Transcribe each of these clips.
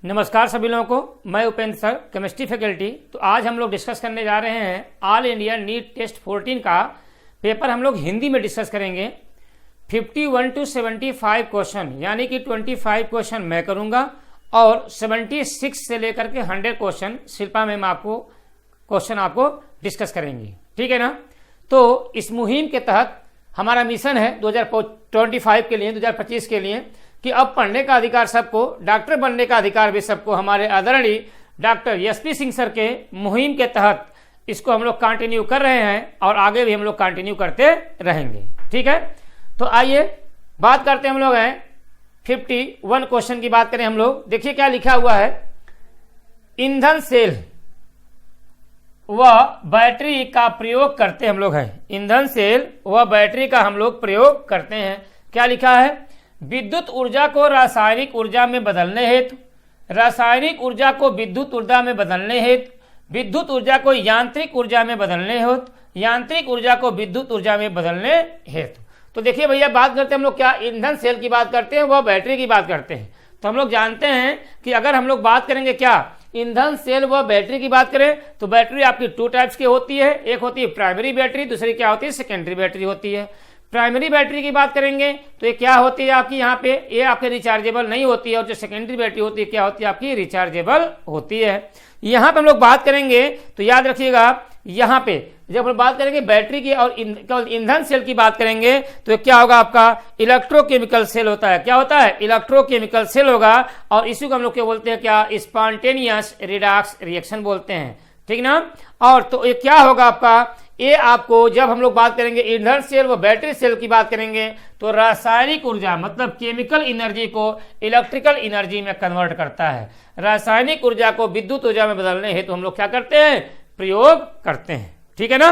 नमस्कार सभी लोगों को, मैं उपेंद्र सर, केमिस्ट्री फैकल्टी। तो आज हम लोग डिस्कस करने जा रहे हैं ऑल इंडिया नीट टेस्ट 14 का पेपर हम लोग हिंदी में डिस्कस करेंगे। 51 to 75 क्वेश्चन, यानी कि 25 क्वेश्चन मैं करूंगा और 76 से लेकर के 100 क्वेश्चन शिल्पा मैम आपको डिस्कस करेंगी। ठीक है ना। तो इस मुहिम के तहत हमारा मिशन है 2025 के लिए, 2025 के लिए कि अब पढ़ने का अधिकार सबको, डॉक्टर बनने का अधिकार भी सबको। हमारे आदरणीय डॉक्टर एसपी सिंह सर के मुहिम के तहत इसको हम लोग कंटिन्यू कर रहे हैं और आगे भी हम लोग कंटिन्यू करते रहेंगे। ठीक है। तो आइए बात करते हैं हम लोग हैं 51 क्वेश्चन की बात करें हम लोग। देखिए क्या लिखा हुआ है। ईंधन सेल व बैटरी का प्रयोग करते हम लोग हैं। ईंधन सेल व बैटरी का हम लोग प्रयोग करते हैं। क्या लिखा है। विद्युत ऊर्जा को रासायनिक ऊर्जा में बदलने हेतु, रासायनिक ऊर्जा को विद्युत ऊर्जा में बदलने हेतु, विद्युत ऊर्जा को यांत्रिक ऊर्जा में बदलने हेतु, यांत्रिक ऊर्जा को विद्युत ऊर्जा में बदलने हेतु। तो देखिए भैया, बात करते हैं हम लोग क्या, ईंधन सेल की बात करते हैं, वह बैटरी की बात करते हैं। तो हम लोग जानते हैं कि अगर हम लोग बात करेंगे क्या, ईंधन सेल व बैटरी की बात करें तो बैटरी आपकी 2 टाइप्स की होती है। एक होती है प्राइमरी बैटरी, दूसरी क्या होती है, सेकेंडरी बैटरी होती है। प्राइमरी बैटरी की बात करेंगे तो ये क्या होती है आपकी, यहाँ पे ये आपके रिचार्जेबल नहीं होती है, और जो सेकेंडरी बैटरी होती है क्या होती है आपकी, रिचार्जेबल होती है। यहाँ पे हम लोग बात करेंगे तो याद रखिएगा, यहाँ पे जब हम बात करेंगे बैटरी की और ईंधन सेल की बात करेंगे तो क्या होगा आपका, इलेक्ट्रोकेमिकल सेल होता है। क्या होता है, इलेक्ट्रोकेमिकल सेल होगा। और इसी को हम लोग क्या बोलते हैं, क्या, स्पॉन्टेनियस रिडक्स रिएक्शन बोलते हैं। ठीक ना। और तो ये क्या होगा आपका, ये आपको जब हम लोग बात करेंगे ईंधन सेल व बैटरी सेल की बात करेंगे तो रासायनिक ऊर्जा मतलब केमिकल एनर्जी को इलेक्ट्रिकल एनर्जी में कन्वर्ट करता है। रासायनिक ऊर्जा को विद्युत ऊर्जा में बदलने हेतु हम लोग क्या करते हैं, प्रयोग करते हैं। ठीक है ना।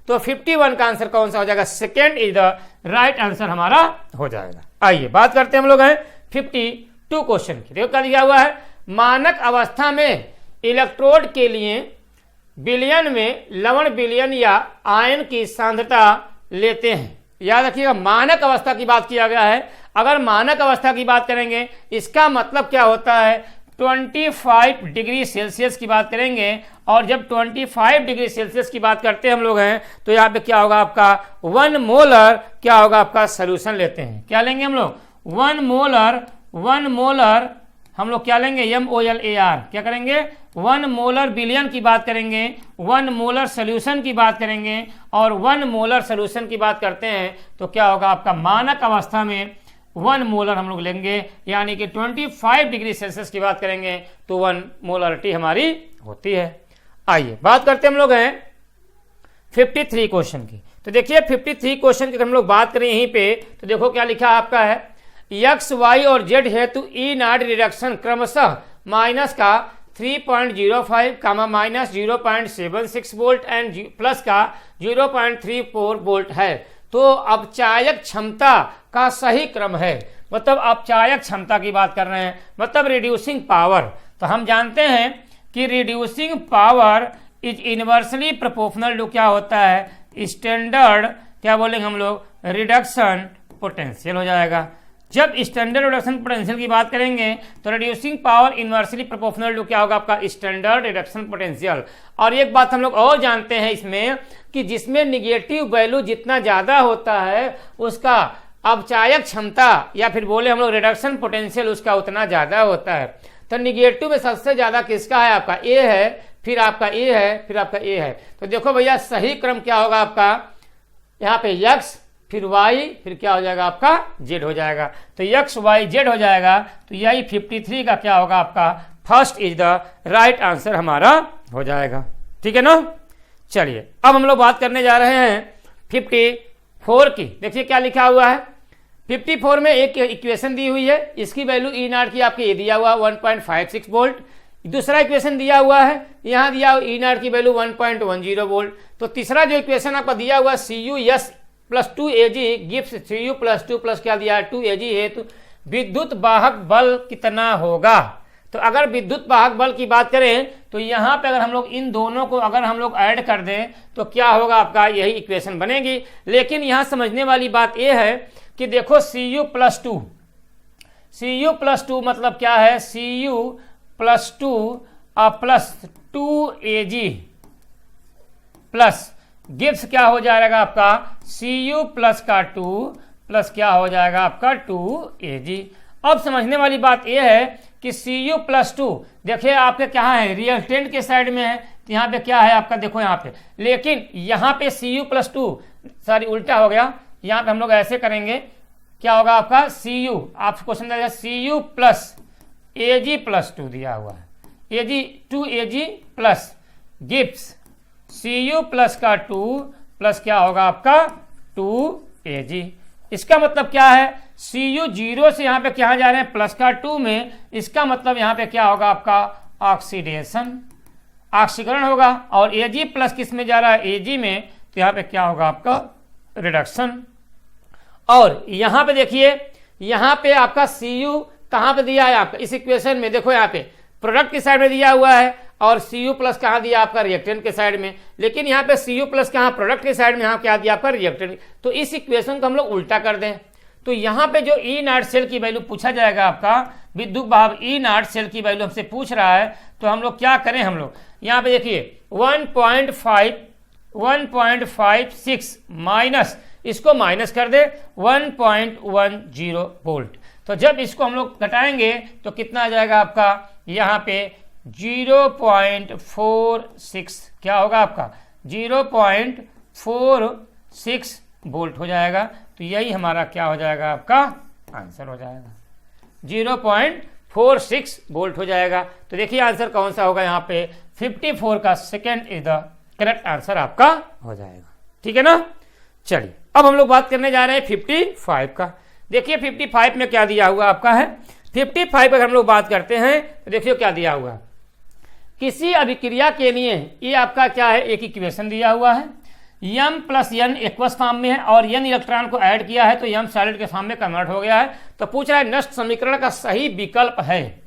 तो 51 का आंसर कौन सा हो जाएगा, second is the right answer हमारा हो जाएगा। आइए बात करते हैं हम लोग हैं 52 क्वेश्चन की। देखो क्या दिया हुआ है। मानक अवस्था में इलेक्ट्रोड के लिए विलयन में लवण विलयन या आयन की सांद्रता लेते हैं। याद रखिएगा, मानक अवस्था की बात किया गया है। अगर मानक अवस्था की बात करेंगे इसका मतलब क्या होता है, 25 डिग्री सेल्सियस की बात करेंगे। और जब 25 डिग्री सेल्सियस की बात करते हैं हम लोग हैं तो यहाँ पे क्या होगा आपका, 1 मोलर क्या होगा आपका सॉल्यूशन लेते हैं। क्या लेंगे हम लोग, 1 मोलर हम लोग क्या लेंगे, MOLAR। क्या करेंगे, 1 मोलर विलयन की बात करेंगे, 1 मोलर सोल्यूशन की बात करेंगे। और 1 मोलर सोल्यूशन की बात करते हैं तो क्या होगा आपका, मानक अवस्था में 1 मोलर हम लोग लेंगे, यानी कि 25 डिग्री सेल्सियस की बात करेंगे तो 1 मोलरिटी हमारी होती है। आइए बात करते हैं हम लोग हैं 53 क्वेश्चन की। तो देखिए 53 क्वेश्चन की हम लोग बात करें यहीं पे तो देखो क्या लिखा आपका है। एक्स वाई और जेड हेतु ई नॉट रिडक्शन क्रमशः माइनस का 3.05 comma minus 0.76 volt and plus का 0.34 वोल्ट है। तो अपचायक क्षमता का सही क्रम है। मतलब अपचायक क्षमता की बात कर रहे हैं, मतलब रिड्यूसिंग पावर। तो हम जानते हैं कि reducing power is inversely proportional to क्या होता है, स्टैंडर्ड क्या बोलेंगे हम लोग, रिडक्शन पोटेंशियल हो जाएगा। जब स्टैंडर्ड रिडक्शन पोटेंशियल की बात करेंगे तो reducing power inversely proportional to क्या होगा आपका, स्टैंडर्ड रिडक्शन पोटेंशियल। और एक बात हम लोग और जानते हैं इसमें कि जिसमें निगेटिव वैल्यू जितना ज्यादा होता है उसका अपचायक क्षमता या फिर बोले हम लोग रिडक्शन पोटेंशियल उसका उतना ज्यादा होता है। तो निगेटिव में सबसे ज्यादा किसका है, आपका ए है, फिर आपका ए है, फिर आपका ए है। तो देखो भैया सही क्रम क्या होगा आपका, यहाँ पे यक्स फिर y फिर क्या हो जाएगा आपका, z हो जाएगा। तो x y z हो जाएगा। तो यही 53 का क्या होगा आपका, first is the right answer हमारा हो जाएगा। ठीक है ना। चलिए अब हम लोग बात करने जा रहे हैं 54 की। देखिए क्या लिखा हुआ है। 54 में एक इक्वेशन दी हुई है, इसकी वैल्यू ई नॉट की आपकी ये दिया हुआ 1.56 वोल्ट। दूसरा इक्वेशन दिया हुआ है, यहाँ दिया हुआ ई नॉट की वैल्यू 1.10 वोल्ट। तो तीसरा जो इक्वेशन आपका दिया हुआ CU plus 2Ag gives CU plus 2 plus क्या दिया है 2Ag है। तो विद्युत वाहक बल कितना होगा। तो अगर विद्युत वाहक बल की बात करें तो यहाँ पे अगर हम लोग इन दोनों को अगर हम लोग ऐड कर दें तो क्या होगा आपका, यही इक्वेशन बनेगी। लेकिन यहाँ समझने वाली बात यह है कि देखो CU प्लस 2 मतलब क्या है, CU plus 2 plus 2Ag plus gives क्या हो जाएगा आपका Cu प्लस का 2 प्लस क्या हो जाएगा आपका 2Ag। अब समझने वाली बात यह है कि Cu प्लस 2 देखिए आपके क्या है रिएक्टेंट के साइड में है, तो यहाँ पे क्या है आपका देखो यहाँ पे, लेकिन यहाँ पे Cu प्लस 2 सॉरी उल्टा हो गया, यहाँ पे हम लोग ऐसे करेंगे क्या होगा आपका Cu, आपसे क्वेश्चन दिया Cu प्लस Ag प्लस 2 दिया हुआ है, Ag 2Ag plus gives Cu plus का 2 प्लस क्या होगा आपका 2Ag। इसका मतलब क्या है Cu 0 से यहाँ पे क्या जा रहे हैं प्लस का 2 में, इसका मतलब यहाँ पे क्या होगा आपका ऑक्सीडेशन ऑक्सीकरण होगा, और Ag प्लस किस में जा रहा है Ag में, तो यहाँ पे क्या होगा आपका रिडक्शन। और यहाँ पे देखिए यहाँ पे आपका Cu कहाँ पे दिया है आपका इस इक्वेशन में, देखो यहाँ पे प्रोडक्ट की साइड में दिया हुआ है और Cu प्लस कहाँ दिया आपका रिएक्टेंट के साइड में, लेकिन यहाँ पे Cu प्लस कहाँ प्रोडक्ट के साइड में, यहाँ क्या दिया आपका रिएक्टेंट। तो इस इक्वेशन को हम लोग उल्टा कर दें, तो यहाँ पे जो ई नॉट सेल की वैल्यू पूछा जाएगा आपका विद्युत भाव ई नॉट सेल की वैल्यू हमसे पूछ रहा है, तो हम लोग क्या करें, हम लोग यहाँ पे देखिए 1.56 माइनस इसको माइनस कर दे 1.10 वोल्ट, तो जब इसको हम लोग घटाएंगे तो कितना आ जाएगा आपका यहाँ पे 0.46 क्या होगा आपका 0.46 वोल्ट हो जाएगा। तो यही हमारा क्या हो जाएगा आपका आंसर हो जाएगा 0.46 वोल्ट हो जाएगा। तो देखिए आंसर कौन सा होगा यहाँ पे 54 का second is the correct answer आपका हो जाएगा, ठीक है ना। चलिए अब हम लोग बात करने जा रहे हैं 55 का। देखिए 55 में क्या दिया हुआ आपका है, 55 अगर हम लोग बात करते हैं तो देखिए क्या दिया हुआ है, किसी अभिक्रिया के लिए ये आपका क्या है एक इक्वेशन दिया हुआ है, m plus n aqueous form में है और n इलेक्ट्रॉन को ऐड किया है तो m सॉलिड के फॉर्म में कन्वर्ट हो गया है। तो पूछ रहा है नष्ट समीकरण का सही विकल्प है,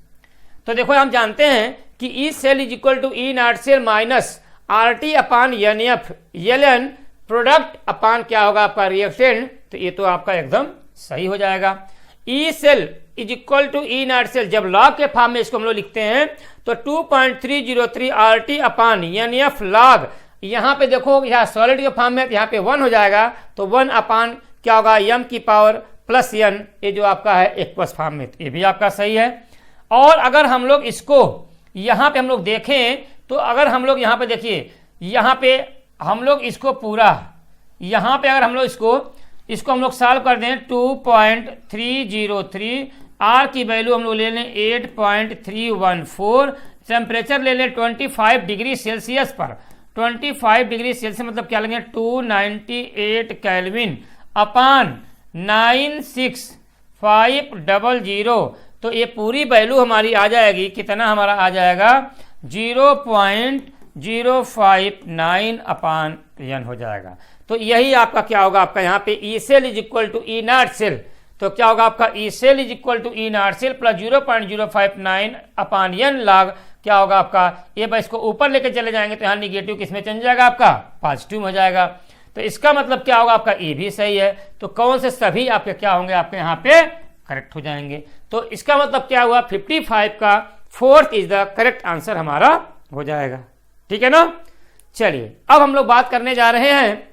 तो देखो हम जानते हैं कि E cell is equal to E not cell minus RT upon NF ln product upon क्या होगा आपका रिएक्टेंट, तो ये तो आपका एकदम सही हो जाएगा। E cell is equal to E not cell जब लॉग के फॉर्म में इसको हम लोग लिखते हैं तो 2.303 RT अपान NF लॉग, यहाँ पे देखो यहाँ सॉलिड के फॉर्म में यहाँ पे 1 हो जाएगा तो 1 अपान क्या होगा m की पावर प्लस n, ये जो आपका है एक्वस फॉर्म में, ये भी आपका सही है। और अगर हम लोग इसको यहाँ पे हम लोग देखें तो अगर हम लोग यहाँ पे देखिए यहाँ पे हम लोग इसको पूरा यहाँ पे अगर हम लोग इसको हम लोग सॉल्व कर दें 2.303 R की वैल्यू हम लोग ले लें 8.314, टेम्परेचर ले लें 25 डिग्री सेल्सियस पर, 25 डिग्री सेल्सियस मतलब क्या लेंगे 298 केल्विन अपान 96500, तो ये पूरी वैल्यू हमारी आ जाएगी कितना हमारा आ जाएगा 0.059 अपान n हो जाएगा। तो यही आपका क्या होगा आपका यहाँ पे E cell is equal to E not cell, तो क्या होगा आपका E cell is equal to E not cell plus 0.059 upon n log क्या होगा आपका, ये बस इसको ऊपर लेके चले जाएंगे तो यहाँ निगेटिव किसमें चल जाएगा आपका पॉजिटिव हो जाएगा। तो इसका मतलब क्या होगा आपका ये भी सही है, तो कौन से सभी आपके क्या होंगे आपके यहाँ पे करेक्ट हो जाएंगे। तो इसका मतलब क्या हुआ 55 का 4th is the correct answer हमारा हो जाएगा, ठीक है ना। चलिए अब हम लोग बात करने जा रहे हैं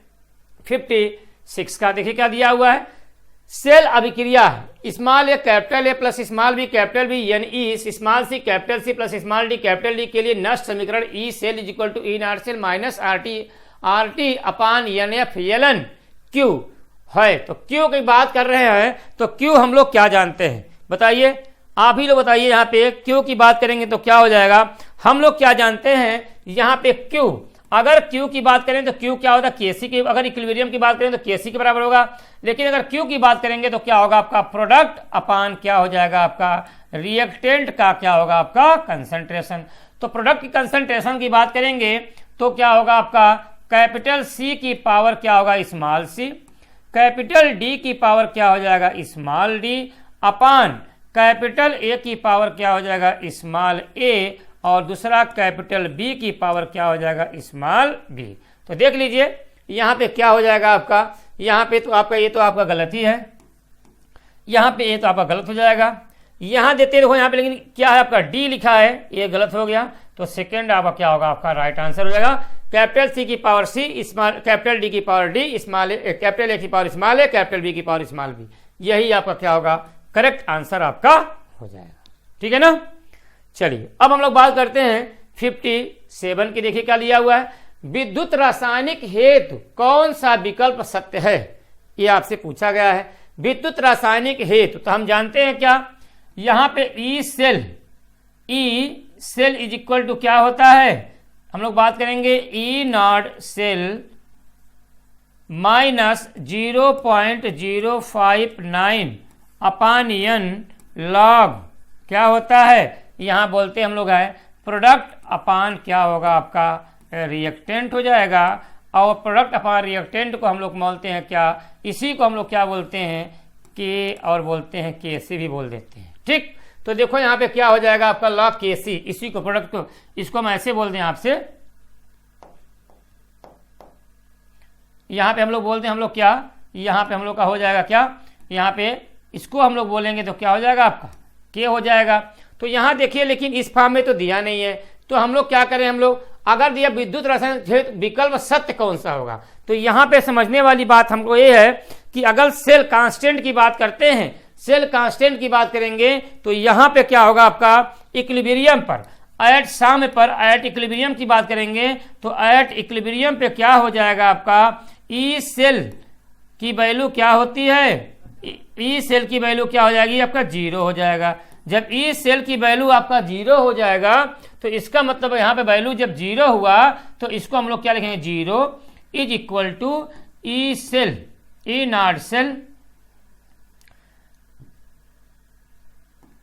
56 का। देखिए क्या दिया हुआ है, सेल अभिक्रिया small A capital A plus small B capital B एन ई small C capital C plus small D capital D के लिए नष्ट समीकरण E cell is equal to E not cell minus RT upon NF ln Q है। तो Q की बात कर रहे हैं तो Q हम लोग क्या जानते हैं बताइए, आप ही लोग बताइए। यहाँ पे Q की बात करेंगे तो क्या हो जाएगा, हम लोग क्या जानते हैं यहाँ पे Q, अगर Q की बात करें तो Q क्या होता है Kc की, अगर इक्विलिब्रियम की बात करें तो Kc के बराबर होगा, लेकिन अगर Q की बात करेंगे तो क्या होगा आपका प्रोडक्ट अपान क्या हो जाएगा आपका रिएक्टेंट का क्या होगा आपका कंसंट्रेशन। तो प्रोडक्ट की कंसंट्रेशन की बात करेंगे तो क्या होगा आपका कैपिटल C की पावर क्या होगा स्मॉल c, कैपिटल D की पावर क्या हो जाएगा small d upon capital A की पावर क्या हो जाएगा स्मॉल a और दूसरा कैपिटल B की पावर क्या हो जाएगा स्मॉल b। तो देख लीजिए यहाँ पे क्या हो जाएगा आपका, यहाँ पे तो आपका ये तो आपका गलत ही है, यहाँ पे ये तो आपका गलत हो जाएगा, यहां देते देखो यहाँ पे, लेकिन क्या है आपका डी लिखा है, ये गलत हो गया। तो सेकेंड आपका क्या होगा, आपका राइट आंसर हो जाएगा कैपिटल सी की पावर सी, स्मॉल कैपिटल डी की power D, small capital A की power small A, capital B की पावर स्मॉल बी। यही आपका क्या होगा, करेक्ट आंसर आपका हो जाएगा। ठीक है ना। चलिए अब हम लोग बात करते हैं 57 की। देखिए क्या लिया हुआ है, विद्युत रासायनिक हेतु कौन सा विकल्प सत्य है, ये आपसे पूछा गया है। विद्युत रासायनिक हेतु तो हम जानते हैं क्या, यहां पे E cell is equal to क्या होता है, हम लोग बात करेंगे E not cell minus 0.059 upon N log क्या होता है, यहां बोलते हम लोग है प्रोडक्ट अपान क्या होगा आपका रिएक्टेंट हो जाएगा। और प्रोडक्ट अपान रिएक्टेंट को हम लोग बोलते हैं क्या, इसी को हम लोग क्या बोलते हैं के, और बोलते हैं के से भी बोल देते हैं। ठीक, तो देखो यहाँ पे क्या हो जाएगा आपका लॉग के सी, इसी को प्रोडक्ट को, इसको हम ऐसे बोल दें आपसे, यहाँ पे हम लोग बोलते हैं हम लोग क्या, यहाँ पे हम लोग का हो जाएगा क्या, यहाँ पे इसको हम लोग बोलेंगे तो क्या हो जाएगा आपका के हो जाएगा। तो यहाँ देखिए लेकिन इस फॉर्म में तो दिया नहीं है, तो हम लोग क्या करें, हम लोग अगर दिया विद्युत रासायनिक विकल्प सत्य कौन सा होगा, तो यहाँ पे समझने वाली बात हमको ये है कि अगर सेल कांस्टेंट की बात करते हैं, सेल कांस्टेंट की बात करेंगे तो यहाँ पे क्या होगा आपका इक्विलिब्रियम पर, एट साम्य पर, एट इक्विलिब्रियम की बात करेंगे तो एट इक्विलिब्रियम पे क्या हो जाएगा आपका ई सेल की वैल्यू क्या होती है, ई सेल की वैल्यू क्या हो जाएगी आपका 0 हो जाएगा। जब ई सेल की वैल्यू आपका 0 हो जाएगा तो इसका मतलब यहाँ पे वैल्यू जब 0 हुआ तो इसको हम लोग क्या लिखेंगे, 0 is equal to E cell, E not cell,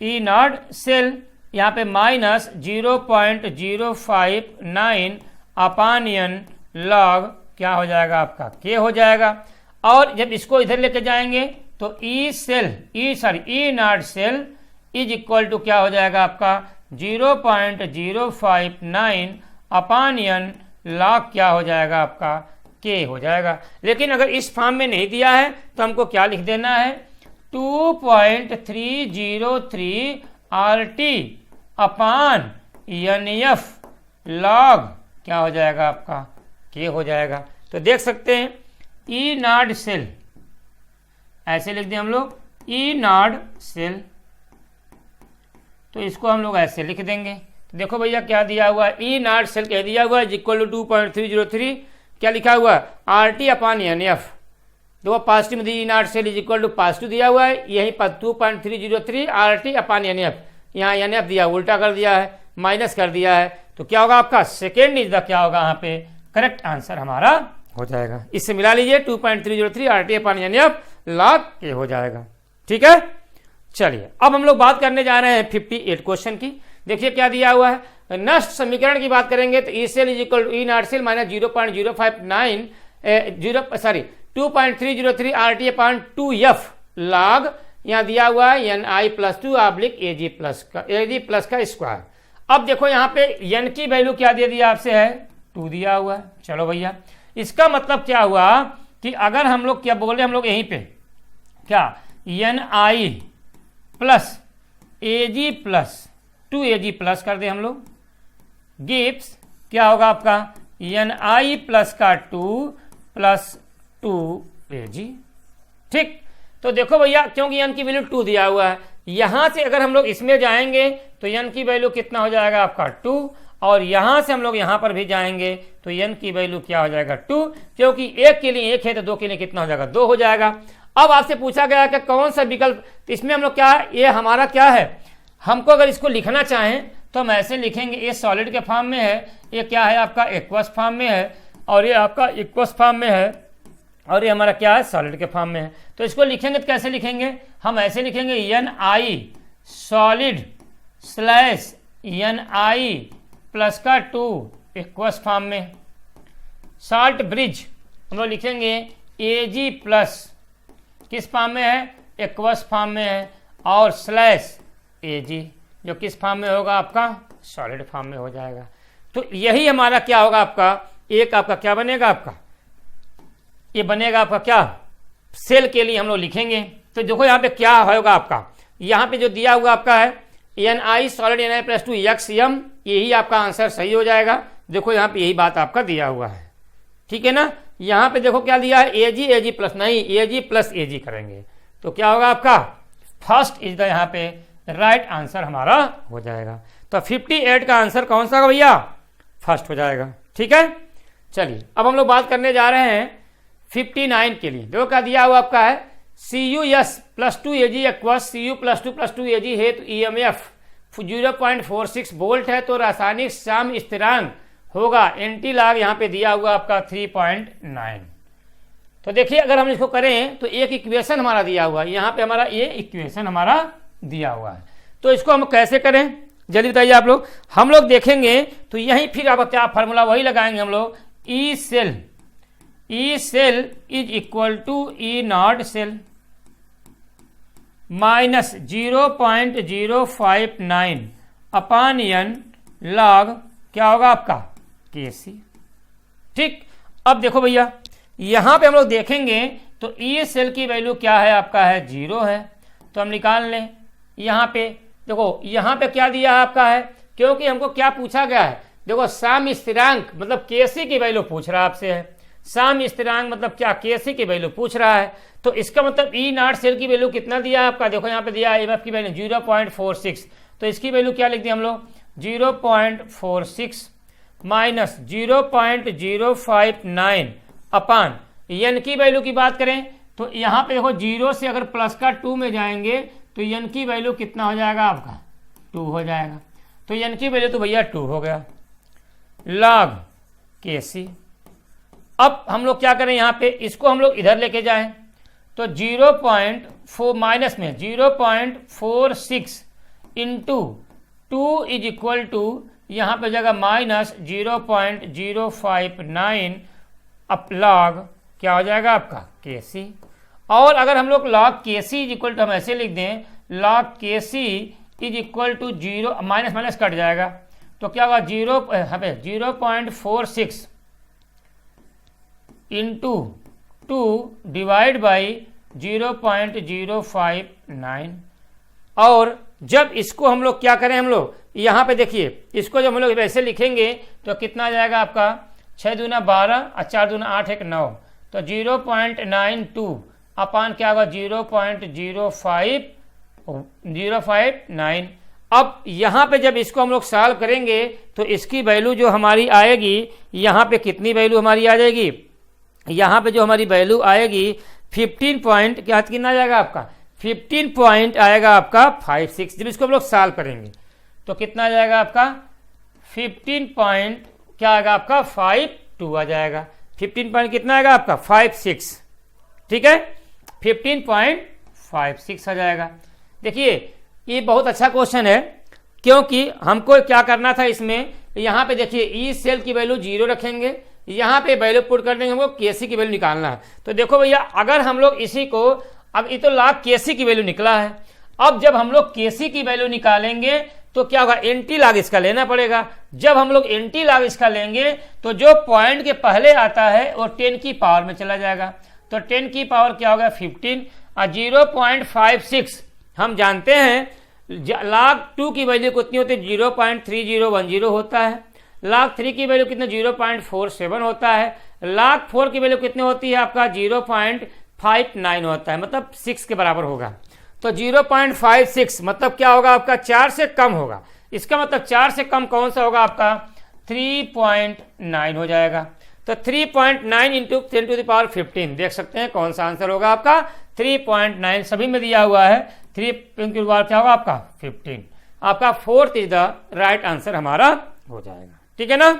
E not cell यहाँ पे माइनस 0.059 अपान एन लॉग क्या हो जाएगा आपका के हो जाएगा। और जब इसको इधर लेके जाएंगे तो E cell, E not cell is equal to क्या हो जाएगा आपका 0.059 अपान एन लॉग क्या हो जाएगा आपका के हो जाएगा। लेकिन अगर इस फॉर्म में नहीं दिया है तो हमको क्या लिख देना है 2.303 RT अपान NF लॉग क्या हो जाएगा आपका के हो जाएगा। तो देख सकते हैं ई नॉट सेल ऐसे लिख दें हम लोग, ई नॉट सेल, तो इसको हम लोग ऐसे लिख देंगे। तो देखो भैया क्या दिया हुआ है, ई नॉट सेल कह दिया हुआ है इज इक्वल टू 2.303 क्या लिखा हुआ है RT अपान NF, दो पॉजिटिव में E not cell is equal to positive दिया हुआ है, यही पर 2.303 RT अपान NF, यहाँ NF दिया उल्टा कर दिया है, माइनस कर दिया है, तो क्या होगा आपका सेकेंड इज द क्या होगा यहाँ पे करेक्ट आंसर हमारा हो जाएगा। इससे मिला लीजिए 2.303 RT अपान NF लॉग के हो जाएगा। ठीक है, चलिए अब हम लोग बात करने जा रहे हैं 58 क्वेश्चन की। देखिए क्या दिया हुआ है, नष्ट समीकरण की बात करेंगे तो E cell is equal to E not cell minus 2.303 RT upon 2F log, यहाँ दिया हुआ है Ni+2 ऑब्लिक Ag प्लस का स्क्वायर। अब देखो यहाँ पे n की वैल्यू क्या दे दिया आपसे है 2 दिया हुआ है। चलो भैया इसका मतलब क्या हुआ कि अगर हम लोग क्या बोले, हम लोग यहीं पे क्या Ni plus Ag plus 2Ag plus कर दे हम लोग, गिव्स क्या होगा आपका Ni प्लस का 2 प्लस 2Ag। ठीक, तो देखो भैया क्योंकि n की वैल्यू 2 दिया हुआ है, यहां से अगर हम लोग इसमें जाएंगे तो n की वैल्यू कितना हो जाएगा आपका 2, और यहां से हम लोग यहां पर भी जाएंगे तो n की वैल्यू क्या हो जाएगा 2, क्योंकि एक के लिए 1 है तो 2 के लिए कितना हो जाएगा 2 हो जाएगा। अब आपसे पूछा गया कि कौन सा विकल्प, तो इसमें हम लोग क्या है, ये हमारा क्या है, हमको अगर इसको लिखना चाहें तो हम ऐसे लिखेंगे, ये सॉलिड के फॉर्म में है, ये क्या है आपका एक्वस फॉर्म में है, और ये आपका एक्वस फॉर्म में है, और ये हमारा क्या है सॉलिड के फॉर्म में है। तो इसको लिखेंगे तो कैसे लिखेंगे, हम ऐसे लिखेंगे Ni solid slash Ni plus का 2 एक्वस फॉर्म में, साल्ट ब्रिज हम लोग लिखेंगे Ag प्लस किस फॉर्म में है एक्वस फॉर्म में है, और स्लैश Ag जो किस फॉर्म में होगा आपका सॉलिड फॉर्म में हो जाएगा। तो यही हमारा क्या होगा आपका एक आपका क्या बनेगा आपका, ये बनेगा आपका क्या सेल के लिए हम लोग लिखेंगे। तो देखो यहाँ पे क्या होगा आपका यहाँ पे जो दिया हुआ आपका है Ni सॉलिड Na+2 XM, यही आपका आंसर सही हो जाएगा। देखो यहाँ पे यही बात आपका दिया हुआ है, ठीक है ना। यहाँ पे देखो क्या दिया है, Ag प्लस नहीं, Ag प्लस Ag करेंगे तो क्या होगा आपका फर्स्ट इज द यहाँ पे राइट आंसर हमारा हो जाएगा। तो 58 का आंसर कौन सा होगा भैया, फर्स्ट हो जाएगा, ठीक है। चलिए अब हम लोग बात करने जा रहे हैं 59 के लिए। देखो क्या दिया हुआ आपका है, Cus plus 2 Ag aqueous Cu plus 2 Ag है तो EMF 0.46 वोल्ट है, तो रासायनिक साम्य स्थिरांक होगा एंटी लॉग यहाँ पे दिया हुआ आपका 3.9। तो देखिए अगर हम इसको करें तो एक इक्वेशन हमारा दिया हुआ है, यहाँ पे हमारा ये इक्वेशन हमारा दिया हुआ है। तो इसको हम कैसे करें जल्दी बताइए आप लोग। हम लोग देखेंगे तो यहीं फिर आप क्या फार्मूला वही लगाएंगे हम लोग, E cell is equal to E not cell minus 0.059 upon n log क्या होगा आपका Kc, ठीक। अब देखो भैया यहां पे हम लोग देखेंगे तो ई सेल की वैल्यू क्या है आपका है 0 है, तो हम निकाल लें। यहाँ पे देखो यहाँ पे क्या दिया है आपका है, क्योंकि हमको क्या पूछा गया है, देखो साम्य स्थिरांक मतलब Kc की वैल्यू पूछ रहा है आपसे है, साम्य स्थिरांक मतलब क्या Kc की वैल्यू पूछ रहा है। तो इसका मतलब ई नॉट सेल की वैल्यू कितना दिया है आपका, देखो यहाँ पे दिया है एमएफ की वैल्यू 0.46, तो इसकी वैल्यू क्या लिख दी हम लोग 0.46 माइनस 0.059 अपान एन की वैल्यू की बात करें तो यहाँ पे देखो 0 से अगर प्लस का 2 में जाएंगे तो एन की वैल्यू कितना हो जाएगा आपका 2 हो जाएगा, तो एन की वैल्यू तो भैया 2 हो गया लॉग Kc। अब हम लोग क्या करें, यहाँ पे इसको हम लोग इधर लेके जाएं तो 0.4 माइनस में 0.46 इंटू 2 इज इक्वल टू यहाँ पे जगह माइनस 0.059 अप लॉग क्या हो जाएगा आपका Kc। और अगर हम लोग log Kc is equal to हम ऐसे लिख दें log Kc is equal to 0 minus minus cut जाएगा तो क्या होगा 0.46 इंटू 2 डिवाइड बाई 0.059। और जब इसको हम लोग क्या करें, हम लोग यहाँ पे देखिए इसको जब हम लोग वैसे लिखेंगे तो कितना आ जाएगा आपका 6 दूना 12 और 4 दूना 8 1 9, तो 0.92 अपान क्या होगा 0.059। अब यहाँ पे जब इसको हम लोग सॉल्व करेंगे तो इसकी वैल्यू जो हमारी आएगी यहाँ पे कितनी वैल्यू हमारी आ जाएगी, यहाँ पे जो हमारी वैल्यू आएगी 15 पॉइंट क्या कितना जाएगा आपका 15 पॉइंट आएगा आपका 56। जब इसको हम लोग सॉल्व करेंगे तो कितना आ जाएगा आपका 15 पॉइंट क्या आएगा आपका 52 आ जाएगा, 15 पॉइंट कितना आएगा आपका 56, ठीक है 15.56 आ जाएगा। देखिए ये बहुत अच्छा क्वेश्चन है क्योंकि हमको क्या करना था इसमें, यहाँ पे देखिए ई सेल की वैल्यू 0 रखेंगे, यहाँ पे वैल्यू पुट कर देंगे, हमको Kc की वैल्यू निकालना है। तो देखो भैया अगर हम लोग इसी को, अब ये तो लॉग Kc की वैल्यू निकला है, अब जब हम लोग Kc की वैल्यू निकालेंगे तो क्या होगा एंटी लॉग इसका लेना पड़ेगा। जब हम लोग एंटी लॉग इसका लेंगे तो जो पॉइंट के पहले आता है वो 10 की पावर में चला जाएगा, तो 10 की पावर क्या होगा 15 और 0.56 हम जानते हैं log 2 की वैल्यू कितनी होती है 0.3010 होता है, log 3 की वैल्यू कितना 0.47 होता है, log 4 की वैल्यू कितनी होती है आपका 0.59 होता है, मतलब 6 के बराबर होगा। तो 0.56 मतलब क्या होगा आपका 4 से कम होगा, इसका मतलब 4 से कम कौन सा होगा आपका 3.9 हो जाएगा। तो 3.9 इंटू 10 टू द पावर 15 देख सकते हैं कौन सा आंसर होगा आपका 3.9, सभी में दिया हुआ है 3 इंटू पावर क्या होगा आपका 15, आपका 4th is the right answer हमारा हो जाएगा, ठीक है ना।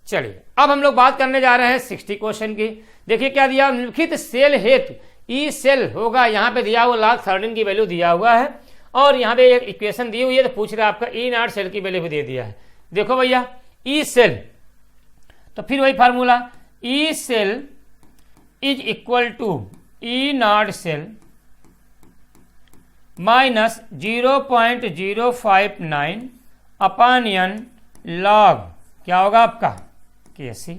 चलिए अब हम लोग बात करने जा रहे हैं 60 क्वेश्चन की। देखिए क्या दिया, निम्नलिखित सेल हेतु ई सेल होगा, यहाँ पे दिया हुआ log 13 की वैल्यू दिया हुआ है और यहाँ पे एक इक्वेशन दी हुई है तो पूछ रहा है आपका ई नॉट सेल की वैल्यू भी दे दिया है। देखो भैया ई सेल, तो फिर वही formula E cell is equal to E not cell minus 0.059 upon n log क्या होगा आपका Kc।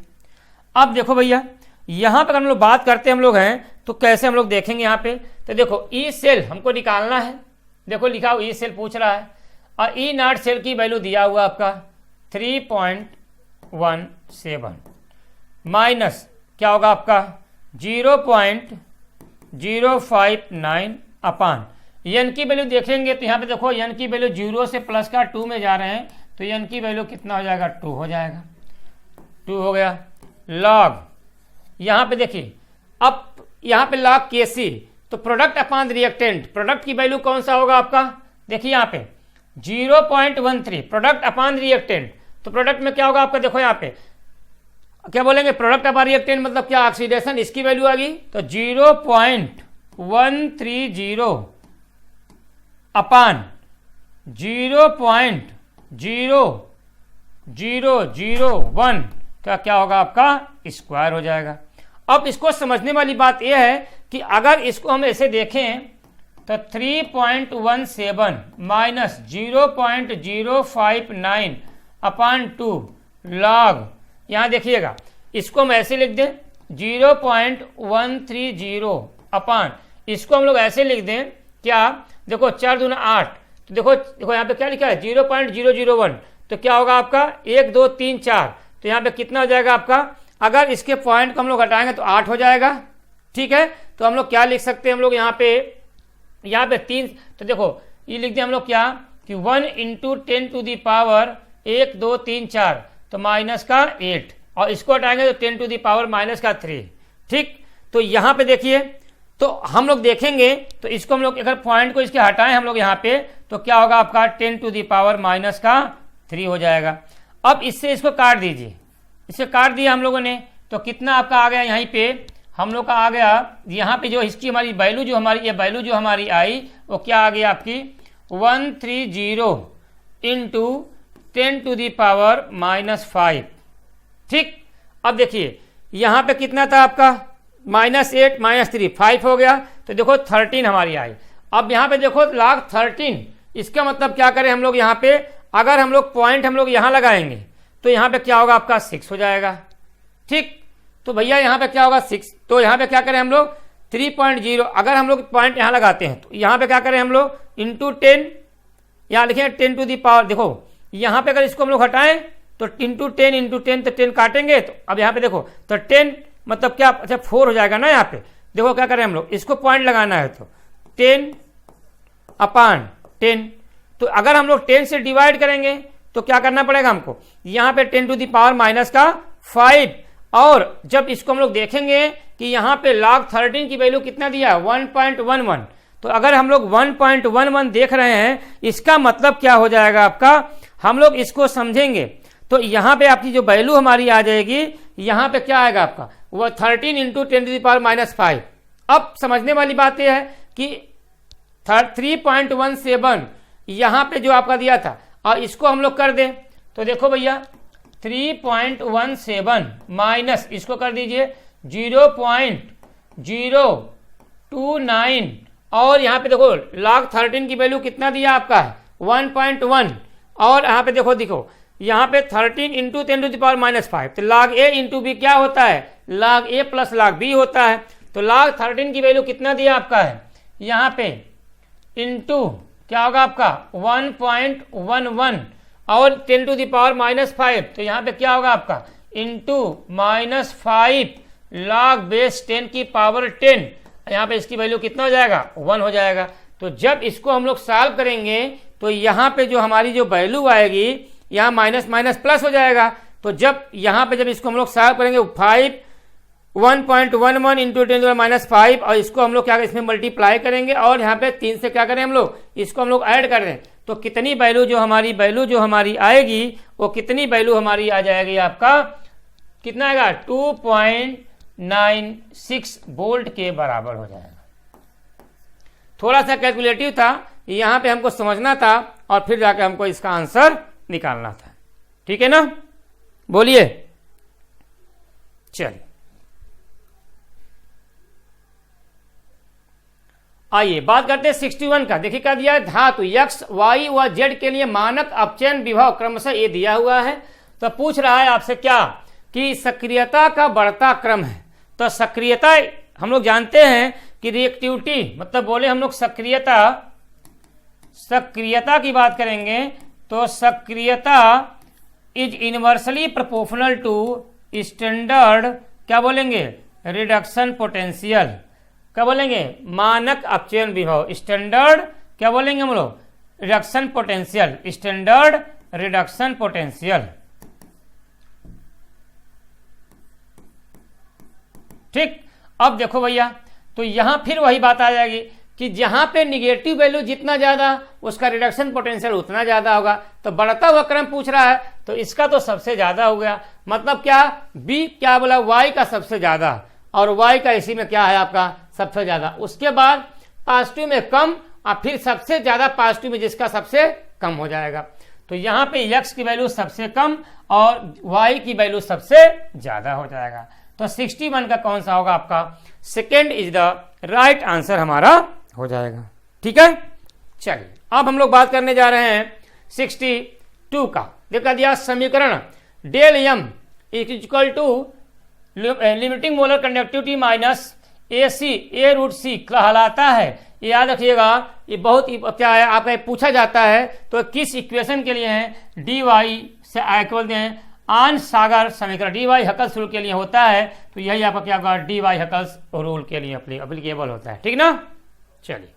अब देखो भैया यहां पर हम लोग बात करते हम लोग हैं तो कैसे हम लोग देखेंगे यहाँ पे, तो देखो ई सेल हमको निकालना है, देखो लिखा हुआ ई सेल पूछ रहा है, और ई नॉट सेल की वैल्यू दिया हुआ आपका 3.17 माइनस क्या होगा आपका 0.059 अपान एन की वैल्यू देखेंगे तो यहाँ पे देखो एन की वैल्यू 0 से प्लस का 2 में जा रहे हैं, तो एन की वैल्यू कितना हो जाएगा 2 हो जाएगा, 2 हो गया। लॉग यहाँ पे देखिए, अब यहाँ पे लॉग केसी, तो प्रोडक्ट अपॉन रिएक्टेंट, प्रोडक्ट की वैल्यू कौन सा होगा आपका, देखिए यहाँ पे 0.13 प्रोडक्ट अपॉन रिएक्टेंट, तो प्रोडक्ट में क्या होगा आपका, देखो यहाँ पे क्या बोलेंगे, प्रोडक्ट अपॉन रिएक्टेंट मतलब क्या, ऑक्सीडेशन, इसकी वैल्यू आ गई तो 0.130 अपान 0.0001 का क्या होगा आपका स्क्वायर हो जाएगा। अब इसको समझने वाली बात यह है कि अगर इसको हम ऐसे देखें तो 3.17 माइनस 0.059 अपान 2 लॉग, यहाँ देखिएगा इसको हम ऐसे लिख दें 0.130 अपान, इसको हम लोग ऐसे लिख दें क्या, देखो 4 दूना 8, तो देखो यहाँ पे क्या लिखा है 0.001, तो क्या होगा आपका 1 2 3 4, तो यहाँ पे कितना हो जाएगा आपका, अगर इसके पॉइंट को हम लोग हटाएंगे तो 8 हो जाएगा, ठीक है। तो हम लोग क्या लिख सकते हैं, हम लोग यहाँ पे 3, तो देखो ये लिख दें हम लोग क्या कि 1 × 10⁻1 2 3 4, तो माइनस का 8, और इसको हटाएंगे तो 10⁻³ ठीक। तो यहाँ पे देखिए, तो हम लोग देखेंगे तो इसको हम लोग अगर पॉइंट को इसके हटाएं हम लोग यहाँ पे, तो क्या होगा आपका 10⁻³ हो जाएगा। अब इससे इसको काट दीजिए, इसे काट दिया हम लोगों ने, तो कितना आपका आ गया, यहीं पे हम लोग का आ गया, यहाँ पे जो इसकी हमारी वैल्यू जो हमारी, ये वैल्यू जो हमारी आई वो क्या आ गई आपकी 130 × 10⁻⁻5 ठीक। अब देखिए यहाँ पे कितना था आपका -8 -3 5 हो गया, तो देखो 13 हमारी आई। अब यहाँ पे देखो log 13, इसका मतलब क्या करें हम लोग, यहाँ पे अगर हम लोग पॉइंट हम लोग यहाँ लगाएंगे तो यहाँ पे क्या होगा आपका 6 हो जाएगा, ठीक। तो भैया यहाँ पे क्या होगा 6, तो यहाँ पे क्या करें हम लोग 3.0, अगर हम लोग पॉइंट यहाँ लगाते हैं तो यहाँ पे क्या करें हम लोग इंटू 10, यहाँ लिखें 10⁻, देखो यहाँ पे अगर इसको हम लोग हटाएं तो इंटू 10 × 10, तो 10 काटेंगे, तो अब यहाँ पे देखो तो 10 मतलब क्या, अच्छा 4 हो जाएगा ना, यहाँ पे देखो क्या करें हम लोग, इसको पॉइंट लगाना है तो 10 अपान 10, तो अगर हम लोग 10 से डिवाइड करेंगे तो क्या करना पड़ेगा हमको, यहाँ पे 10⁻⁻5, और जब इसको हम लोग देखेंगे कि यहाँ पे log 13 की वैल्यू कितना दिया 1.11, तो अगर हम लोग 1.11 देख रहे हैं, इसका मतलब क्या हो जाएगा आपका, हम लोग इसको समझेंगे तो यहाँ पे आपकी जो वैल्यू हमारी आ जाएगी, यहाँ पे क्या आएगा आपका वो 13 × 10⁻⁻5। अब समझने वाली बात यह है कि 3.17 यहाँ पे जो आपका दिया था, और इसको हम लोग कर दें तो देखो भैया 3.17 माइनस इसको कर दीजिए 0.029, और यहाँ पे देखो log 13 की वैल्यू कितना दिया आपका है 1.1, और यहाँ पे देखो यहाँ पे 13 × 10⁻⁻5, तो log a × b क्या होता है, log a + log b होता है। तो log 13 की वैल्यू कितना दिया आपका है, यहाँ पे इंटू क्या होगा आपका 1.11, और 10⁻⁻5, तो यहाँ पे क्या होगा आपका इंटू -5 log बेस 10 की पावर 10, यहाँ पे इसकी वैल्यू कितना हो जाएगा 1 हो जाएगा। तो जब इसको हम लोग सॉल्व करेंगे तो यहाँ पे जो हमारी जो वैल्यू आएगी, यहाँ माइनस माइनस प्लस हो जाएगा, तो जब यहाँ पे जब इसको हम लोग सॉल्व करेंगे 1.11 × 10⁻⁻5, और इसको हम लोग क्या इसमें मल्टीप्लाई करेंगे, और यहाँ पे 3 से क्या करें हम लोग इसको हम लोग ऐड कर दें, तो कितनी वैल्यू जो हमारी आएगी वो कितनी वैल्यू हमारी आ जाएगी, आपका कितना आएगा 2.96 वोल्ट के बराबर हो जाएगा। थोड़ा सा कैलकुलेटिव था, यहाँ पे हमको समझना था और फिर जाके हमको इसका आंसर निकालना था, ठीक है ना, बोलिए। चलिए आइए बात करते हैं 61 का। देखिए क्या दिया है, धातु x, y व z के लिए मानक अपचयन विभव क्रमशः ये दिया हुआ है। तो पूछ रहा है आपसे क्या कि सक्रियता का बढ़ता क्रम है। तो सक्रियता हम लोग जानते हैं कि रिएक्टिविटी मतलब बोले हम लोग सक्रियता सक्रियता की बात करेंगे तो सक्रियता is inversely proportional to standard क्या बोलेंगे रिडक्शन पोटेंशियल, क्या बोलेंगे मानक अपचयन विभव, स्टैंडर्ड क्या बोलेंगे हम लोग reduction potential, standard reduction potential. ठीक, अब देखो भैया तो यहां फिर वही बात आ जाएगी कि जहां पे निगेटिव वैल्यू जितना ज्यादा उसका रिडक्शन पोटेंशियल उतना ज्यादा होगा। तो बढ़ता हुआ क्रम पूछ रहा है तो इसका तो सबसे ज्यादा हो गया, मतलब क्या बी क्या बोला वाई का सबसे ज्यादा, और वाई का इसी में क्या है आपका सबसे ज्यादा, उसके बाद पॉजिटिव में कम और फिर सबसे ज्यादा पॉजिटिव में जिसका सबसे कम हो जाएगा। तो यहाँ पे x की वैल्यू सबसे कम और y की वैल्यू सबसे ज्यादा हो जाएगा। तो 61 का कौन सा होगा आपका second is the right answer हमारा हो जाएगा। ठीक है, चलिए अब हम लोग बात करने जा रहे हैं 62 का। देखा दिया समीकरण del M equal to limiting molar conductivity minus A C A root C कहलाता है। ये याद रखिएगा, ये बहुत क्या है आपका पूछा जाता है तो किस इक्वेशन के लिए है, डी वाई से बोलते हैं आन सागर समीकरण, डी वाई हकल्स रूल के लिए होता है। तो यही आपका क्या होगा डी वाई हकल्स रूल के लिए अप्लीकेबल होता है। ठीक ना, चलिए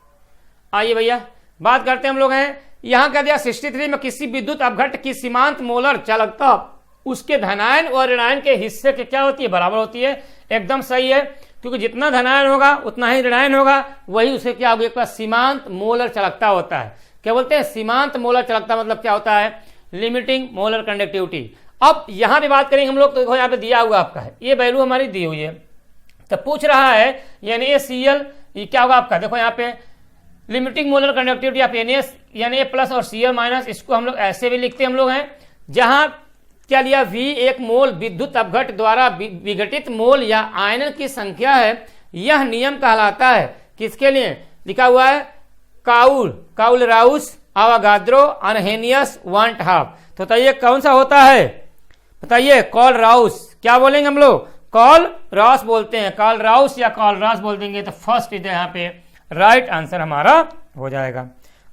आइए भैया बात करते हैं हम लोग हैं यहाँ कह दिया 63 में किसी विद्युत अपघट्ट की सीमांत मोलर चालकता उसके धनायन और ऋणायन के हिस्से के क्या होती है बराबर होती है। एकदम सही है, क्योंकि जितना धनायन होगा उतना ही ऋणायन होगा, वही उसे क्या होगा एक सीमांत मोलर चालकता होता है। क्या बोलते हैं सीमांत मोलर चालकता, मतलब क्या होता है लिमिटिंग मोलर कंडक्टिविटी। अब यहां भी बात करेंगे हम लोग तो देखो यहाँ पे दिया हुआ आपका है ये वैल्यू हमारी दी हुई है, तो पूछ रहा है NaCl ये क्या होगा आपका, देखो यहाँ पे limiting molar conductivity of Na plus और Cl माइनस, इसको हम लोग ऐसे भी लिखते हम लोग हैं जहां क्या लिया V एक मोल विद्युत अपघट्ट द्वारा विघटित मोल या आयनन की संख्या है। यह नियम कहलाता है किसके लिए, लिखा हुआ है काउल राउस आवागाद्रो अनहेनियस वांट हाफ। तो बताइए कौन सा होता है, बताइए कॉल राउस, क्या बोलेंगे हम लोग कॉल राउस बोलते हैं, कॉल राउस या कॉल राउस बोल देंगे। तो फर्स्ट इधर यहाँ पे राइट आंसर हमारा हो जाएगा।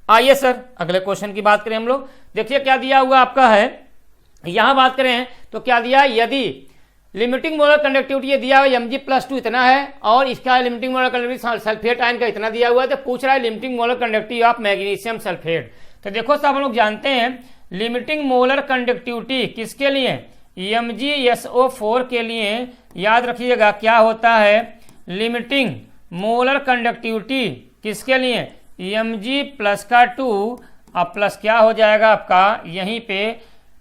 आइए सर अगले क्वेश्चन की बात करें हम लोग। देखिए क्या दिया हुआ आपका है, यहां बात करें तो क्या दिया, यदि लिमिटिंग मोलर कंडक्टिविटी ये दिया हुआ Mg+2 इतना है और इसका limiting molar conductivity sulphate ion का इतना दिया हुआ है, तो पूछ रहा है limiting molar conductivity of magnesium sulphate. तो देखो साहब हम लोग जानते हैं लिमिटिंग मोलर कंडक्टिविटी किसके लिए MgSO4 के लिए, याद रखिएगा क्या होता है लिमिटिंग मोलर कंडक्टिविटी किसके लिए Mg+2 और प्लस क्या हो जाएगा आपका यहीं पे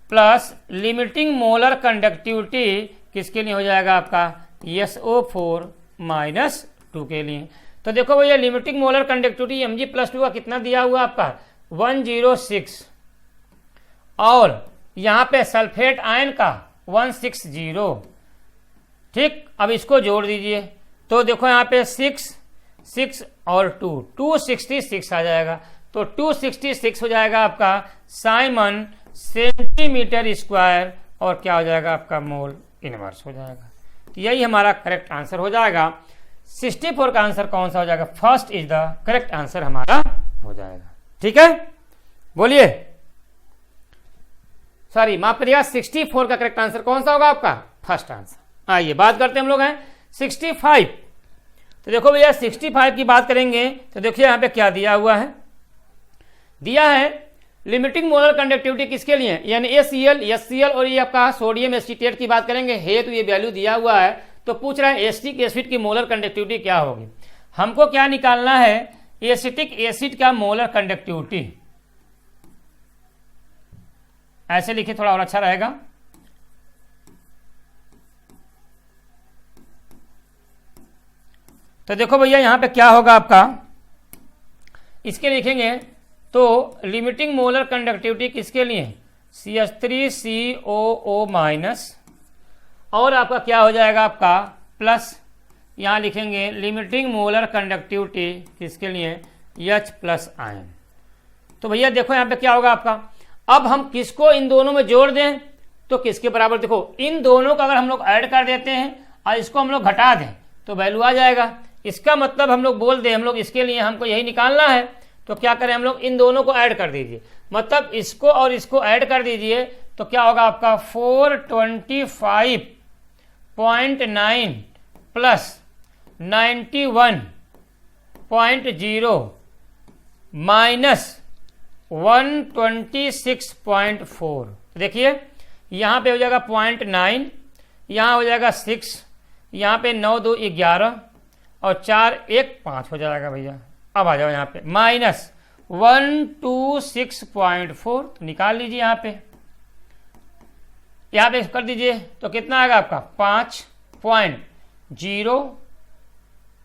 प्लस लिमिटिंग मोलर कंडक्टिविटी किसके लिए हो जाएगा आपका SO4 -2 के लिए। तो देखो भैया लिमिटिंग मोलर कंडक्टिविटी Mg+2 का कितना दिया हुआ आपका 106 और यहाँ पे सल्फेट आयन का 160। ठीक, अब इसको जोड़ दीजिए तो देखो यहाँ पे 6 और 266 आ जाएगा। तो 266 हो जाएगा आपका साइमन सेंटीमीटर स्क्वायर और क्या हो जाएगा आपका मोल इनवर्स हो जाएगा। तो यही हमारा करेक्ट आंसर हो जाएगा। 64 का आंसर कौन सा हो जाएगा, first is the correct answer हमारा हो जाएगा। ठीक है, बोलिए सॉरी माफ करिएगा 64 का करेक्ट आंसर कौन सा होगा आपका फर्स्ट आंसर। आइए बात करते हैं हम लोग हैं 65। तो देखो भैया 65 की बात करेंगे तो देखिए यहाँ पे क्या दिया हुआ है, दिया है लिमिटिंग मोलर कंडक्टिविटी किसके लिए NaCl HCl और ये आपका सोडियम एसीटेट की बात करेंगे है। तो ये वैल्यू दिया हुआ है तो पूछ रहा है एसिटिक एसिड की मोलर कंडक्टिविटी क्या होगी। हमको क्या निकालना है एसिटिक एसिड का मोलर कंडक्टिविटी, ऐसे लिखे थोड़ा और अच्छा रहेगा। तो देखो भैया यहां पे क्या होगा आपका, इसके लिखेंगे तो लिमिटिंग मोलर कंडक्टिविटी किसके लिए CH3COO माइनस और आपका क्या हो जाएगा आपका प्लस, यहां लिखेंगे लिमिटिंग मोलर कंडक्टिविटी किसके लिए H+ आयन। तो भैया देखो यहां पे क्या होगा आपका, अब हम किसको इन दोनों में जोड़ दें तो किसके बराबर, देखो इन दोनों का अगर हम लोग ऐड कर देते हैं और इसको हम लोग घटा दें तो वैल्यू आ जाएगा। इसका मतलब हम लोग बोल दें हम लोग इसके लिए हमको यही निकालना है तो क्या करें हम लोग, इन दोनों को ऐड कर दीजिए, मतलब इसको और इसको ऐड कर दीजिए तो क्या होगा आपका 425.9 प्लस 91.0 माइनस 126.4। देखिए यहाँ पे हो जाएगा 0.9, यहाँ हो जाएगा 6, यहाँ पे 9 2 11 और 4 1 5 हो जाएगा भैया। अब आ जाओ यहाँ पे माइनस 126.4 तो निकाल लीजिए यहाँ पे कर दीजिए तो कितना आएगा आपका 5.0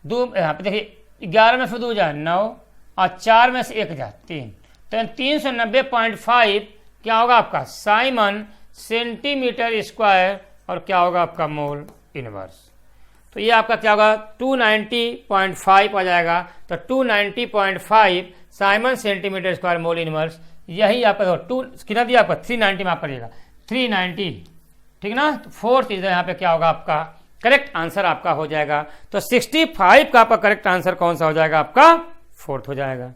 दो, यहाँ पे देखिए 11 में से 2 जाए 9 और 4 में से 1 जाए 3, तो 390.5 क्या होगा आपका साइमन सेंटीमीटर स्क्वायर और क्या होगा आपका मोल इनवर्स। तो ये आपका क्या होगा 290.5 आ जाएगा, तो 290.5 Simon centimetre square mole inverse. यही आपका कितना दिया आपका 390, माफ करिएगा 390, ठीक ना। तो फोर्थ इज यहाँ पे क्या होगा आपका करेक्ट आंसर आपका हो जाएगा। तो 65 का आपका करेक्ट आंसर कौन सा हो जाएगा आपका फोर्थ हो जाएगा।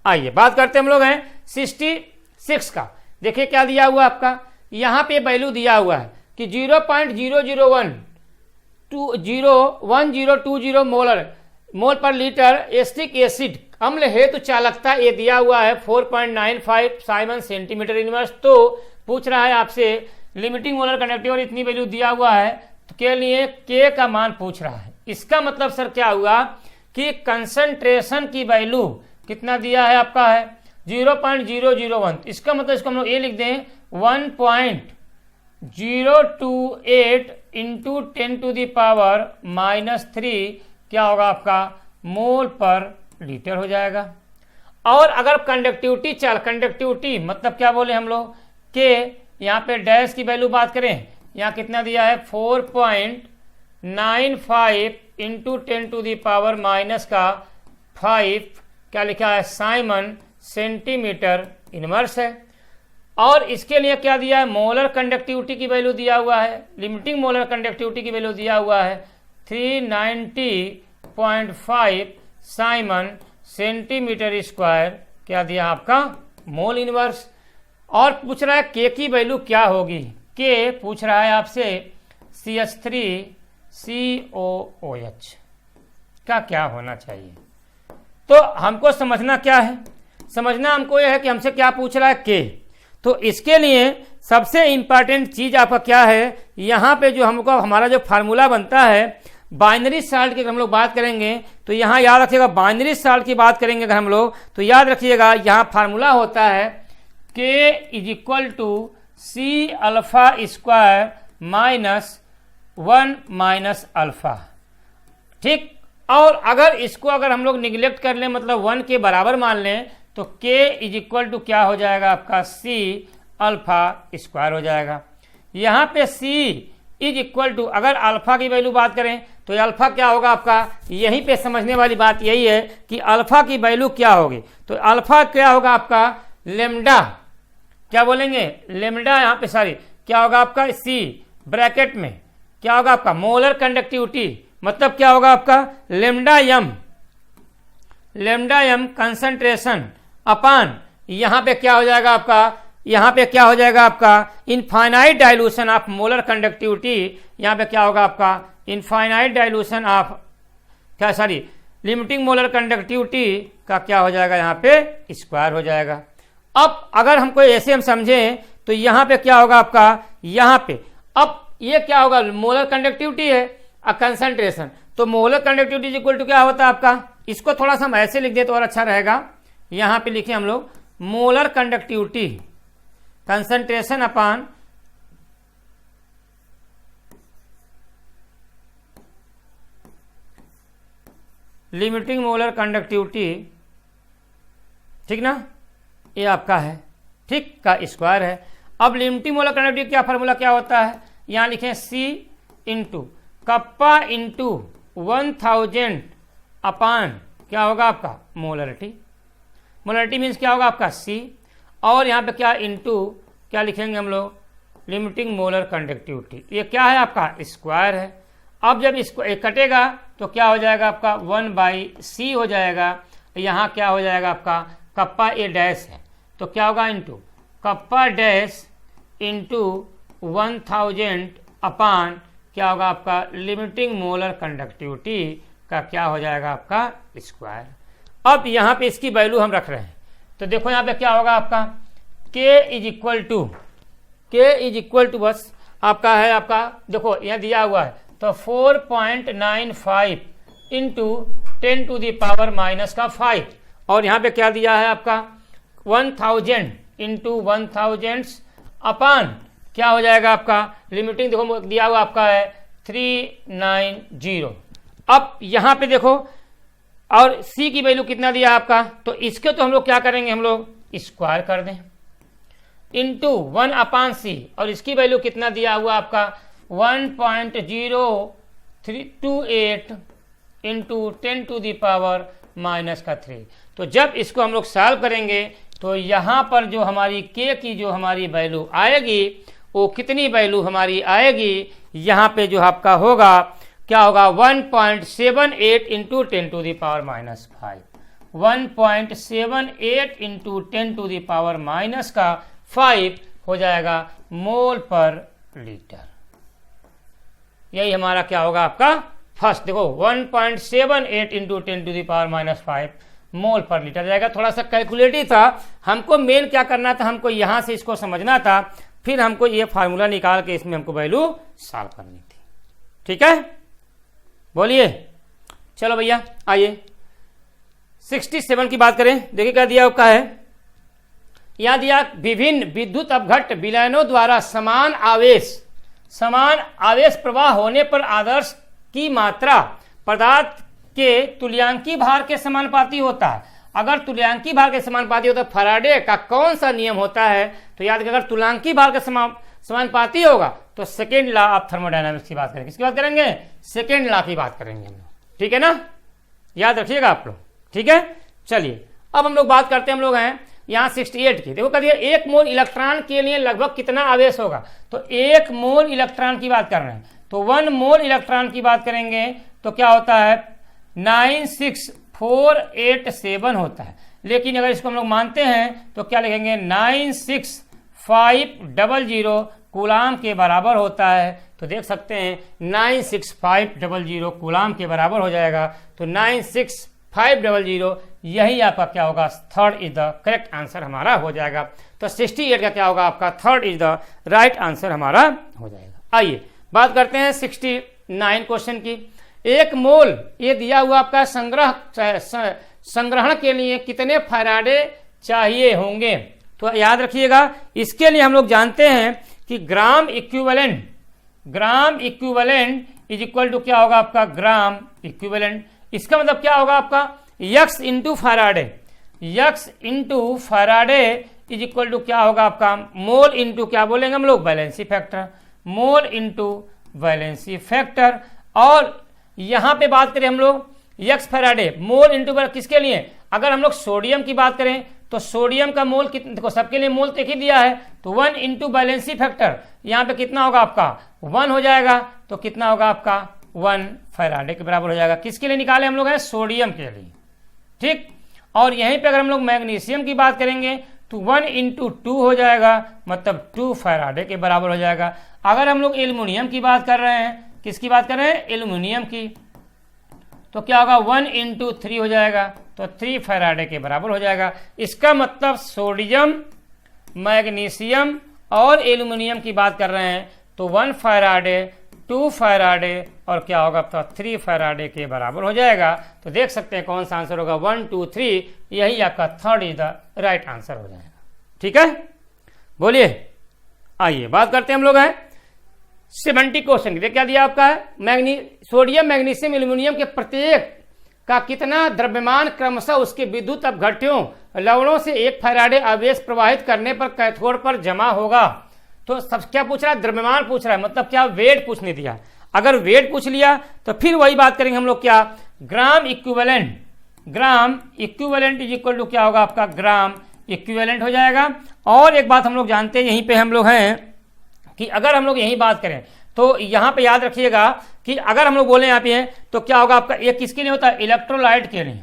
आइए बात करते हम लोग हैं 66 का। देखिए क्या दिया हुआ आपका, यहाँ पे वैल्यू दिया हुआ है कि 0.0011020 मोल पर लीटर एसिटिक एसिड अम्ल हेतु चालकता ये दिया हुआ है 4.95 साइमन सेंटीमीटर इनवर्स। तो पूछ रहा है आपसे लिमिटिंग मोलर कंडक्टिविटी और इतनी वैल्यू दिया हुआ है तो के लिए के का मान पूछ रहा है। इसका मतलब सर क्या हुआ कि कंसंट्रेशन की वैल्यू कितना दिया है आपका है 0.001, इसका मतलब इसको हम लोग ये लिख दें 1.028 इंटू 10⁻³ क्या होगा आपका मोल पर लीटर हो जाएगा। और अगर कंडक्टिविटी मतलब क्या बोले हम लोग के यहाँ पे डैश की वैल्यू बात करें, यहाँ कितना दिया है 4.95 इंटू 10⁻⁵ क्या लिखा है साइमन सेंटीमीटर इनवर्स है। और इसके लिए क्या दिया है मोलर कंडक्टिविटी की वैल्यू दिया हुआ है, लिमिटिंग मोलर कंडक्टिविटी की वैल्यू दिया हुआ है 390.5 साइमन सेंटीमीटर स्क्वायर क्या दिया आपका मोल इनवर्स। और पूछ रहा है के की वैल्यू क्या होगी, के पूछ रहा है आपसे CH3COOH का क्या होना चाहिए। तो हमको समझना क्या है, समझना हमको यह है कि हमसे क्या पूछ रहा है के। तो इसके लिए सबसे इंपॉर्टेंट चीज आपका क्या है, यहाँ पे जो हमको हमारा जो फार्मूला बनता है बाइनरी साल्ट की अगर हम लोग बात करेंगे तो यहाँ याद रखिएगा बाइनरी साल्ट की बात करेंगे अगर हम लोग तो याद रखिएगा यहाँ फार्मूला होता है K = C alpha square -1 - alpha, ठीक। और अगर हम लोग निगलेक्ट कर लें मतलब 1 के बराबर मान लें तो K = क्या हो जाएगा आपका C अल्फा स्क्वायर हो जाएगा। यहाँ पे C = अगर अल्फा की वैल्यू बात करें तो अल्फा क्या होगा आपका, यहीं पे समझने वाली बात यही है कि अल्फा की वैल्यू क्या होगी। तो अल्फा क्या होगा आपका लेमडा, क्या बोलेंगे लेमडा, यहाँ पे सॉरी क्या होगा आपका C ब्रैकेट में क्या होगा आपका मोलर कंडक्टिविटी, मतलब क्या होगा आपका लेमडा एम कंसंट्रेशन अपान यहाँ पे क्या हो जाएगा आपका infinite dilution of molar conductivity, यहाँ पे क्या होगा आपका इनफाइनाइट डाइल्यूशन ऑफ क्या सॉरी लिमिटिंग मोलर कंडक्टिविटी का क्या हो जाएगा यहाँ पे स्क्वायर हो जाएगा। अब अगर हमको ऐसे हम समझें तो यहाँ पे क्या होगा आपका, यहाँ पे अब ये क्या होगा मोलर कंडक्टिविटी है कंसंट्रेशन, तो मोलर कंडक्टिविटी इक्वल टू क्या होता है आपका, इसको थोड़ा सा हम ऐसे लिख दे तो और अच्छा रहेगा। यहाँ पे लिखे हम लोग मोलर कंडक्टिविटी कंसंट्रेशन अपान लिमिटिंग मोलर कंडक्टिविटी, ठीक ना, ये आपका है ठीक का स्क्वायर है। अब लिमिटिंग मोलर कंडक्टिविटी क्या फार्मूला क्या होता है, यहाँ लिखें C इंटू कप्पा इंटू 1000 अपान क्या होगा आपका मोलरिटी, मोलरिटी मीन्स क्या होगा आपका C, और यहाँ पे क्या इंटू क्या लिखेंगे हम लोग लिमिटिंग मोलर कंडक्टिविटी, ये क्या है आपका स्क्वायर है। अब जब इसको एक कटेगा तो क्या हो जाएगा आपका 1/C हो जाएगा, यहाँ क्या हो जाएगा आपका कप्पा ए डैश है, तो क्या होगा इंटू कप्पा डैश इंटू 1000 अपान क्या होगा आपका लिमिटिंग मोलर कंडक्टिविटी का क्या हो जाएगा आपका स्क्वायर। अब यहाँ पे इसकी वैल्यू हम रख रहे हैं, तो देखो यहाँ पे क्या होगा आपका k इज इक्वल टू बस आपका है आपका देखो यहाँ दिया हुआ है, तो 4.95 इंटू 10⁻⁻5 और यहाँ पे क्या दिया है आपका 1000 इंटू 1000 अपान क्या हो जाएगा आपका लिमिटिंग देखो दिया हुआ आपका है 390। अब यहाँ पे देखो और c की वैल्यू कितना दिया आपका, तो इसके तो हम लोग क्या करेंगे, हम लोग स्क्वायर कर दें इंटू 1/c और इसकी वैल्यू कितना दिया हुआ आपका 1.0328 इंटू 10⁻⁻3। तो जब इसको हम लोग सॉल्व करेंगे तो यहाँ पर जो हमारी k की जो हमारी वैल्यू आएगी वो कितनी वैल्यू हमारी आएगी, यहाँ पे जो आपका होगा क्या होगा 1.78 इंटू 10⁻⁻5 1.78 इंटू 10⁻⁻5 हो जाएगा मोल पर लीटर। यही हमारा क्या होगा आपका फर्स्ट देखो 1.78 इंटू 10⁻⁻5 मोल पर लीटर जाएगा। थोड़ा सा कैलकुलेटिव था, हमको मेन क्या करना था, हमको यहाँ से इसको समझना था, फिर हमको ये फार्मूला निकाल के इसमें हमको वैल्यू सॉल्व करनी थी। ठीक है, बोलिए। चलो भैया आइए 67 की बात करें। देखिए क्या दिया आपका है, यह दिया विभिन्न विद्युत अपघट्ट विलयनों द्वारा समान आवेश प्रवाह होने पर आदर्श की मात्रा पदार्थ के तुल्यांकी भार के समानुपाती होता है। अगर तुल्यांकी भार के समानुपाती होता है, फैराडे का कौन सा नियम होता है, तो याद रखिए अगर तुल्यांकी भार के समानुपाती होगा तो सेकेंड लॉ ऑफ थर्मोडायनामिक्स की बात करेंगे। किसकी बात करेंगे, सेकेंड लॉ की बात करेंगे हम लोग। ठीक है ना, याद रखिएगा आप लोग। ठीक है, चलिए अब हम लोग बात करते हैं, हम लोग हैं यहाँ 68 की। देखो कहिए 1 मोल इलेक्ट्रॉन के लिए लगभग कितना आवेश होगा, तो 1 मोल इलेक्ट्रॉन की बात कर रहे हैं, तो 1 मोल इलेक्ट्रॉन की बात करेंगे तो क्या होता है 96487 होता है। लेकिन अगर इसको हम लोग मानते हैं तो क्या लिखेंगे 96500 कूलाम के बराबर होता है। तो देख सकते हैं 96500 कूलाम के बराबर हो जाएगा। तो 96500 यही आपका क्या होगा, third is the correct answer हमारा हो जाएगा। तो 68 का क्या होगा आपका third is the right answer हमारा हो जाएगा। आइए बात करते हैं 69 क्वेश्चन की। 1 मोल ये दिया हुआ आपका संग्रहण के लिए कितने फैराडे चाहिए होंगे, तो याद रखिएगा इसके लिए हम लोग जानते हैं कि gram equivalent is equal to क्या होगा आपका ग्राम इक्विवेलेंट। इसका मतलब क्या होगा आपका यक्स into Faraday is equal to क्या होगा आपका मोल इंटू क्या बोलेंगे हम लोग valency factor, mole into valency factor. और यहां पे बात करें हम लोग यक्स फैराडे मोल इंटू किसके लिए, अगर हम लोग सोडियम की बात करें तो सोडियम का मोल कितना, देखो सबके लिए मोल एक ही दिया है, तो 1 इंटू वैलेंसी फैक्टर यहाँ पे कितना होगा आपका 1 हो जाएगा। तो कितना होगा आपका 1 फैराडे के बराबर हो जाएगा। किसके लिए निकाले हम लोग हैं, सोडियम के लिए। ठीक, और यहीं पे अगर हम लोग मैग्नीशियम की बात करेंगे तो 1 इंटू 2 हो जाएगा, मतलब 2 फैराडे के बराबर हो जाएगा। अगर हम लोग एल्युमिनियम की बात कर रहे हैं, किसकी बात कर रहे हैं, एल्युमिनियम की, तो क्या होगा 1 इंटू 3 हो जाएगा, तो 3 फैराडे के बराबर हो जाएगा। इसका मतलब सोडियम, मैग्नीशियम और एल्युमिनियम की बात कर रहे हैं तो 1 फैराडे, 2 फैराडे और क्या होगा तो 3 फैराडे के बराबर हो जाएगा। तो देख सकते हैं कौन सा आंसर होगा 1 2 3, यही आपका third is the right answer हो जाएगा। ठीक है, बोलिए। आइए बात करते हैं हम लोग हैं 70 क्वेश्चन की। क्या दिया आपका है, सोडियम, मैग्नीशियम, एल्युमिनियम के प्रत्येक का कितना द्रव्यमान क्रमशः उसके विद्युत अपघट्यों लवणों से 1 फैराडे आवेश प्रवाहित करने पर कैथोड पर जमा होगा। तो सब क्या पूछ रहा है, द्रव्यमान पूछ रहा है, मतलब क्या वेट पूछने दिया। अगर वेट पूछ लिया तो फिर वही बात करेंगे हम लोग क्या, gram equivalent is equal to क्या होगा आपका ग्राम इक्विवेलेंट हो जाएगा। और एक बात हम लोग जानते हैं, यहीं पे हम लोग हैं कि अगर हम लोग यही बात करें तो यहाँ पे याद रखिएगा कि अगर हम लोग बोले यहाँ पे तो क्या होगा आपका, ये किसके लिए होता है, इलेक्ट्रोलाइट के लिए।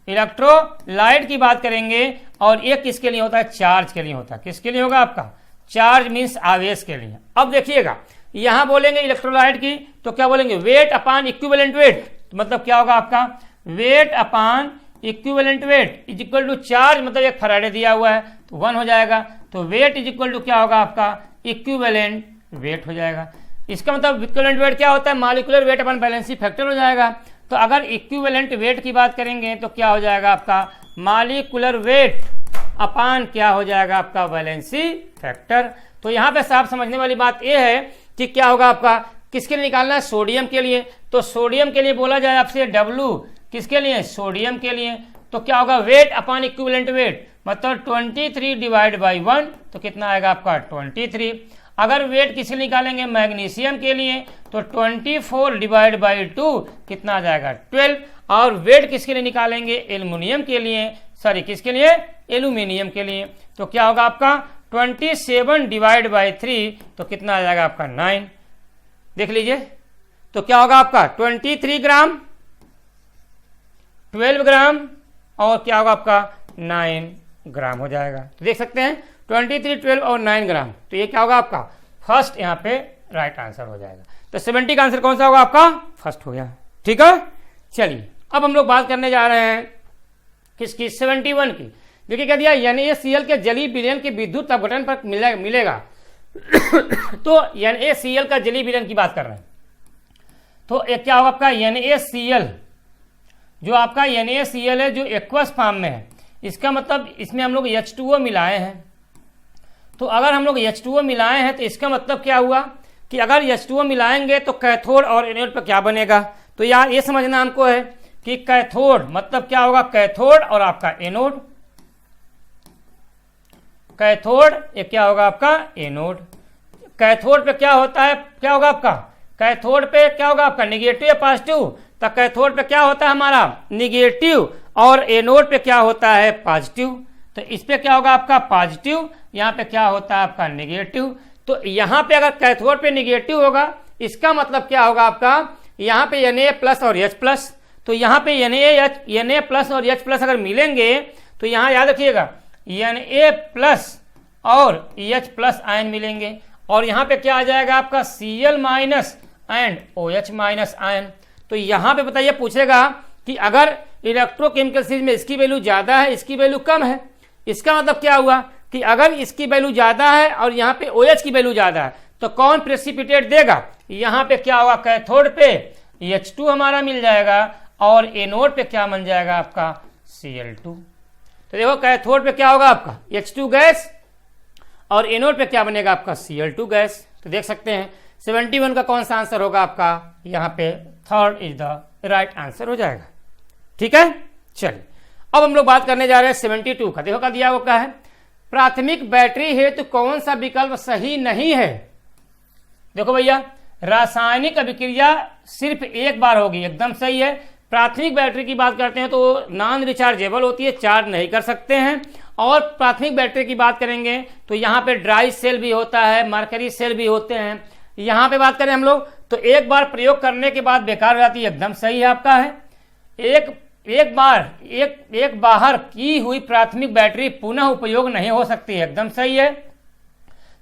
इलेक्ट्रोलाइट की बात करेंगे और ये किसके लिए होता है, चार्ज के लिए होता है। किसके लिए होगा आपका, चार्ज मीन्स आवेश के लिए। अब देखिएगा यहां बोलेंगे इलेक्ट्रोलाइट की तो क्या बोलेंगे, वेट अपान इक्विवेलेंट वेट, मतलब क्या होगा आपका, weight upon equivalent weight is equal to charge, मतलब एक फैराडे दिया हुआ है तो 1 हो जाएगा, तो वेट इज इक्वल टू क्या होगा आपका, इक्विवेलेंट वेट हो जाएगा। इसका मतलब इक्विवेलेंट वेट क्या होता है, मॉलिक्यूलर वेट अपन बैलेंसी फैक्टर हो जाएगा। तो अगर इक्विवेलेंट वेट की बात करेंगे तो क्या हो जाएगा आपका, मॉलिक्यूलर वेट अपान क्या हो जाएगा आपका, बैलेंसी फैक्टर। तो यहाँ पे साफ समझने वाली बात यह है कि क्या होगा आपका, किसके लिए निकालना है, सोडियम के लिए। तो सोडियम के लिए बोला जाए आपसे W, किसके लिए, सोडियम के लिए। तो क्या होगा, वेट अपान इक्विवेलेंट वेट, मतलब 23 डिवाइड बाई 1, तो कितना आएगा आपका 23। अगर वेट किसे निकालेंगे, मैग्नीशियम के लिए, तो 24 डिवाइड बाई 2 कितना आ जाएगा 12। और वेट किसके लिए निकालेंगे, एल्युमिनियम के लिए, सॉरी किसके लिए, एल्यूमिनियम के लिए, तो क्या होगा आपका 27 डिवाइड बाई 3, तो कितना आ जाएगा आपका 9। देख लीजिए तो क्या होगा आपका 23 ग्राम, 12 ग्राम और क्या होगा आपका 9 ग्राम हो जाएगा। तो देख सकते हैं 23, 12 और 9 ग्राम, तो ये क्या होगा आपका फर्स्ट, यहाँ पे राइट आंसर हो जाएगा। तो 70 का आंसर कौन सा होगा आपका, फर्स्ट हो गया। ठीक है, चलिए अब हम लोग बात करने जा रहे हैं किसकी, 71 की। देखिए क्या दिया, NaCl के जलीय विलयन के विद्युत अपघटन पर मिलेगा तो NaCl का जलीय विलयन की बात कर रहे हैं। तो एक क्या होगा आपका NaCl, जो आपका NaCl है जो एक्वस फॉर्म में है, इसका मतलब इसमें हम लोग H2O मिलाए हैं। तो अगर हम लोग H2O मिलाए हैं तो इसका मतलब क्या हुआ कि अगर H2O मिलाएंगे तो कैथोड और एनोड पर क्या बनेगा। तो यार ये समझना हमको है कि कैथोड मतलब क्या होगा, कैथोड और आपका एनोड, कैथोड ये क्या होगा आपका एनोड। कैथोड पे क्या होता है, क्या होगा आपका, कैथोड पे क्या होगा आपका निगेटिव या पॉजिटिव, तो कैथोड पे क्या होता है हमारा निगेटिव और एनोड पे क्या होता है पॉजिटिव। तो इस पे क्या होगा आपका पॉजिटिव, यहाँ पे क्या होता है आपका निगेटिव। तो यहाँ पे अगर कैथोड पे निगेटिव होगा इसका मतलब क्या होगा आपका, यहाँ पे Na प्लस और H प्लस, तो यहाँ पे Na प्लस और H प्लस अगर मिलेंगे तो यहाँ याद रखिएगा Na प्लस और H प्लस आयन मिलेंगे और यहाँ पे क्या आ जाएगा आपका Cl minus and OH minus ion. तो यहाँ पे बताइए पूछेगा कि अगर इलेक्ट्रोकेमिकल सीरीज में इसकी वैल्यू ज्यादा है इसकी वैल्यू कम है, इसका मतलब क्या हुआ कि अगर इसकी वैल्यू ज्यादा है और यहाँ पे OH की वैल्यू ज्यादा है तो कौन प्रेसिपिटेट देगा, यहाँ पे क्या होगा कैथोड पे H2 हमारा मिल जाएगा और एनोड पे क्या बन जाएगा आपका Cl2। तो देखो कैथोड पे क्या होगा आपका H2 गैस और एनोड पे क्या बनेगा आपका Cl2 गैस। तो देख सकते हैं 71 का कौन सा आंसर होगा आपका, यहाँ पे third is the right answer हो जाएगा। ठीक है, चलिए अब हम लोग बात करने जा रहे हैं 72 का। देखो क्या दिया, वो क्या है, प्राथमिक बैटरी हेतु कौन सा विकल्प सही नहीं है। देखो भैया रासायनिक अभिक्रिया सिर्फ एक बार होगी, एकदम सही है। प्राथमिक बैटरी की बात करते हैं तो नॉन रिचार्जेबल होती है, चार्ज नहीं कर सकते हैं। और प्राथमिक बैटरी की बात करेंगे तो यहाँ पे ड्राई सेल भी होता है, मरकरी सेल भी होते हैं। यहाँ पे बात करें हम लोग तो एक बार प्रयोग करने के बाद बेकार हो जाती है, एकदम सही है आपका है। एक बाहर की हुई प्राथमिक बैटरी पुनः उपयोग नहीं हो सकती है, एकदम सही है।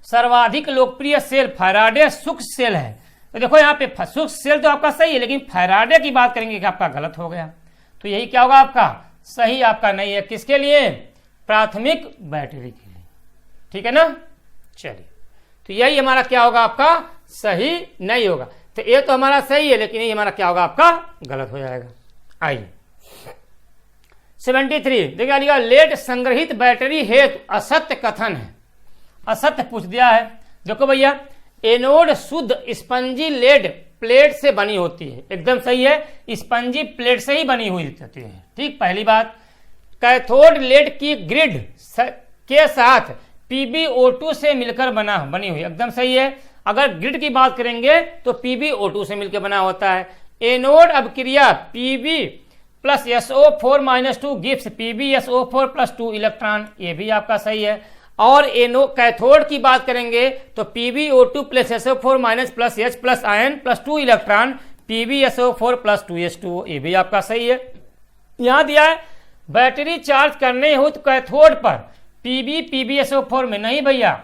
सर्वाधिक लोकप्रिय सेल फैराडे सूक्ष्म सेल है। तो देखो यहाँ पे सूक्ष्म सेल तो आपका सही है लेकिन फैराडे की बात करेंगे कि आपका गलत हो गया। तो यही क्या होगा आपका सही, आपका नहीं है। किसके लिए, प्राथमिक बैटरी के लिए। ठीक है ना, चलिए तो यही हमारा क्या होगा आपका सही नहीं होगा। तो ये तो हमारा सही है लेकिन ये हमारा क्या होगा आपका गलत हो जाएगा। आइए 73 देखिए, लेड संग्रहित बैटरी हेतु असत्य कथन है, असत्य पूछ दिया है। देखो भैया एनोड शुद्ध स्पंजी लेड प्लेट से बनी होती है, एकदम सही है, स्पंजी प्लेट से ही बनी हुई होती है। ठीक, पहली बात। कैथोड लेड की ग्रिड के साथ PbO2 से मिलकर बनी हुई, एकदम सही है। अगर ग्रिड की बात करेंगे तो PbO2 से मिलकर बना होता है। एनोड अभिक्रिया Pb plus SO4 minus 2 gives PbSO4 plus 2 electron, ये भी आपका सही है। और कैथोड की बात करेंगे तो PbO2 plus SO4 minus plus H plus ion plus 2 electron PbSO4 plus 2H2, ये भी आपका सही है। यहाँ दिया है बैटरी चार्ज करने हो तो कैथोड पर PbPbSO4 में नहीं भैया,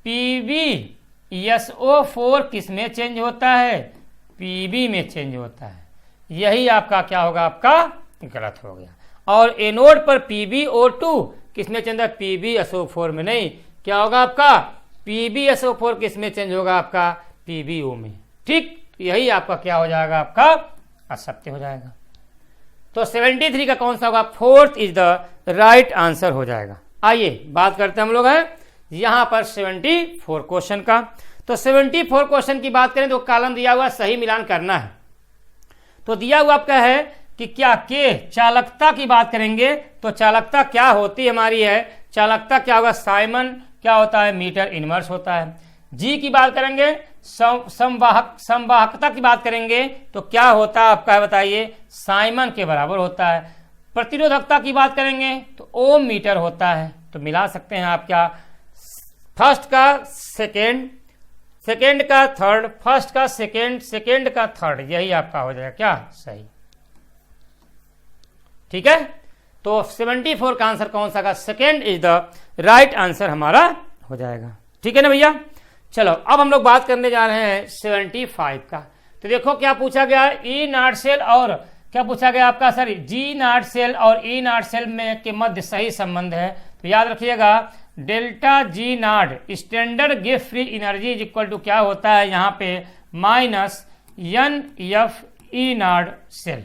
PbSO4 किस में चेंज होता है, Pb में चेंज होता है। यही आपका क्या होगा, आपका गलत हो गया। और एनोड पर PbO2 किस में चेंज होता है, PbSO4 में नहीं, क्या होगा आपका PbSO4 किस में चेंज होगा, आपका PbO में। ठीक, यही आपका क्या हो जाएगा, आपका असत्य हो जाएगा। तो 73 का कौन सा होगा, fourth is the right answer हो जाएगा। आइए बात करते हैं हम लोग हैं यहां पर 74 क्वेश्चन का। तो 74 क्वेश्चन की बात करें तो कॉलम दिया हुआ सही मिलान करना है। तो दिया हुआ आपका है कि क्या के चालकता की बात करेंगे तो चालकता क्या होती हमारी है, चालकता क्या होगा, साइमन क्या होता है, मीटर इनवर्स होता है। जी की बात करेंगे संवाहकता की बात करेंगे तो क्या होता है आपका, बताइए, साइमन के बराबर होता है। प्रतिरोधकता की बात करेंगे तो ओम मीटर होता है। तो मिला सकते हैं आप क्या, फर्स्ट का सेकेंड, सेकेंड का थर्ड, फर्स्ट का सेकेंड, सेकेंड का थर्ड, यही आपका हो जाएगा क्या, सही। ठीक है, तो 74 का आंसर कौन सा का, second is the right answer हमारा हो जाएगा। ठीक है ना भैया। चलो अब हम लोग बात करने जा रहे हैं 75 का। तो देखो क्या पूछा गया, ई नाट सेल और क्या पूछा गया आपका सर, जी नाट सेल और ई नाट सेल में के मध्य सही संबंध है। तो याद रखिएगा डेल्टा जी नाट स्टैंडर्ड गिव free energy is equal to क्या होता है यहाँ पे minus NF E not cell.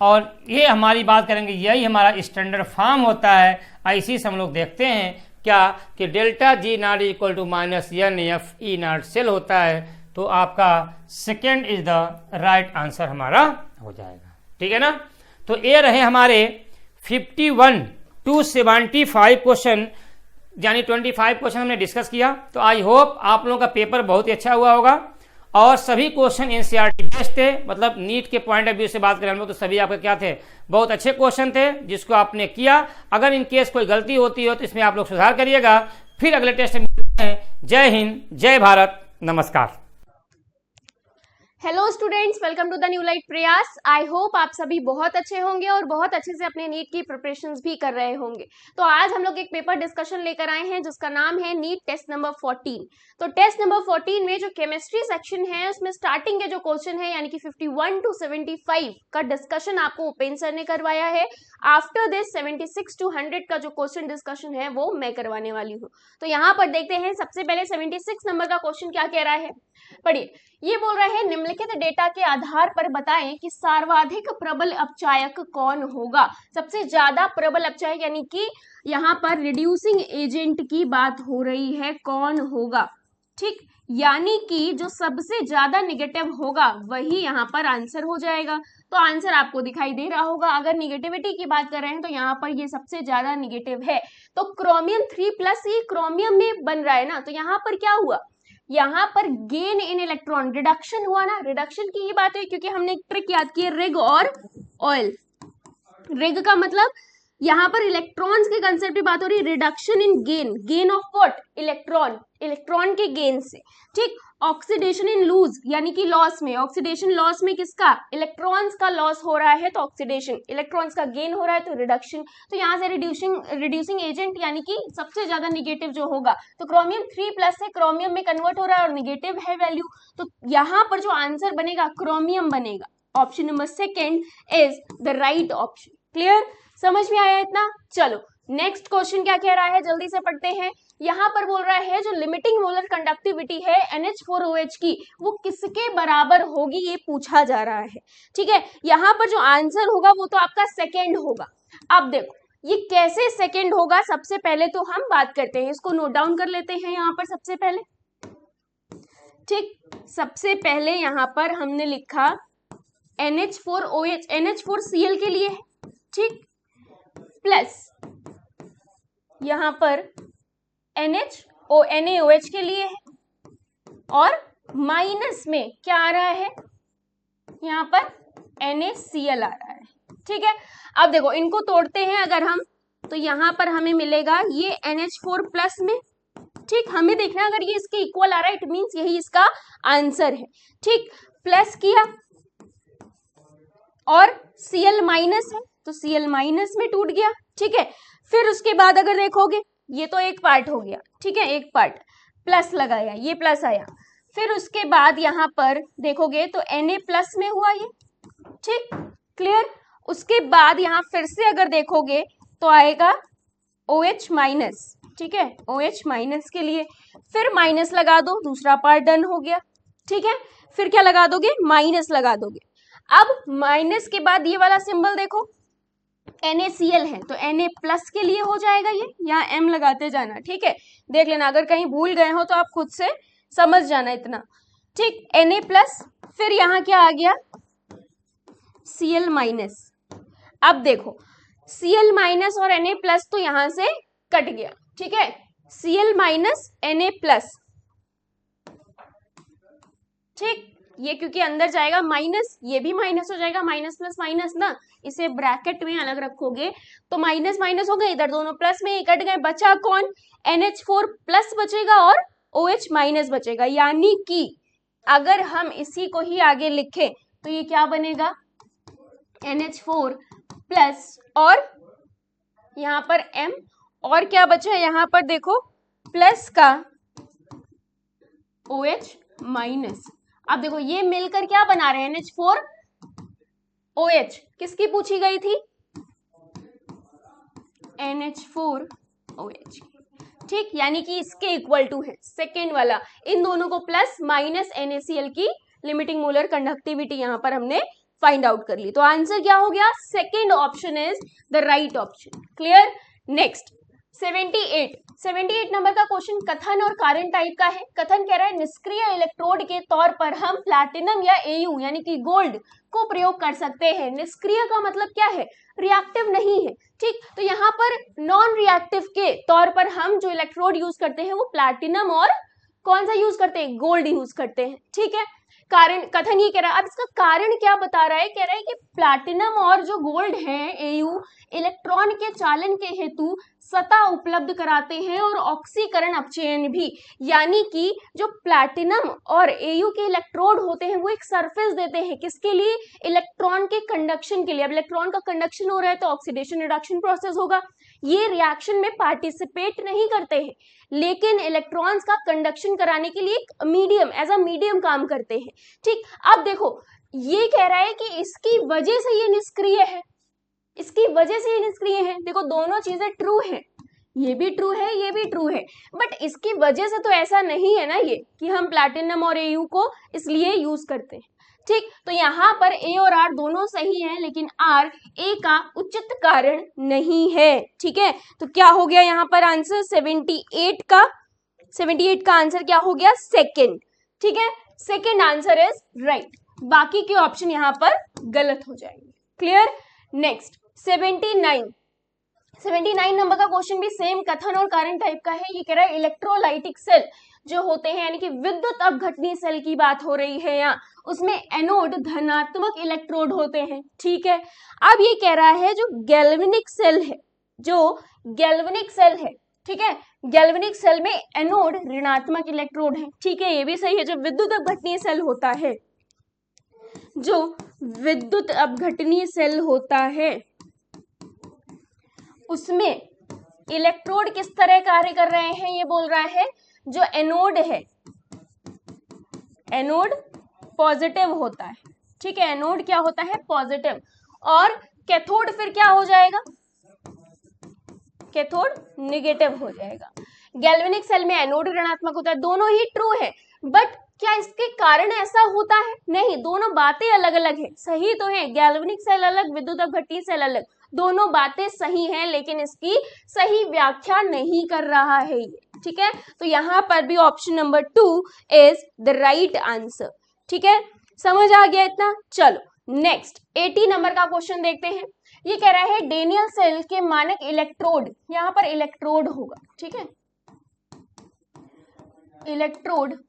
और ये हमारी बात करेंगे, यही हमारा स्टैंडर्ड फॉर्म होता है। ऐसी से हम लोग देखते हैं क्या कि delta G not equal to minus NF E not cell होता है। तो आपका second is the right answer हमारा हो जाएगा। ठीक है ना। तो ये रहे हमारे 51 to 75 क्वेश्चन, यानी 25 क्वेश्चन हमने डिस्कस किया। तो आई होप आप लोगों का पेपर बहुत ही अच्छा हुआ होगा और सभी क्वेश्चन NCERT बेस्ड थे। मतलब नीट के पॉइंट ऑफ व्यू से बात करें हम लोग तो सभी आपके क्या थे, बहुत अच्छे क्वेश्चन थे जिसको आपने किया। अगर इन केस कोई गलती होती हो तो इसमें आप लोग सुधार करिएगा। फिर अगले टेस्ट में मिलते हैं। जय हिंद, जय भारत, नमस्कार। Hello students, welcome to the new light Prayas. I hope आप सभी बहुत अच्छे होंगे और बहुत अच्छे से अपने नीट की प्रिपरेशंस भी कर रहे होंगे। तो आज हम लोग एक पेपर डिस्कशन लेकर आए हैं जिसका नाम है नीट टेस्ट नंबर 14। तो टेस्ट नंबर 14 में जो केमिस्ट्री सेक्शन है उसमें स्टार्टिंग के जो क्वेश्चन है यानी कि 51 to 75 का डिस्कशन आपको उपेंद्र सर ने करवाया है। आफ्टर दिस 76 to 100 का जो क्वेश्चन डिस्कशन है वो मैं करवाने वाली हूँ। तो यहाँ पर देखते हैं सबसे पहले 76 नंबर का क्वेश्चन क्या कह रहा है, पढ़िए। ये बोल रहा है निम्नलिखित डेटा के आधार पर बताएं कि सर्वाधिक प्रबल अपचायक कौन होगा। सबसे ज्यादा प्रबल अपचायक यानी कि यहाँ पर रिड्यूसिंग एजेंट की बात हो रही है, कौन होगा। ठीक, यानी कि जो सबसे ज्यादा निगेटिव होगा वही यहाँ पर आंसर हो जाएगा। तो आंसर आपको दिखाई दे रहा होगा। अगर निगेटिविटी की बात कर रहे हैं तो यहाँ पर ये सबसे ज्यादा निगेटिव है। तो क्रोमियम 3+ ये क्रोमियम में बन रहा है ना, तो यहाँ पर क्या हुआ, यहाँ पर गेन इन इलेक्ट्रॉन रिडक्शन हुआ ना। रिडक्शन की ही बात है क्योंकि हमने एक ट्रिक याद की है, रिग और ऑयल। रिग का मतलब यहाँ पर इलेक्ट्रॉन्स के कंसेप्ट की बात हो रही है, reduction in gain, gain of what, electron, electron के गेन से। ठीक, ऑक्सीडेशन इन लूज यानी कि लॉस में, ऑक्सीडेशन लॉस में किसका, इलेक्ट्रॉन्स का लॉस हो रहा है तो ऑक्सीडेशन, इलेक्ट्रॉन्स का गेन हो रहा है तो रिडक्शन। तो यहाँ से रिड्यूसिंग एजेंट यानी कि सबसे ज्यादा निगेटिव जो होगा तो क्रोमियम 3+ है, क्रोमियम में कन्वर्ट हो रहा है और निगेटिव है वैल्यू। तो यहाँ पर जो आंसर बनेगा क्रोमियम बनेगा। Option number second is the right option. Clear, समझ में आया इतना। चलो नेक्स्ट क्वेश्चन क्या कह रहा है जल्दी से पढ़ते हैं। यहाँ पर बोल रहा है जो लिमिटिंग मोलर कंडक्टिविटी है NH4OH की वो किसके बराबर होगी, ये पूछा जा रहा है। ठीक है, यहाँ पर जो आंसर होगा वो तो आपका सेकेंड होगा। अब देखो ये कैसे सेकेंड होगा, सबसे पहले तो हम बात करते हैं, इसको नोट डाउन कर लेते हैं यहाँ पर सबसे पहले। ठीक, सबसे पहले यहाँ पर हमने लिखा NH4OH, NH4Cl के लिए है, ठीक, प्लस यहां पर NaOH के लिए है और माइनस में क्या आ रहा है, यहां पर NaCl आ रहा है। ठीक है, अब देखो इनको तोड़ते हैं अगर हम तो यहां पर हमें मिलेगा ये NH4+ में। ठीक, हमें देखना अगर ये इसके इक्वल आ रहा है इट मींस यही इसका आंसर है। ठीक, प्लस किया और Cl माइनस है तो Cl माइनस में टूट गया, ठीक है। फिर उसके बाद अगर देखोगे ये तो एक पार्ट हो गया, ठीक है, एक पार्ट प्लस लगाया, ये प्लस आया। फिर उसके बाद यहाँ पर देखोगे तो Na प्लस में हुआ ये, ठीक, क्लियर। उसके बाद यहाँ फिर से अगर देखोगे तो आएगा OH माइनस, ठीक है, OH माइनस के लिए फिर माइनस लगा दो, दूसरा पार्ट डन हो गया, ठीक है। फिर क्या लगा दोगे, माइनस लगा दोगे। अब माइनस के बाद ये वाला सिंबल देखो NaCl है तो Na प्लस के लिए हो जाएगा ये, यहाँ M लगाते जाना, ठीक है, देख लेना, अगर कहीं भूल गए हो तो आप खुद से समझ जाना इतना, ठीक। Na प्लस, फिर यहाँ क्या आ गया Cl माइनस। अब देखो Cl माइनस और Na प्लस तो यहां से कट गया, ठीक है, Cl माइनस Na प्लस, ठीक, ये क्योंकि अंदर जाएगा माइनस, ये भी माइनस हो जाएगा, माइनस प्लस माइनस ना, इसे ब्रैकेट में अलग रखोगे तो माइनस माइनस हो गए, इधर दोनों प्लस में ही कट गए, बचा कौन, NH4 प्लस बचेगा और OH माइनस बचेगा। यानी कि अगर हम इसी को ही आगे लिखें तो ये क्या बनेगा, NH4 प्लस और यहाँ पर M, और क्या बचा है यहाँ पर देखो प्लस का OH माइनस। अब देखो ये मिलकर क्या बना रहे हैं, NH4 OH, किसकी पूछी गई थी, NH4 OH, ठीक, यानी कि इसके इक्वल टू है सेकेंड वाला, इन दोनों को प्लस माइनस NaCl की लिमिटिंग मोलर कंडक्टिविटी यहाँ पर हमने फाइंड आउट कर ली। तो आंसर क्या हो गया, second option is the right option, clear. Next 78 number का क्वेश्चन कथन और कारण टाइप का है। कथन कह रहा है निष्क्रिय इलेक्ट्रोड के तौर पर हम प्लैटिनम या Au यानी कि गोल्ड को प्रयोग कर सकते हैं। निष्क्रिय का मतलब क्या है, रिएक्टिव नहीं है, ठीक। तो यहाँ पर नॉन रिएक्टिव के तौर पर हम जो इलेक्ट्रोड यूज करते हैं वो प्लैटिनम और कौन सा यूज करते हैं, गोल्ड यूज करते हैं, ठीक है। कारण कथन ये कह रहा है, अब इसका कारण क्या बता रहा है, कह रहा है कि प्लैटिनम और जो गोल्ड है Au इलेक्ट्रॉन के चालन के हेतु सतह उपलब्ध कराते हैं और ऑक्सीकरण अपचयन भी, यानी कि जो प्लैटिनम और Au के इलेक्ट्रोड होते हैं वो एक सरफेस देते हैं, किसके लिए, इलेक्ट्रॉन के कंडक्शन के लिए। अब इलेक्ट्रॉन का कंडक्शन हो रहा है तो ऑक्सीडेशन रिडक्शन प्रोसेस होगा, ये रिएक्शन में पार्टिसिपेट नहीं करते हैं लेकिन इलेक्ट्रॉन्स का कंडक्शन कराने के लिए एक मीडियम, एज अ मीडियम काम करते हैं, ठीक। अब देखो ये कह रहा है कि इसकी वजह से ये निष्क्रिय है, इसकी वजह से ये निष्क्रिय है। देखो दोनों चीजें ट्रू है, ये भी ट्रू है, ये भी ट्रू है, बट इसकी वजह से तो ऐसा नहीं है ना ये कि हम प्लैटिनम और Au को इसलिए यूज करते हैं, ठीक। तो यहाँ पर A और R दोनों सही हैं लेकिन R A का उचित कारण नहीं है, ठीक है। तो क्या हो गया यहाँ पर आंसर 78 का आंसर क्या हो गया, सेकेंड, ठीक है, सेकेंड आंसर इज राइट, बाकी के ऑप्शन यहाँ पर गलत हो जाएंगे, क्लियर। नेक्स्ट 79 नंबर का क्वेश्चन भी सेम कथन और कारण टाइप का है। ये कह रहा है इलेक्ट्रोलाइटिक सेल जो होते हैं यानी कि विद्युत अपघटनी सेल की बात हो रही है यहाँ, उसमें एनोड धनात्मक इलेक्ट्रोड होते हैं, ठीक है। अब ये कह रहा है जो गैल्वेनिक सेल है, ठीक है, गैल्वेनिक सेल में एनोड ऋणात्मक इलेक्ट्रोड है, ठीक है, ये भी सही है। जो विद्युत अपघटनीय सेल होता है उसमें इलेक्ट्रोड किस तरह कार्य कर रहे हैं, ये बोल रहा है जो एनोड है, एनोड पॉजिटिव होता है, ठीक है, एनोड क्या होता है, पॉजिटिव, और कैथोड फिर क्या हो जाएगा, कैथोड नेगेटिव हो जाएगा। गैल्वेनिक सेल में एनोड ऋणात्मक होता है, दोनों ही ट्रू है, बट क्या इसके कारण ऐसा होता है, नहीं, दोनों बातें अलग अलग है, सही तो है, गैल्वेनिक सेल अलग, विद्युत अपघटनीय सेल अलग, दोनों बातें सही हैं लेकिन इसकी सही व्याख्या नहीं कर रहा है ये, ठीक है। तो यहाँ पर भी option number 2 is the right answer, ठीक है, समझ आ गया इतना। चलो नेक्स्ट 80 नंबर का क्वेश्चन देखते हैं। ये कह रहा है डेनियल सेल के मानक इलेक्ट्रोड, यहाँ पर इलेक्ट्रोड होगा, ठीक है, इलेक्ट्रोड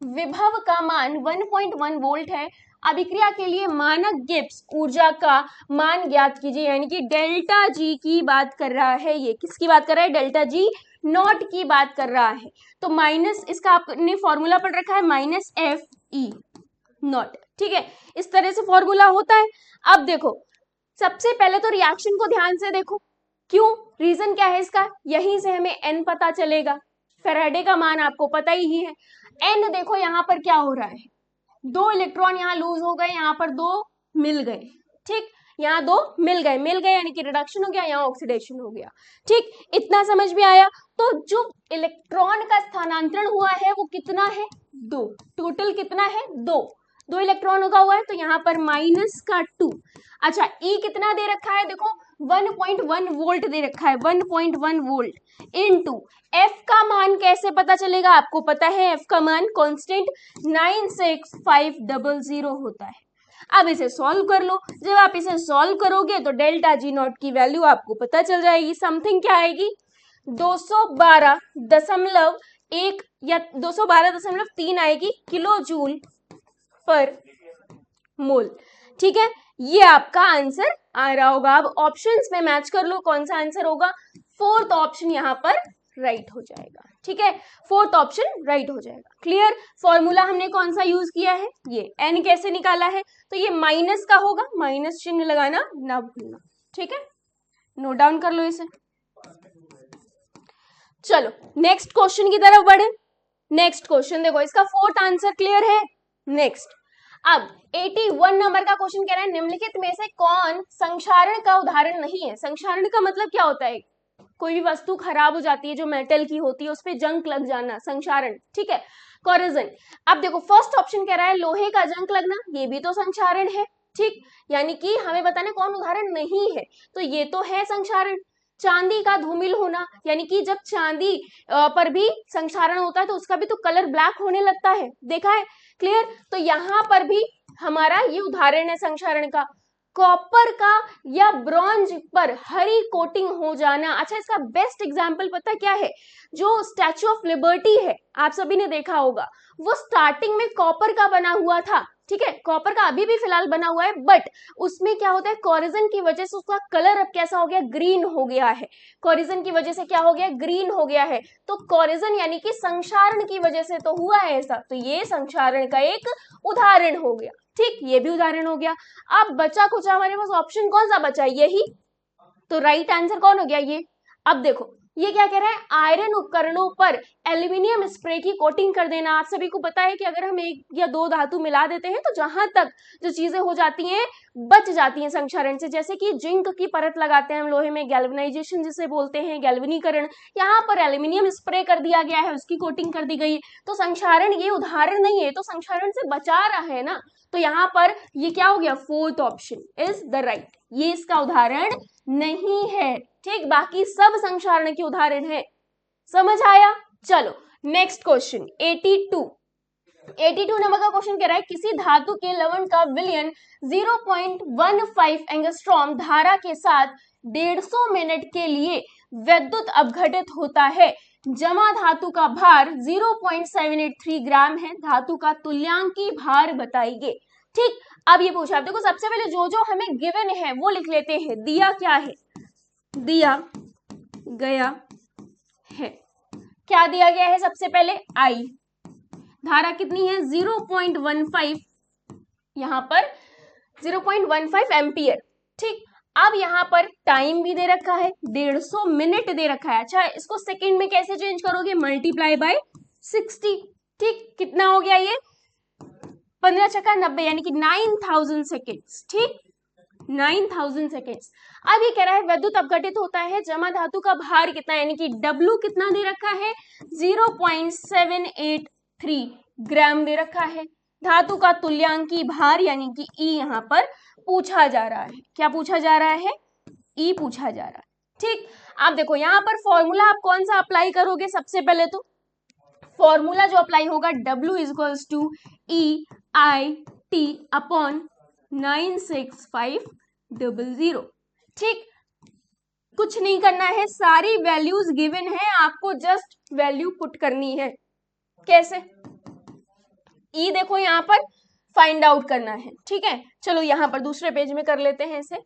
विभव का मान 1.1 वोल्ट है। अभिक्रिया के लिए मानक गिब्स ऊर्जा का मान ज्ञात कीजिए, यानी कि डेल्टा जी की बात कर रहा है, ये किसकी बात कर रहा है, डेल्टा जी नॉट की बात कर रहा है। तो माइनस इसका आपने फॉर्मूला पढ़ रखा है माइनस FE नॉट, ठीक है, इस तरह से फॉर्मूला होता है। अब देखो सबसे पहले तो रिएक्शन को ध्यान से देखो, क्यों, रीजन क्या है इसका, यहीं से हमें n पता चलेगा, फैराडे का मान आपको पता ही है। n देखो यहाँ पर क्या हो रहा है, 2 इलेक्ट्रॉन यहाँ लूज हो गए, यहाँ पर 2 मिल गए, ठीक, यहाँ 2 मिल गए यानी कि रिडक्शन हो गया, यहाँ ऑक्सीडेशन हो गया, ठीक, इतना समझ में आया। तो जो इलेक्ट्रॉन का स्थानांतरण हुआ है वो कितना है, 2, टोटल कितना है, 2 इलेक्ट्रॉन का हुआ है, तो यहाँ पर माइनस का 2। अच्छा, E कितना दे रखा है, देखो 1.1 वोल्ट दे रखा है, 1.1 वोल्ट इनटू F का मान कैसे पता चलेगा, आपको पता है F का मान कांस्टेंट 96500 होता है। अब इसे सॉल्व कर लो, जब आप इसे सॉल्व करोगे तो डेल्टा जी नॉट की वैल्यू आपको पता चल जाएगी, समथिंग क्या आएगी, 212.1 या 212.3 आएगी किलो जूल पर मोल, ठीक है, ये आपका आंसर आ रहा होगा। अब ऑप्शंस में मैच कर लो कौन सा आंसर होगा, 4th ऑप्शन यहाँ पर राइट हो जाएगा, ठीक है, 4th ऑप्शन राइट हो जाएगा। क्लियर, फॉर्मूला हमने कौन सा यूज किया है, ये n कैसे निकाला है, तो ये माइनस का होगा, माइनस चिन्ह लगाना ना भूलना, ठीक है, नोट डाउन कर लो इसे। चलो नेक्स्ट क्वेश्चन की तरफ बढ़े। नेक्स्ट क्वेश्चन देखो, इसका 4th आंसर क्लियर है। नेक्स्ट, अब 81 नंबर का क्वेश्चन कह रहा है, निम्नलिखित में से कौन संक्षारण का उदाहरण नहीं है। संक्षारण का मतलब क्या होता है, कोई भी वस्तु खराब हो जाती है जो मेटल की होती है, उस पे जंग लग जाना, संक्षारण, ठीक है, कोरोजन। अब देखो फर्स्ट ऑप्शन कह रहा है लोहे का जंग लगना, ये भी तो संक्षारण है, ठीक, यानी कि हमें बताना कौन उदाहरण नहीं है, तो ये तो है संक्षारण। चांदी का धूमिल होना, यानी कि जब चांदी पर भी संक्षारण होता है तो उसका भी तो कलर ब्लैक होने लगता है, देखा है, क्लियर, तो यहाँ पर भी हमारा ये उदाहरण है संक्षारण का। कॉपर का या ब्रॉन्ज पर हरी कोटिंग हो जाना, अच्छा इसका बेस्ट एग्जांपल पता क्या है, जो स्टैचू ऑफ लिबर्टी है, आप सभी ने देखा होगा, वो स्टार्टिंग में कॉपर का बना हुआ था, ठीक है, कॉपर का अभी भी फिलहाल बना हुआ है, बट उसमें क्या होता है, कोरिजन की वजह से उसका कलर अब कैसा हो गया, ग्रीन हो गया है, कोरिजन की वजह से क्या हो गया, ग्रीन हो गया है, तो कोरिजन यानी कि संक्षारण की वजह से तो हुआ है ऐसा, तो ये संक्षारण का एक उदाहरण हो गया, ठीक, ये भी उदाहरण हो गया। अब बचा कुछ हमारे पास ऑप्शन कौन सा बचा, यही, तो राइट आंसर कौन हो गया ये। अब देखो ये क्या कह रहा है, आयरन उपकरणों पर एल्यूमिनियम स्प्रे की कोटिंग कर देना। आप सभी को पता है कि अगर हम 1 या 2 धातु मिला देते हैं तो जहां तक जो चीजें हो जाती हैं बच जाती हैं संक्षारण से, जैसे कि जिंक की परत लगाते हैं हम लोहे में, गैल्वेनाइजेशन जिसे बोलते हैं, गैल्वेनीकरण, यहाँ पर एल्यूमिनियम स्प्रे कर दिया गया है, उसकी कोटिंग कर दी गई, तो संक्षारण ये उदाहरण नहीं है, तो संक्षारण से बचा रहा है ना, तो यहाँ पर ये क्या हो गया, 4th option is the right, ये इसका उदाहरण नहीं है, ठीक, बाकी सब संक्षारण के उदाहरण है, समझ आया। चलो नेक्स्ट क्वेश्चन 82 नंबर का क्वेश्चन कह रहा है, किसी धातु के लवण का विलयन 0.15 एंगस्ट्रॉम धारा के साथ 150 मिनट के लिए विद्युत अपघटित होता है, जमा धातु का भार 0.783 ग्राम है, धातु का तुल्यांकी भार बताइए, ठीक। अब ये पूछा, देखो सबसे पहले जो हमें गिवन है वो लिख लेते हैं, दिया क्या है, दिया गया है, क्या दिया गया है, सबसे पहले I, धारा कितनी है 0.15, यहां पर 0.15 एम्पियर, ठीक। अब यहां पर टाइम भी दे रखा है, 150 मिनट दे रखा है, अच्छा इसको सेकंड में कैसे चेंज करोगे, मल्टीप्लाई बाय 60, ठीक, कितना हो गया ये 15 छक्का 90, यानी कि 9000 सेकेंड्स, ठीक, 9000 सेकेंड्स। अब ये कह रहा है विद्युत अपघटित होता है, जमा धातु का भार कितना, यानी कि W कितना दे रखा है 0.783 ग्राम दे रखा है, धातु का तुल्यांकी भार यानी कि E यहाँ पर पूछा जा रहा है, क्या पूछा जा रहा है, E पूछा जा रहा है, ठीक। आप देखो यहाँ पर फॉर्मूला आप कौन सा अप्लाई करोगे, सबसे पहले तो फॉर्मूला जो अप्लाई होगा W equals to EIT upon 96500, ठीक, कुछ नहीं करना है, सारी वैल्यूज गिवन है, आपको जस्ट वैल्यू पुट करनी है, कैसे, E देखो यहाँ पर फाइंड आउट करना है, ठीक है, चलो यहाँ पर दूसरे पेज में कर लेते हैं इसे,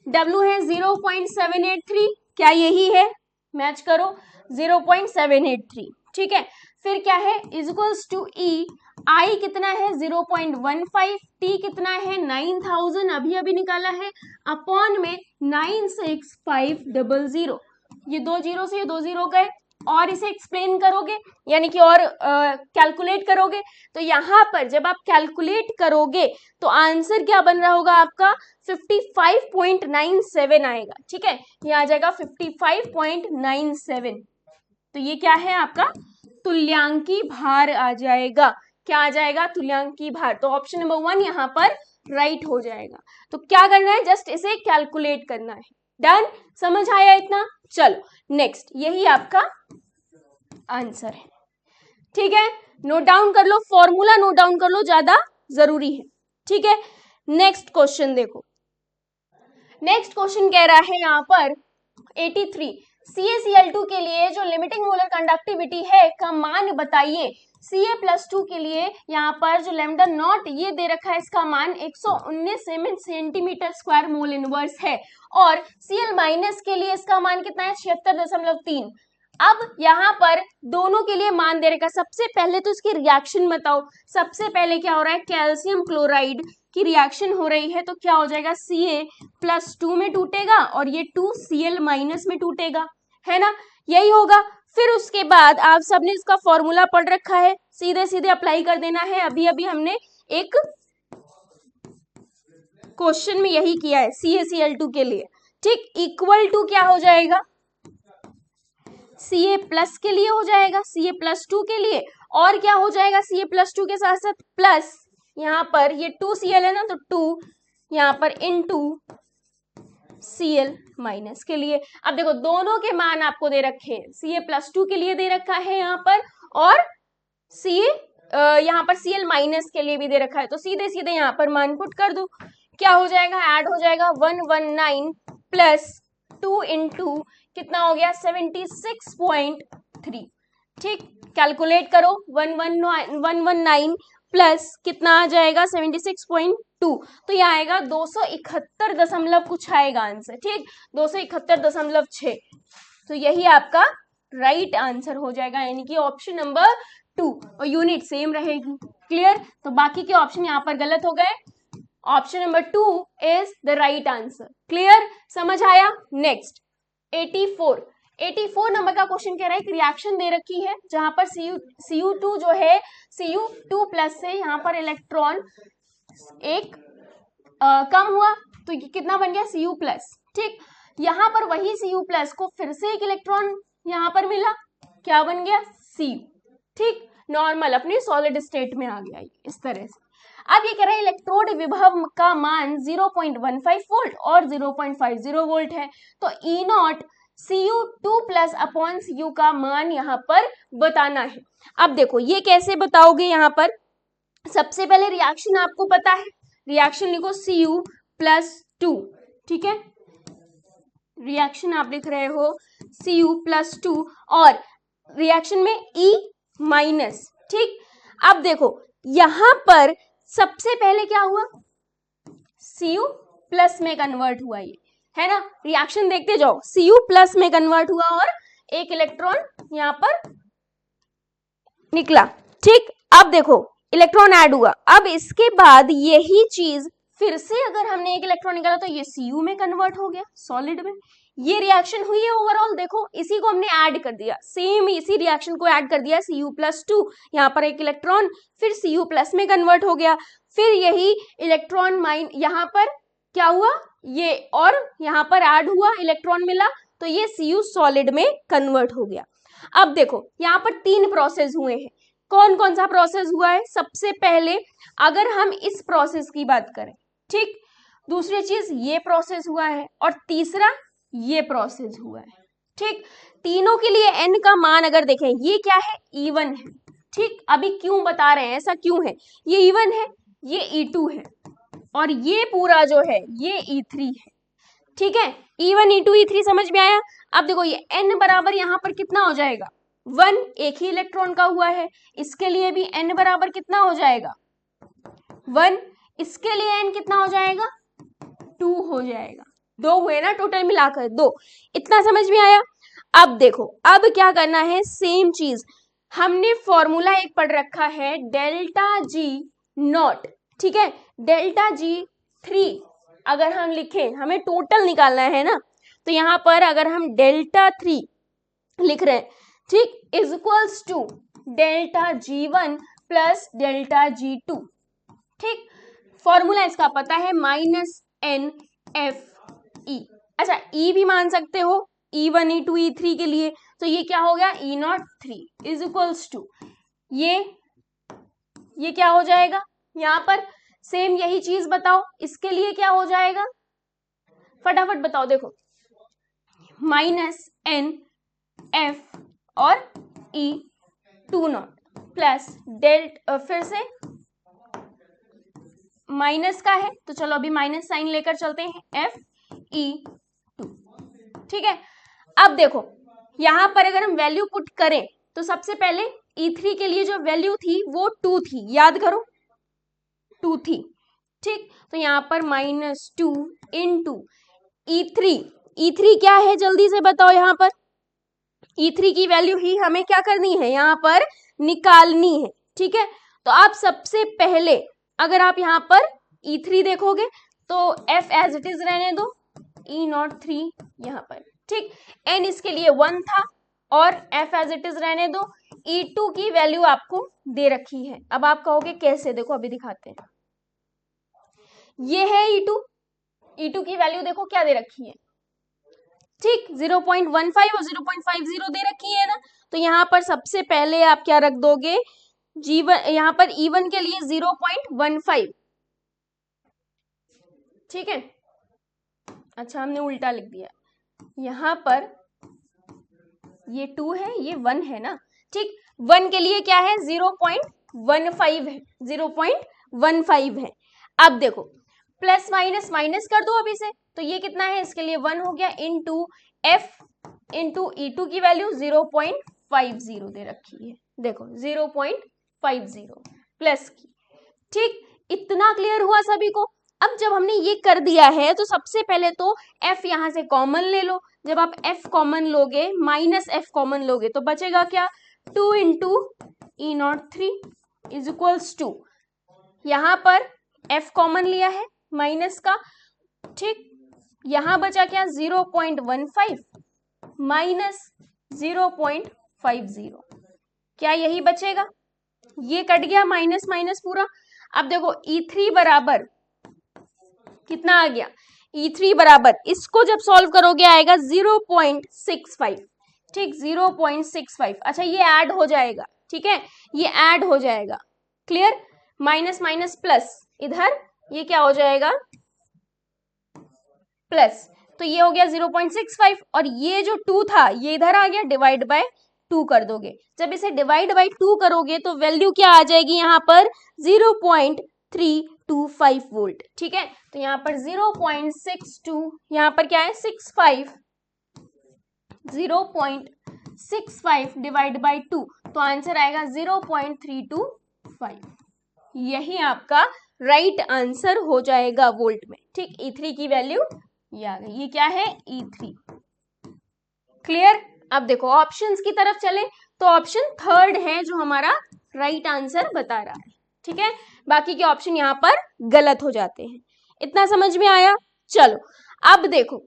W है 0.783, क्या यही है, मैच करो 0.783, ठीक है, फिर क्या है इक्वल्स टू E I कितना है 0.15, T कितना है 9000 अभी अभी निकाला है, अपॉन में 96500, ये 2 जीरो से ये 2 जीरो गए, और इसे एक्सप्लेन करोगे यानी कि और कैलकुलेट करोगे, तो यहाँ पर जब आप कैलकुलेट करोगे तो आंसर क्या बन रहा होगा आपका 55.97 आएगा। ठीक है, ये आ जाएगा 55.97। तो ये क्या है आपका तुल्यांकी भार आ जाएगा। क्या आ जाएगा? तुल्यांकी भार। तो ऑप्शन नंबर 1 यहाँ पर राइट हो जाएगा। तो क्या करना है? जस्ट इसे कैलकुलेट करना है। डन? समझ आया इतना? चलो नेक्स्ट, यही आपका आंसर है। ठीक है, नोट डाउन कर लो, फॉर्मूला नोट डाउन कर लो, ज्यादा जरूरी है। ठीक है, नेक्स्ट क्वेश्चन देखो। नेक्स्ट क्वेश्चन कह रहा है यहाँ पर 83, CaCl2 के लिए जो लिमिटिंग मोलर कंडक्टिविटी है का मान बताइए। Ca+2 के लिए यहाँ पर जो लैम्डा नॉट ये दे रखा है, इसका मान 119 सेंटीमीटर स्क्वायर मोल इनवर्स है, और Cl- के लिए इसका मान कितना है 76.3। अब यहाँ पर दोनों के लिए मान दे रखा है। सबसे पहले तो इसकी रिएक्शन बताओ। सबसे पहले क्या हो रहा है? कैल्शियम क्लोराइड की रिएक्शन हो रही है, तो क्या हो जाएगा? Ca+2 में टूटेगा और ये 2Cl- में टूटेगा, है ना? यही होगा। फिर उसके बाद आप सबने इसका फॉर्मूला पढ़ रखा है, सीधे सीधे अप्लाई कर देना है। अभी अभी हमने एक क्वेश्चन में यही किया है CaCl2 के लिए। ठीक, इक्वल टू क्या हो जाएगा? Ca+ के लिए हो जाएगा, Ca+2 के लिए, और क्या हो जाएगा? Ca+2 के साथ साथ प्लस, यहाँ पर ये 2Cl है ना, तो 2 यहाँ पर इनटू Cl- के लिए। अब देखो दोनों के मान आपको दे रखे हैं, Ca+2 के लिए दे रखा है यहाँ पर, और यहाँ पर Cl- के लिए भी दे रखा है। तो सीधे सीधे यहाँ पर मान पुट कर दो। क्या हो जाएगा? ऐड हो जाएगा 119 प्लस 2 इंटू कितना हो गया 76.3। ठीक, कैलकुलेट करो। 119 प्लस कितना आ जाएगा 76.2, तो यह आएगा 271 दशमलव कुछ आएगा आंसर। ठीक, 271.6। तो यही आपका राइट आंसर हो जाएगा, यानी कि ऑप्शन नंबर 2, और यूनिट सेम रहेगी। क्लियर? तो बाकी के ऑप्शन यहाँ पर गलत हो गए। Option number 2 is the right answer. Clear? समझ आया? नेक्स्ट 84 नंबर का क्वेश्चन कह रहा है एक रिएक्शन दे रखी है जहां पर Cu2 जो है Cu2+ से यहाँ पर इलेक्ट्रॉन एक कम हुआ, तो ये कितना बन गया Cu+। ठीक, यहाँ पर वही Cu+ को फिर से एक इलेक्ट्रॉन यहाँ पर मिला, क्या बन गया? Cu। ठीक, नॉर्मल अपने सॉलिड स्टेट में आ गया इस तरह से। अब ये कह रहा है इलेक्ट्रोड विभव का मान 0.15 वोल्ट और 0.50 वोल्ट है, तो E0 Cu2+ अपॉन Cu का मान यहाँ पर बताना है। अब देखो ये कैसे बताओगे? यहाँ पर सबसे पहले रिएक्शन आपको पता है, रिएक्शन लिखो Cu+2। ठीक है, रिएक्शन आप लिख रहे हो Cu+2 और रिएक्शन में E-। ठीक, अब देखो यहां पर सबसे पहले क्या हुआ? Cu+ में कन्वर्ट हुआ, ये है ना? रिएक्शन देखते जाओ, Cu+ में कन्वर्ट हुआ और एक इलेक्ट्रॉन यहां पर निकला। ठीक, अब देखो इलेक्ट्रॉन ऐड हुआ। अब इसके बाद यही चीज फिर से अगर हमने एक इलेक्ट्रॉन निकाला तो ये Cu में कन्वर्ट हो गया सॉलिड में। ये रिएक्शन हुई है ओवरऑल। देखो इसी को हमने ऐड कर दिया, सेम इसी रिएक्शन को ऐड कर दिया Cu+2, यहाँ पर एक इलेक्ट्रॉन फिर Cu+ में कन्वर्ट हो गया। फिर यही इलेक्ट्रॉन माइन यहाँ पर क्या हुआ, ये और यहाँ पर ऐड हुआ, इलेक्ट्रॉन मिला, तो ये Cu सॉलिड में कन्वर्ट हो गया। अब देखो यहाँ पर 3 प्रोसेस हुए हैं। कौन कौन सा प्रोसेस हुआ है? सबसे पहले अगर हम इस प्रोसेस की बात करें, ठीक, दूसरी चीज ये प्रोसेस हुआ है, और तीसरा ये प्रोसेस हुआ है। ठीक, तीनों के लिए n का मान अगर देखें, ये क्या है? E1 है। ठीक, अभी क्यों बता रहे हैं, ऐसा क्यों है? ये E1 है, ये E2 है, और ये पूरा जो है ये E3 है। ठीक है, E1 E2 E3 समझ में आया? अब देखो ये n बराबर यहाँ पर कितना हो जाएगा? 1, एक ही इलेक्ट्रॉन का हुआ है, इसके लिए भी n बराबर कितना हो जाएगा? 1, इसके लिए n कितना हो जाएगा? 2 हो जाएगा। 2 हुए ना टोटल मिलाकर 2। इतना समझ में आया? अब देखो अब क्या करना है, सेम चीज हमने फॉर्मूला एक पढ़ रखा है डेल्टा जी नॉट, ठीक है, डेल्टा जी 3 अगर हम लिखें, हमें टोटल निकालना है ना, तो यहां पर अगर हम डेल्टा 3 लिख रहे हैं, ठीक, is equals to delta G1 plus delta G2, ठीक, फॉर्मूला इसका पता है -NFE। अच्छा, E भी मान सकते हो, E1 E2 E3 के लिए, तो ये क्या हो गया E03 इज इक्वल्स टू ये क्या हो जाएगा, यहां पर सेम यही चीज बताओ, इसके लिए क्या हो जाएगा, फटाफट बताओ, देखो -NF और E20 प्लस फिर से माइनस का है, तो चलो अभी माइनस साइन लेकर चलते हैं, FE2, ठीक है। अब देखो यहां पर अगर हम वैल्यू पुट करें तो सबसे पहले E3 के लिए जो वैल्यू थी वो 2 थी, याद करो 2 थी, ठीक, तो यहां पर -2 इंटू E3 क्या है जल्दी से बताओ, यहां पर E3 की वैल्यू ही हमें क्या करनी है, यहां पर निकालनी है, ठीक है। तो आप सबसे पहले अगर आप यहां पर E3 देखोगे तो F एज इट इज रहने दो, E03 यहां पर, ठीक, N इसके लिए 1 था और F एज इट इज रहने दो, E2 की वैल्यू आपको दे रखी है। अब आप कहोगे कैसे, देखो अभी दिखाते हैं, ये है E2 की वैल्यू देखो क्या दे रखी है, ठीक, 0.15 और 0.50 दे रखी है ना, तो यहां पर सबसे पहले आप क्या रख दोगे, G1 यहां पर E1 के लिए 0.15, ठीक है, अच्छा हमने उल्टा लिख दिया, यहां पर ये 2 है ये 1 है ना, ठीक, 1 के लिए क्या है 0.15 है, 0.15 है। अब देखो प्लस माइनस माइनस कर दो अभी से, तो ये कितना है, इसके लिए 1 हो गया, इंटू F इंटू E2 की वैल्यू 0.50 दे रखी है, देखो 0.50 प्लस की, ठीक, इतना क्लियर हुआ सभी को। अब जब हमने ये कर दिया है तो सबसे पहले तो F यहां से कॉमन ले लो, जब आप F कॉमन लोगे -F कॉमन लोगे तो बचेगा क्या, 2 into E03 is equals to, यहां पर F कॉमन लिया है माइनस का, ठीक, यहां बचा क्या 0.15 माइनस 0.50, क्या यही बचेगा, ये कट गया माइनस माइनस पूरा। अब देखो E3 बराबर कितना आ गया, E3 बराबर इसको जब सॉल्व करोगे आएगा 0.65, ठीक, 0.65, अच्छा ये ऐड हो जाएगा, ठीक है, ये ऐड हो जाएगा, क्लियर, माइनस माइनस प्लस, इधर ये क्या हो जाएगा प्लस, तो ये हो गया 0.65 और ये जो 2 था ये इधर आ गया, डिवाइड बाय 2 कर दोगे, जब इसे डिवाइड बाय 2 करोगे तो वैल्यू क्या आ जाएगी यहाँ पर 0.325 वोल्ट, ठीक है, तो यहाँ पर 0.62, यहाँ पर क्या है 65, 0.65 डिवाइड बाय 2, तो आंसर आएगा 0.325, यही आपका राइट आंसर हो जाएगा वोल्ट में, ठीक, E3 की वैल्यू ये आ गई, ये क्या है E3, क्लियर। अब देखो ऑप्शंस की तरफ चले तो ऑप्शन थर्ड है जो हमारा राइट आंसर बता रहा है, ठीक है, बाकी के ऑप्शन यहाँ पर गलत हो जाते हैं, इतना समझ में आया। चलो अब देखो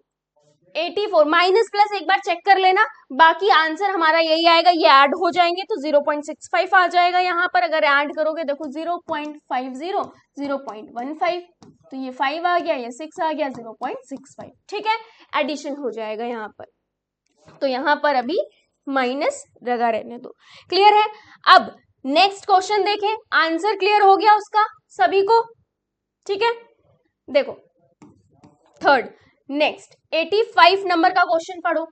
84 माइनस प्लस एक बार चेक कर लेना, बाकी आंसर हमारा यही आएगा, ये ऐड हो जाएंगे तो 0.65 आ जाएगा, यहाँ पर अगर ऐड करोगे देखो 0.50 0.15, तो ये 5 आ गया, ये 6 आ गया, 0.65, ठीक है, एडिशन हो जाएगा यहाँ पर, तो यहाँ पर अभी माइनस लगा रहने दो, क्लियर है। अब नेक्स्ट क्वेश्चन देखें, आंसर क्लियर हो गया उसका सभी को, ठीक है, देखो थर्ड नेक्स्ट 85 नंबर का क्वेश्चन पढ़ो,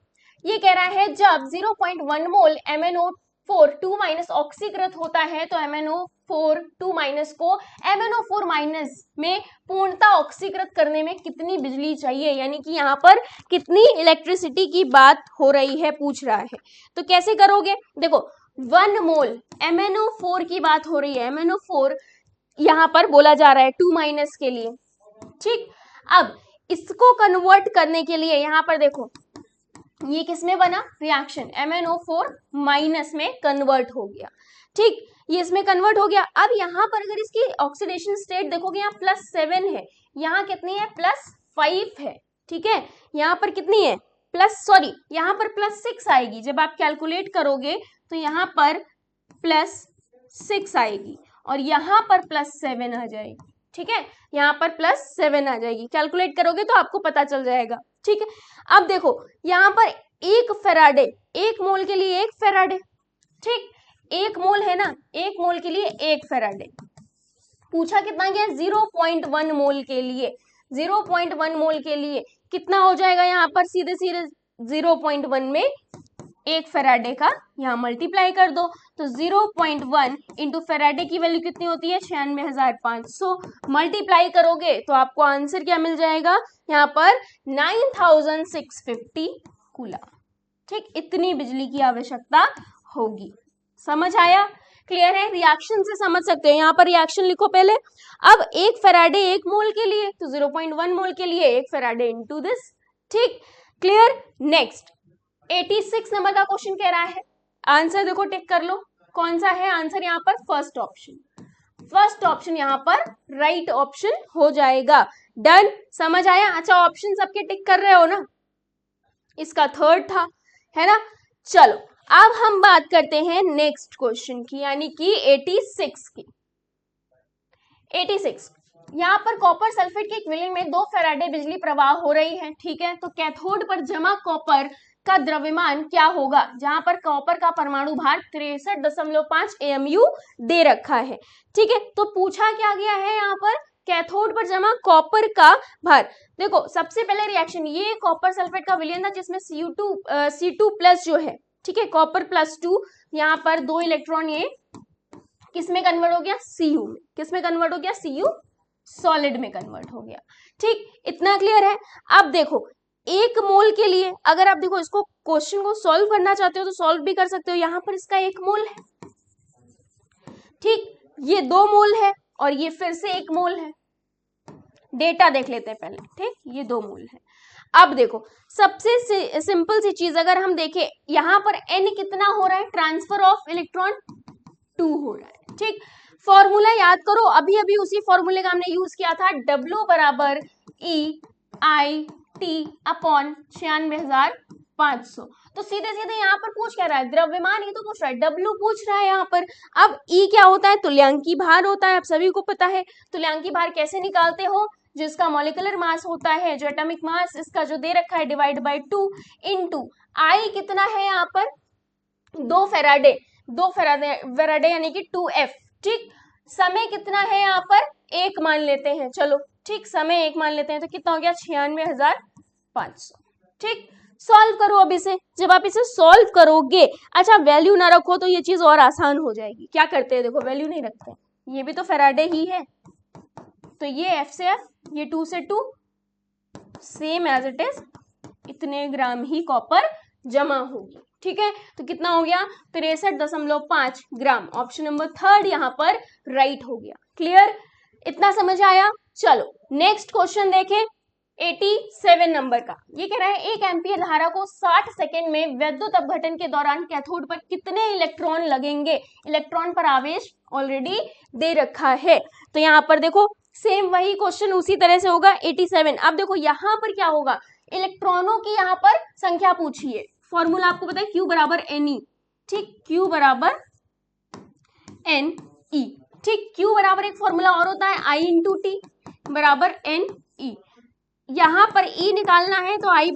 ये कह रहा है जब 0.1 मोल MnO4 2- ऑक्सीकृत होता है तो MnO4 2- को MnO4- में पूर्णतः ऑक्सीकृत करने में कितनी बिजली चाहिए, यानी कि यहाँ पर कितनी इलेक्ट्रिसिटी की बात हो रही है पूछ रहा है, तो कैसे करोगे, देखो 1 मोल MnO4 की बात हो रही है, MnO4 यहाँ पर बोला जा रहा है 2- के लिए, ठीक, अब इसको कन्वर्ट करने के लिए यहाँ पर देखो ये किसमें बना, रिएक्शन MnO4 माइनस में कन्वर्ट हो गया। ठीक, ये इसमें कन्वर्ट हो गया। अब यहाँ पर अगर इसकी ऑक्सीडेशन स्टेट देखोगे, यहाँ +7 है, यहाँ कितनी है, +5 है। ठीक है, यहाँ पर कितनी है, यहाँ पर +6 आएगी। जब आप कैलकुलेट करोगे तो यहाँ पर +6 आएगी और यहाँ पर +7 आ जाएगी। ठीक है, यहाँ पर +7 आ जाएगी, कैलकुलेट करोगे तो आपको पता चल जाएगा। ठीक है, अब देखो यहाँ पर 1 फेराडे, 1 मोल के लिए 1 फेराडे। ठीक, 1 मोल है ना, 1 मोल के लिए 1 फेराडे। पूछा कितना गया, 0.1 मोल के लिए, 0.1 मोल के लिए कितना हो जाएगा, यहाँ पर सीधे सीधे 0.1 में 1 फेराडे का यहाँ मल्टीप्लाई कर दो, तो 0.1 इंटू फेराडे की वैल्यू कितनी होती है, 96,500। मल्टीप्लाई करोगे तो आपको आंसर क्या मिल जाएगा, यहाँ पर 9650 कूलम। ठीक, इतनी बिजली की आवश्यकता होगी। समझ आया, क्लियर है, रिएक्शन से समझ सकते हैं। यहाँ पर रिएक्शन लिखो पहले। अब 1 फेराडे 1 मोल के लिए, तो 0.1 मोल के लिए 1 फेराडे इनटू दिस। ठीक, क्लियर। नेक्स्ट 86 नंबर का क्वेश्चन कह रहा है, आंसर देखो टिक कर लो, कौन सा है आंसर, यहाँ पर फर्स्ट ऑप्शन। फर्स्ट ऑप्शन यहाँ पर राइट ऑप्शन हो जाएगा। डन, समझ आया। अच्छा, ऑप्शन सबके टिक कर रहे हो ना, इसका थर्ड था, है ना। चलो अब हम बात करते हैं नेक्स्ट क्वेश्चन की, यानी कि 86 की। 86 यहाँ पर कॉपर सल्फेट के इक्विवेलेंट में 2 फेराडे बिजली प्रवाह हो रही है। ठीक है, तो कैथोड पर जमा कॉपर का द्रव्यमान क्या होगा, जहां पर कॉपर का परमाणु भार 63.5 AMU दे रखा है। ठीक है, तो पूछा क्या गया है यहाँ पर, कैथोड पर जमा कॉपर का भार। देखो सबसे पहले रिएक्शन, ये कॉपर सल्फेट का विलयन था जिसमें C2+ जो है, ठीक है, कॉपर +2, यहाँ पर 2 इलेक्ट्रॉन ये किसमें कन्वर्ट हो गया, Cu में। किसमें कन्वर्ट हो गया, Cu सॉलिड में कन्वर्ट हो गया। ठीक, इतना क्लियर है। अब देखो 1 मोल के लिए, अगर आप देखो इसको क्वेश्चन को सॉल्व करना चाहते हो तो सॉल्व भी कर सकते हो। यहाँ पर इसका 1 मोल है। ठीक, ये 2 मोल है और ये फिर से 1 मोल है। डेटा देख लेते हैं पहले। ठीक, ये 2 मोल है। अब देखो सबसे सिंपल सी चीज, अगर हम देखें यहाँ पर N कितना हो रहा है, ट्रांसफर ऑफ इलेक्ट्रॉन 2 हो रहा है। ठीक, फॉर्मूला याद करो, अभी अभी उसी फॉर्मूले का हमने यूज किया था, W बराबर EIT अपॉन 96,500। तो सीधे सीधे यहाँ पर पूछ क्या रहा है, द्रव्यमान ही तो पूछ रहा है, W पूछ रहा है यहाँ पर। अब E क्या होता है, तुल्यांकी भार होता है, आप सभी को पता है। तुल्यांकी भार कैसे निकालते हो, जिसका मॉलिक्यूलर मास होता है, जो एटॉमिक मास इसका जो दे रखा है, डिवाइड बाय 2 इंटू I कितना है यहाँ पर, 2 फेराडे यानी कि 2F। ठीक, समय कितना है यहाँ पर, 1 मान लेते हैं, चलो ठीक, समय 1 मान लेते हैं, तो कितना हो गया, 96,500। ठीक, सॉल्व करो अब इसे। जब आप इसे सॉल्व करोगे, अच्छा वैल्यू ना रखो तो ये चीज और आसान हो जाएगी। क्या करते हैं, देखो वैल्यू नहीं रखते, ये भी तो फेराडे ही है, तो ये F से F, ये 2 से 2, सेम एज इट इज, इतने ग्राम ही कॉपर जमा होगी। ठीक है, तो कितना हो गया, 63.5 ग्राम। ऑप्शन नंबर थर्ड यहाँ पर राइट हो गया। क्लियर, इतना समझ आया। चलो नेक्स्ट क्वेश्चन देखें, 87 नंबर का। ये कह रहा है 1 एम्पीयर धारा को 60 सेकेंड में विद्युत अपघटन के दौरान कैथोड पर कितने इलेक्ट्रॉन लगेंगे। इलेक्ट्रॉन पर आवेश ऑलरेडी दे रखा है, तो यहाँ पर देखो सेम वही क्वेश्चन उसी तरह से होगा। 87, अब देखो यहाँ पर क्या होगा, इलेक्ट्रॉनों की यहाँ पर संख्या पूछी है। फॉर्मूला आपको पता है, Q बराबर NE। ठीक, Q बराबर NE। ठीक, Q बराबर एक फॉर्मूला और होता है, I इंटू T बराबर NE। यहाँ पर E निकालना है तो I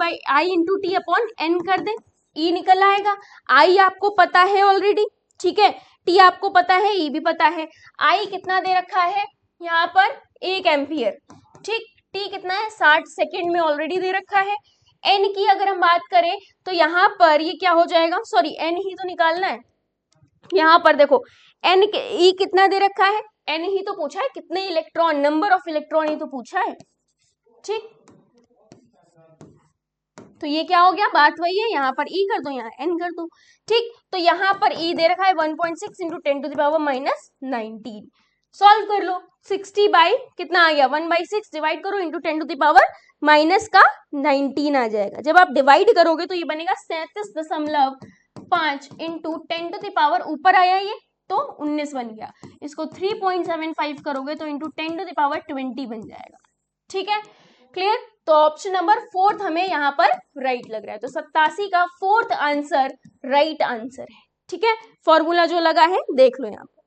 into T upon N कर दे, E निकल आएगा। I आपको पता है ऑलरेडी, ठीक है, T आपको पता है, E भी पता है। I कितना दे रखा है यहाँ पर, 1 एम्पियर। ठीक, T कितना है, 60 सेकेंड में ऑलरेडी दे रखा है। N की अगर हम बात करें तो यहाँ पर ये क्या हो जाएगा, सॉरी N ही तो निकालना है। यहाँ पर देखो E कितना दे रखा है, N ही तो पूछा है, कितने इलेक्ट्रॉन, नंबर ऑफ इलेक्ट्रॉन ही तो पूछा है। ठीक, तो ये क्या हो गया, बात वही है, यहाँ पर E कर दो, यहाँ N कर दो। ठीक, तो यहाँ पर E दे रखा है 1.6 इंटू 10⁻⁻19। सॉल्व कर लो, 60 बाई कितना आ गया, 1/6 डिवाइड करो इंटू 10⁻⁻⁹ माइनस का 19 आ जाएगा। जब आप डिवाइड करोगे तो ये बनेगा 37.5 इंटू 10 टू द पावर, ऊपर आया ये तो 19 बन गया। इसको 3.75 करोगे तो इंटू 10 टू द पावर 20 बन जाएगा। ठीक है, क्लियर। तो ऑप्शन नंबर 4 हमें यहाँ पर राइट लग रहा है। तो 87 का 4th आंसर राइट आंसर है। ठीक है, फॉर्मूला जो लगा है देख लो यहाँ पर,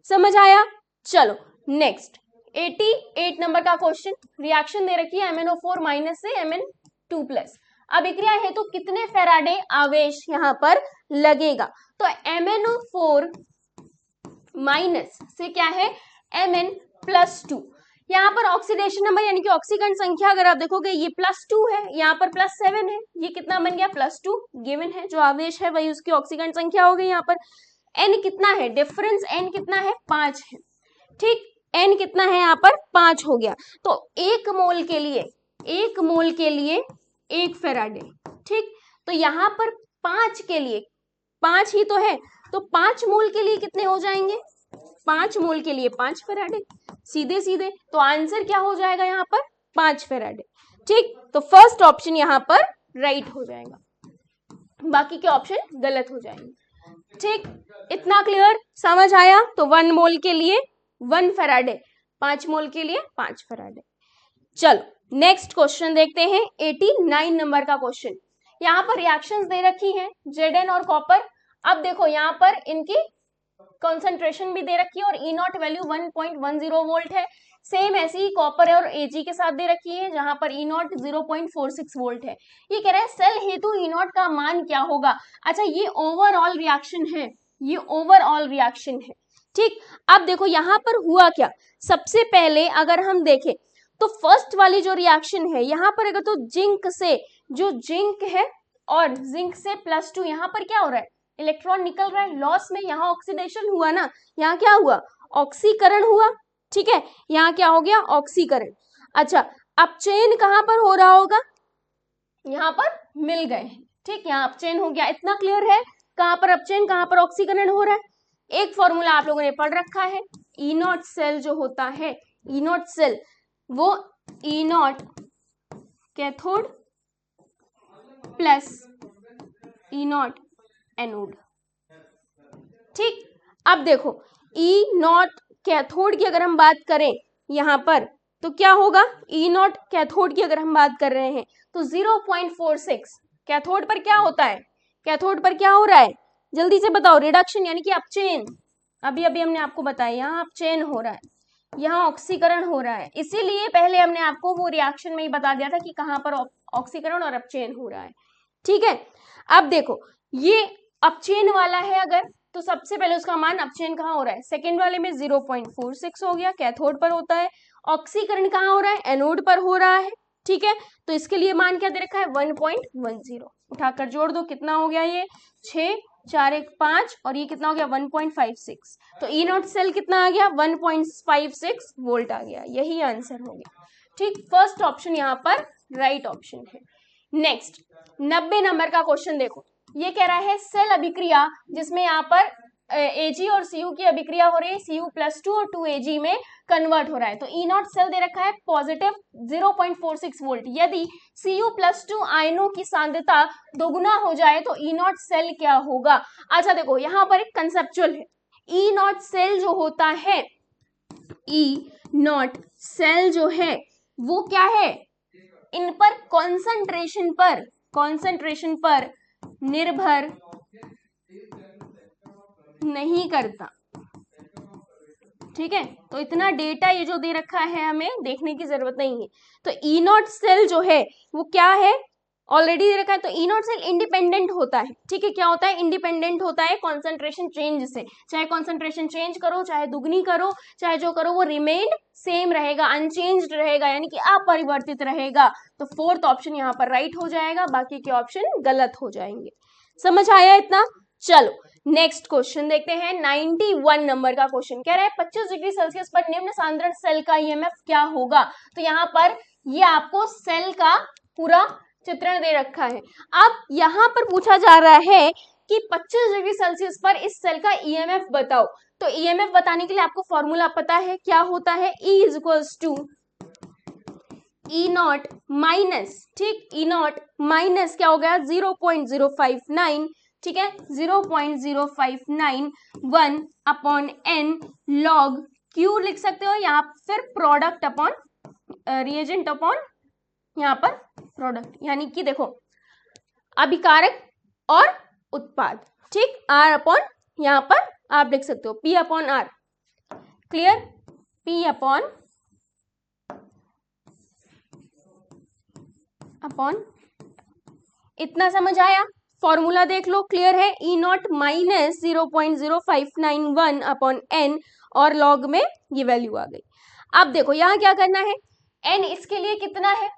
समझ आया। चलो नेक्स्ट 88 नंबर का क्वेश्चन, रिएक्शन दे रखी है MnO4 माइनस से Mn2 प्लस। अभिक्रिया है तो कितने फेराडे आवेश यहाँ पर लगेगा? तो MnO4 माइनस से क्या है Mn+2। यहाँ पर ऑक्सीडेशन नंबर यानी कि ऑक्सीकरण संख्या अगर आप देखोगे ये +2 है, यहाँ पर +7 है, ये कितना बन गया +2 गिवन है, जो आवेश है वही उसकी ऑक्सीकरण संख्या हो गई। यहाँ पर n कितना है, डिफरेंस n कितना है 5 है। ठीक, n कितना है यहाँ पर 5 हो गया। तो 1 मोल के लिए 1 फेराडे। ठीक, तो यहाँ पर 5 के लिए 5 ही तो है, तो 5 मोल के लिए कितने हो जाएंगे, 5 मोल के लिए 5 फेराडे, सीधे सीधे। तो आंसर क्या हो जाएगा यहाँ पर 5 फेराडे। ठीक, तो फर्स्ट ऑप्शन यहाँ पर राइट हो जाएगा, बाकी के ऑप्शन गलत हो जाएंगे। ठीक, इतना क्लियर, समझ आया। तो 1 मोल के लिए 1 फेराडे, 5 मोल के लिए 5 फेराडे। चलो नेक्स्ट क्वेश्चन देखते हैं, 89 नंबर का क्वेश्चन। यहाँ पर रिएक्शंस दे रखी हैं Zn और कॉपर। अब देखो यहाँ पर इनकी कंसंट्रेशन भी दे रखी है और ई नॉट वैल्यू 1.10 वोल्ट है। सेम ऐसी ही कॉपर और Ag के साथ दे रखी है जहां पर ई नॉट 0.46 वोल्ट है। ये कह रहा है सेल हेतु ई नॉट का मान क्या होगा। अच्छा, ये ओवरऑल रिएक्शन है, ये ओवरऑल रिएक्शन है। ठीक, अब देखो यहाँ पर हुआ क्या। सबसे पहले अगर हम देखें तो फर्स्ट वाली जो रिएक्शन है यहाँ पर अगर तो जिंक से, जो जिंक है और जिंक से +2, यहाँ पर क्या हो रहा है, इलेक्ट्रॉन निकल रहा है लॉस में। यहाँ ऑक्सीडेशन हुआ ना, यहाँ क्या हुआ, ऑक्सीकरण हुआ। ठीक है, यहाँ क्या हो गया, ऑक्सीकरण। अच्छा, अपचयन कहाँ पर हो रहा होगा, यहाँ पर मिल गए। ठीक, यहाँ अपचयन हो गया, इतना क्लियर है। कहाँ पर अपचयन, कहाँ पर ऑक्सीकरण हो रहा है। एक फॉर्मूला आप लोगों ने पढ़ रखा है, ई नॉट सेल जो होता है, ई नॉट सेल वो E nought cathode plus E nought anode. ठीक, अब देखो ई नॉट कैथोड की अगर हम बात करें यहां पर तो क्या होगा, ई नॉट कैथोड की अगर हम बात कर रहे हैं तो 0.46 कैथोड पर क्या होता है, कैथोड पर क्या हो रहा है, जल्दी से बताओ, रिडक्शन यानी कि अपचयन। अभी अभी हमने आपको बताया यहाँ अपचयन हो रहा है, यहाँ ऑक्सीकरण हो रहा है। इसीलिए पहले हमने आपको वो रिएक्शन में ही बता दिया था कि कहाँ पर ऑक्सीकरण और अपचयन हो रहा है। ठीक है, अब देखो ये अपचयन वाला है अगर, तो सबसे पहले उसका मान अपचयन कहाँ हो रहा है, सेकेंड वाले में 0.46 हो गया, कैथोड पर होता है। ऑक्सीकरण कहाँ हो रहा है, एनोड पर हो रहा है। ठीक है, तो इसके लिए मान क्या दे रखा है 1.10। उठाकर जोड़ दो, कितना हो गया ये 6 4 1 5 और ये कितना हो गया 1.56। तो ई नॉट सेल कितना आ गया 1.56 वोल्ट आ गया, यही आंसर हो गया। ठीक, फर्स्ट ऑप्शन यहाँ पर राइट ऑप्शन है। नेक्स्ट 90 नंबर का क्वेश्चन देखो, ये कह रहा है सेल अभिक्रिया जिसमें यहाँ पर Ag और Cu की अभिक्रिया हो रही है, Cu+2 और 2Ag में कन्वर्ट हो रहा है। तो ई नॉट सेल दे रखा है पॉजिटिव 0.46 वोल्ट। यदि Cu+2 आयनों की सांद्रता दोगुना हो जाए तो ई नॉट सेल क्या होगा। अच्छा देखो यहाँ पर एक कंसेप्चुअल है, ई नॉट सेल जो होता है, ई नॉट सेल जो है वो क्या है, इन पर कॉन्सेंट्रेशन पर निर्भर नहीं करता। ठीक है, तो इतना डेटा ये जो दे रखा है हमें देखने की जरूरत नहीं है। तो ई नॉट सेल जो है वो क्या है, ऑलरेडी दे रखा है। तो ई नॉट सेल इंडिपेंडेंट होता है। ठीक है, क्या होता है, इंडिपेंडेंट होता है कॉन्सेंट्रेशन चेंज से। चाहे कॉन्सेंट्रेशन चेंज करो, चाहे दुगनी करो, चाहे जो करो, वो रिमेन सेम रहेगा, अनचेंज्ड रहेगा, यानी कि अपरिवर्तित रहेगा। तो फोर्थ ऑप्शन यहाँ पर राइट हो जाएगा, बाकी के ऑप्शन गलत हो जाएंगे। समझ आया इतना। चलो नेक्स्ट क्वेश्चन देखते हैं, 91 नंबर का क्वेश्चन कह रहा है 25 डिग्री सेल्सियस पर निम्न सांद्रण सेल का ईएमएफ क्या होगा। तो यहाँ पर ये आपको सेल का पूरा चित्रण दे रखा है। अब यहाँ पर पूछा जा रहा है कि 25 डिग्री सेल्सियस पर इस सेल का ईएमएफ बताओ। तो ईएमएफ बताने के लिए आपको फॉर्मूला पता है, क्या होता है, E ई नॉट माइनस, ठीक, ई नॉट माइनस क्या हो गया 0.059, ठीक है, 0.0591 अपॉन एन लॉग क्यू लिख सकते हो यहाँ, फिर प्रोडक्ट अपॉन रिएजेंट अपॉन यहाँ पर प्रोडक्ट, यानी कि देखो अभिकारक और उत्पाद, ठीक, आर अपॉन यहाँ पर आप लिख सकते हो P upon R, clear, P upon इतना समझ आया, फॉर्मूला देख लो, क्लियर है, E not minus 0.0591 upon N और लॉग में ये वैल्यू आ गई। अब देखो यहाँ क्या करना है, एन इसके लिए कितना है,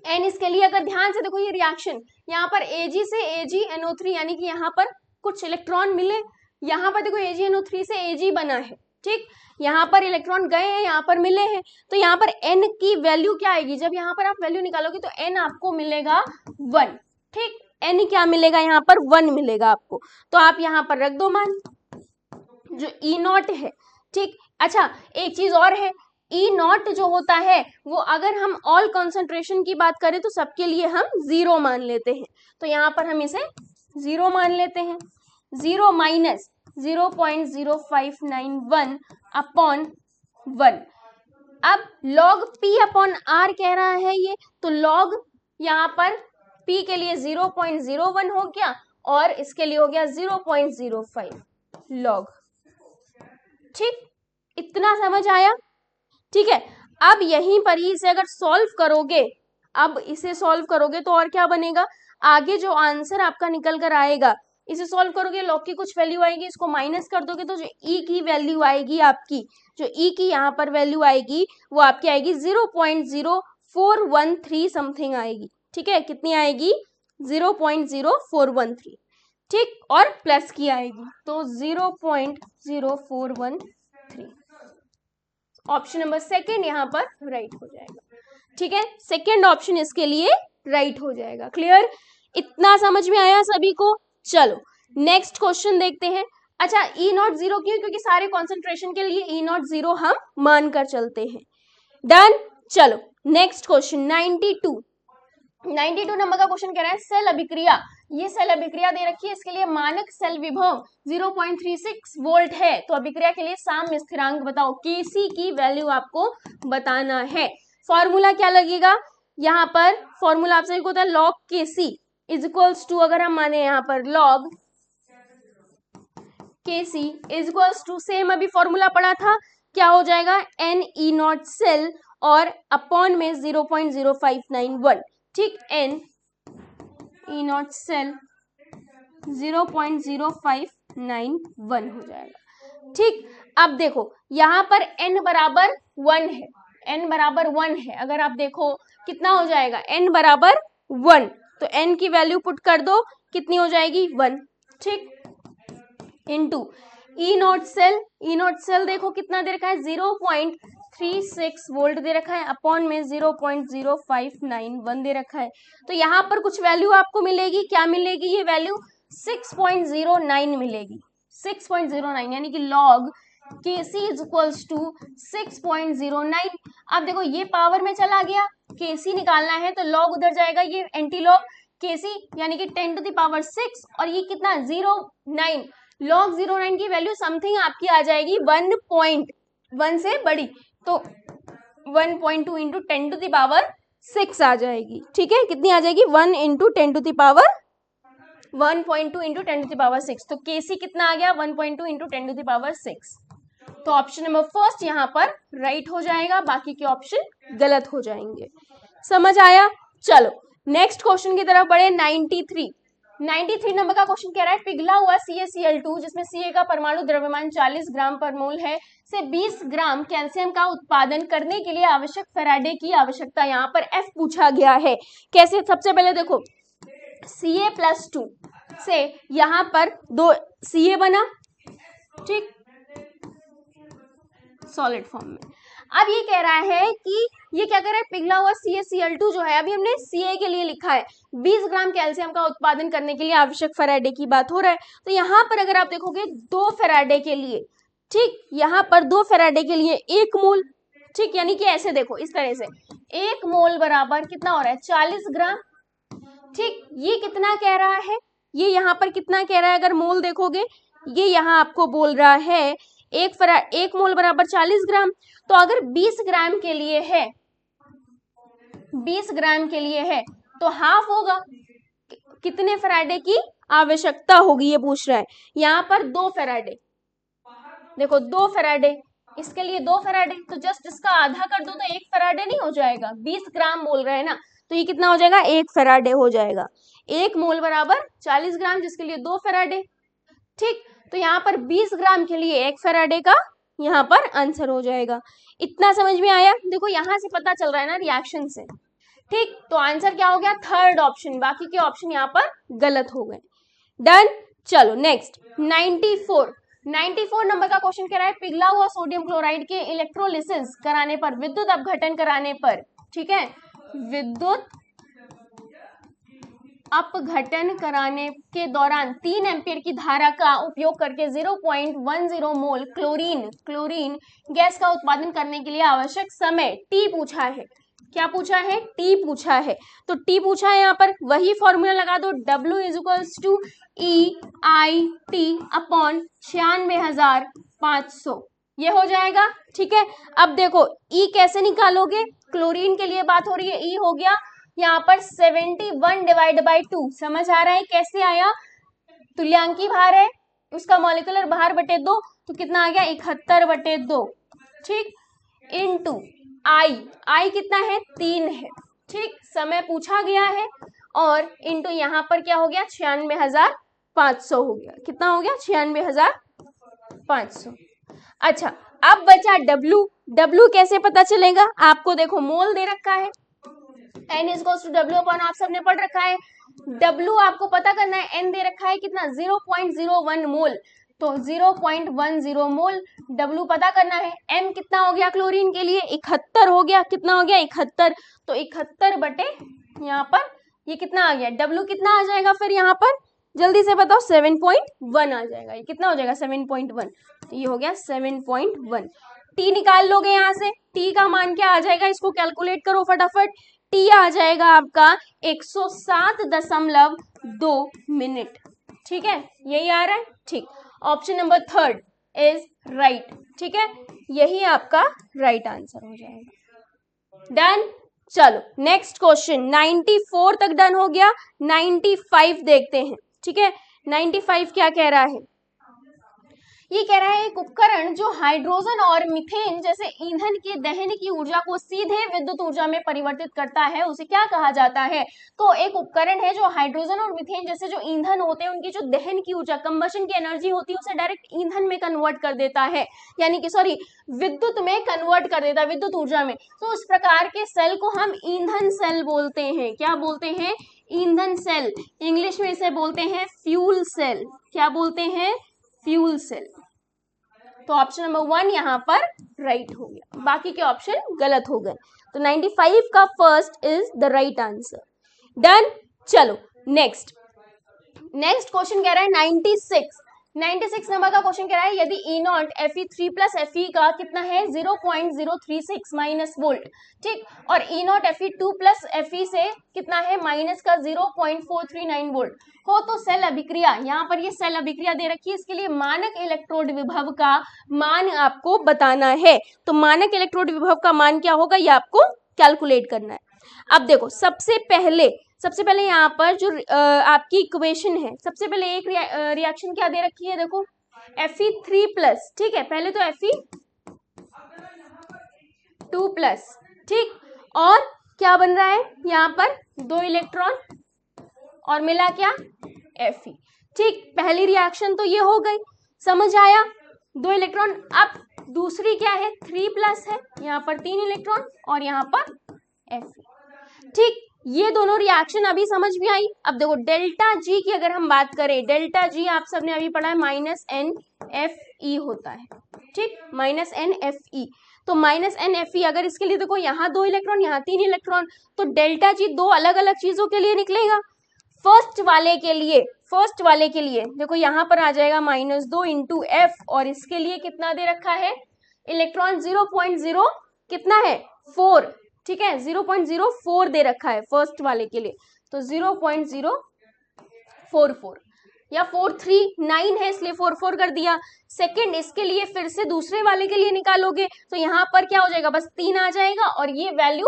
एन इसके लिए अगर ध्यान से देखो ये रिएक्शन यहाँ पर Ag से AgNO3 यानी कि यहाँ पर कुछ इलेक्ट्रॉन मिले, यहाँ पर देखो AgNO3 से Ag बना है, ठीक, यहाँ पर इलेक्ट्रॉन गए हैं, यहाँ पर मिले हैं, तो यहाँ पर n की वैल्यू क्या आएगी, जब यहाँ पर आप वैल्यू निकालोगे तो n आपको मिलेगा 1, ठीक, n क्या मिलेगा यहाँ पर 1 मिलेगा आपको, तो आप यहाँ पर रख दो मान जो ई नॉट है, ठीक। अच्छा एक चीज और है, ई नॉट जो होता है वो अगर हम ऑल कंसंट्रेशन की बात करें तो सबके लिए हम 0 मान लेते हैं, तो यहाँ पर हम इसे 0 मान लेते हैं, 0 माइनस 0.0591 अपॉन 1। अब log p अपॉन r कह रहा है ये, तो log यहाँ पर p के लिए 0.01 हो गया और इसके लिए हो गया 0.05 log, ठीक, इतना समझ आया, ठीक है। अब यहीं पर ही इसे अगर सॉल्व करोगे, अब इसे सॉल्व करोगे तो और क्या बनेगा, आगे जो आंसर आपका निकल कर आएगा इसे सॉल्व करोगे, लॉग की कुछ वैल्यू आएगी, इसको माइनस कर दोगे तो जो ई की वैल्यू आएगी आपकी, जो ई की यहाँ पर वैल्यू आएगी वो आपकी आएगी 0.0413 समथिंग आएगी, ठीक है, कितनी आएगी 0.0413, ठीक, और प्लस की आएगी तो 0.0413, ऑप्शन नंबर सेकेंड यहाँ पर राइट हो जाएगा, ठीक है, सेकेंड ऑप्शन इसके लिए राइट हो जाएगा, क्लियर, इतना समझ में आया सभी को। चलो नेक्स्ट क्वेश्चन देखते हैं। अच्छा ई नॉट 0 क्यों, क्योंकि सारे कॉन्सेंट्रेशन के लिए ई नॉट 0 हम मान कर चलते हैं, डन। चलो नेक्स्ट क्वेश्चन 92 नंबर का क्वेश्चन कह रहा है सेल अभिक्रिया, ये सेल अभिक्रिया दे रखी है, इसके लिए मानक सेल विभव 0.36 वोल्ट है, तो अभिक्रिया के लिए साम्य स्थिरांक बताओ, केसी की वैल्यू आपको बताना है। फॉर्मूला क्या लगेगा, यहाँ पर फॉर्मूला आपसे होता है log KC is equals to, अगर हम माने यहाँ पर log KC is equals to, same अभी फॉर्मूला पढ़ा था, क्या हो जाएगा एन ई नॉट सेल और अपॉन में 0.0591, ठीक, एन ई नॉट सेल 0.0591 हो जाएगा, ठीक। अब देखो यहाँ पर n बराबर 1 है, n बराबर 1 है, अगर आप देखो कितना हो जाएगा n बराबर 1, तो n की वैल्यू पुट कर दो, कितनी हो जाएगी 1, ठीक, इनटू ई नॉट सेल देखो कितना दे रखा है 0.36 वोल्ट दे रखा है, अपॉन में 0.0591 दे रखा है, तो यहाँ पर कुछ वैल्यू आपको मिलेगी, क्या मिलेगी, ये वैल्यू 6.09 मिलेगी, 6.09 यानी कि log Kc is equals to 6.09। अब देखो ये पावर में चला गया, Kc निकालना है तो log उधर जाएगा, ये एंटी लॉग Kc यानी कि 10 टू द पावर 6 और ये कितना 0.9, log 0.9 की वैल्यू समथिंग आपकी आ जाएगी 1.1 से बड़ी, तो 1.2 इंटू 10 टू द पावर 6 आ जाएगी, ठीक है, कितनी आ जाएगी 1 into 10 to the power 1.2 into 10 to the power 6, तो Kc कितना आ गया 1.2 इंटू 10 टू द पावर 6, तो ऑप्शन नंबर फर्स्ट यहाँ पर राइट हो जाएगा, बाकी के ऑप्शन गलत हो जाएंगे, समझ आया। चलो नेक्स्ट क्वेश्चन की तरफ बढ़े। 93 नंबर का क्वेश्चन कह रहा है पिघला हुआ CaCl2 जिसमें Ca का परमाणु द्रव्यमान 40 ग्राम पर मोल है से 20 ग्राम कैल्शियम का उत्पादन करने के लिए आवश्यक फैराडे की आवश्यकता, यहाँ पर F पूछा गया है। कैसे, सबसे पहले देखो Ca+2 से यहाँ पर 2 Ca बना, ठीक, सॉलिड फॉर्म में। अब ये कह रहा है कि ये क्या कर रहा है, पिघला हुआ CaCl2 जो है, अभी हमने Ca के लिए लिखा है 20 ग्राम कैल्शियम का उत्पादन करने के लिए आवश्यक फैराडे की बात हो रहा है, तो यहाँ पर अगर आप देखोगे 2 फैराडे के लिए, ठीक, यहाँ पर 2 फैराडे के लिए 1 मोल, ठीक, यानी कि ऐसे देखो इस तरह से 1 मोल बराबर कितना हो रहा है 40 ग्राम। ठीक, ये कितना कह रहा है, ये यहाँ पर कितना कह रहा है, अगर मोल देखोगे ये यहाँ आपको बोल रहा है 1 मोल बराबर 40 ग्राम। तो अगर 20 ग्राम के लिए है, 20 ग्राम के लिए है तो हाफ होगा, कितने फैराडे की आवश्यकता होगी ये पूछ रहा है। यहाँ पर 2 फैराडे, देखो 2 फैराडे, इसके लिए 2 फैराडे, तो जस्ट इसका आधा कर दो तो 1 फैराडे नहीं हो जाएगा, 20 ग्राम बोल रहे हैं ना, तो ये कितना हो जाएगा 1 फैराडे हो जाएगा। 1 मोल बराबर 40 ग्राम जिसके लिए 2 फैराडे। ठीक, तो यहाँ पर 20 ग्राम के लिए 1 फैराडे का यहाँ पर आंसर हो जाएगा। इतना समझ में आया? देखो यहाँ से पता चल रहा है ना रिएक्शन से। ठीक, तो आंसर क्या हो गया, थर्ड ऑप्शन, बाकी के ऑप्शन यहाँ पर गलत हो गए। डन, चलो नेक्स्ट 94 नंबर का क्वेश्चन कह रहा है पिघला हुआ सोडियम क्लोराइड के इलेक्ट्रोलिसिस कराने पर, विद्युत अपघटन कराने पर, ठीक है, विद्युत अपघटन कराने के दौरान 3 एम्पीयर की धारा का उपयोग करके 0.10 मोल क्लोरीन गैस का उत्पादन करने के लिए आवश्यक समय टी पूछा है। क्या पूछा है? टी पूछा है। तो टी पूछा है, यहाँ पर वही फॉर्मूला लगा दो, W = EIT अपॉन 96,500, ये हो जाएगा। ठीक है, अब देखो E कैसे निकालोगे, क्लोरीन के लिए बात हो रही है, E हो गया यहाँ पर 71 डिवाइड बाई 2, समझ आ रहा है कैसे आया, तुल्यांकी भार है, उसका मॉलिक्यूलर भार बटे 2, तो कितना आ गया 71/2। ठीक, इनटू आई कितना है 3 है। ठीक, समय पूछा गया है, और इनटू यहाँ पर क्या हो गया 96,500 हो गया, कितना हो गया 96,500। अच्छा, अब बचा W कैसे पता चलेगा आपको, देखो मोल दे रखा है, N = W अपॉन आप सबने पढ़ रखा है, W आपको पता करना है, N दे रखा है कितना 0.01 मोल, तो 0.10 मोल W पता करना है। M कितना हो गया क्लोरीन के लिए 71 हो गया, कितना हो गया 71, तो 71 बटे यहाँ पर ये कितना आ गया, W कितना आ जाएगा फिर यहाँ पर जल्दी से बताओ 7.1 आ जाएगा, ये कितना हो जाएगा 7.1, तो ये हो गया 7.1। T निकाल लोगे यहाँ से, T का मान क्या आ जाएगा, इसको कैलकुलेट करो फटाफट, T आ जाएगा आपका 107.2 मिनट। ठीक है, यही आ रहा है। ठीक, ऑप्शन नंबर 3 इज राइट। ठीक है, यही आपका राइट आंसर हो जाएगा। डन, चलो नेक्स्ट क्वेश्चन 94 तक डन हो गया, 95 देखते हैं। ठीक है, 95 क्या कह रहा है, ये कह रहा है एक उपकरण जो हाइड्रोजन और मीथेन जैसे ईंधन के दहन की ऊर्जा को सीधे विद्युत ऊर्जा में परिवर्तित करता है, उसे क्या कहा जाता है। तो एक उपकरण है जो हाइड्रोजन और मीथेन जैसे जो ईंधन होते हैं उनकी जो दहन की ऊर्जा, कंबशन की एनर्जी होती है, उसे डायरेक्ट ईंधन में कन्वर्ट कर देता है, यानी कि सॉरी विद्युत में कन्वर्ट कर देता है, विद्युत ऊर्जा में। तो उस प्रकार के सेल को हम ईंधन सेल बोलते हैं। क्या बोलते हैं? ईंधन सेल। इंग्लिश में इसे बोलते हैं फ्यूल सेल। क्या बोलते हैं? Fuel cell. तो ऑप्शन नंबर 1 यहाँ पर राइट हो गया, बाकी के ऑप्शन गलत हो गए। तो 95 का first is the right answer. Done, चलो नेक्स्ट क्वेश्चन कह रहा है 96 नंबर का क्वेश्चन कह रहा है यदि E0 Fe3 प्लस Fe का कितना है 0.036 माइनस वोल्ट, ठीक, और E0 Fe2 प्लस Fe से कितना है माइनस का 0.439 वोल्ट हो, तो सेल अभिक्रिया, यहाँ पर ये सेल अभिक्रिया दे रखी है, इसके लिए मानक इलेक्ट्रोड विभव का मान आपको बताना है। तो मानक इलेक्ट्रोड विभव का मान क्या होगा ये आपको कैलकुलेट करना है। अब देखो सबसे पहले यहाँ पर जो आपकी इक्वेशन है, सबसे पहले एक रिएक्शन क्या दे रखी है, देखो Fe3 प्लस, ठीक है, पहले तो Fe2 प्लस, ठीक, और क्या बन रहा है यहाँ पर 2 इलेक्ट्रॉन और मिला क्या Fe, ठीक, पहली रिएक्शन तो ये हो गई, समझ आया, 2 इलेक्ट्रॉन। अब दूसरी क्या है 3 प्लस है, यहाँ पर 3 इलेक्ट्रॉन और यहाँ पर Fe, ठीक, ये दोनों रिएक्शन अभी समझ में आई। अब देखो डेल्टा जी की अगर हम बात करें, डेल्टा जी आप सबने अभी पढ़ा है -NFe होता है, ठीक, -NFe। तो -NFe अगर इसके लिए देखो यहाँ 2 इलेक्ट्रॉन यहाँ 3 इलेक्ट्रॉन, तो डेल्टा जी 2 अलग अलग चीजों के लिए निकलेगा। फर्स्ट वाले के लिए देखो यहाँ पर आ जाएगा -2 इंटू F, और इसके लिए कितना दे रखा है इलेक्ट्रॉन 0.0 कितना है 4, ठीक है, 0.04 दे रखा है फर्स्ट वाले के लिए, तो 0.044 या 439 है इसलिए 44 कर दिया। सेकंड इसके लिए फिर से दूसरे वाले के लिए निकालोगे तो यहाँ पर क्या हो जाएगा, बस 3 आ जाएगा और ये वैल्यू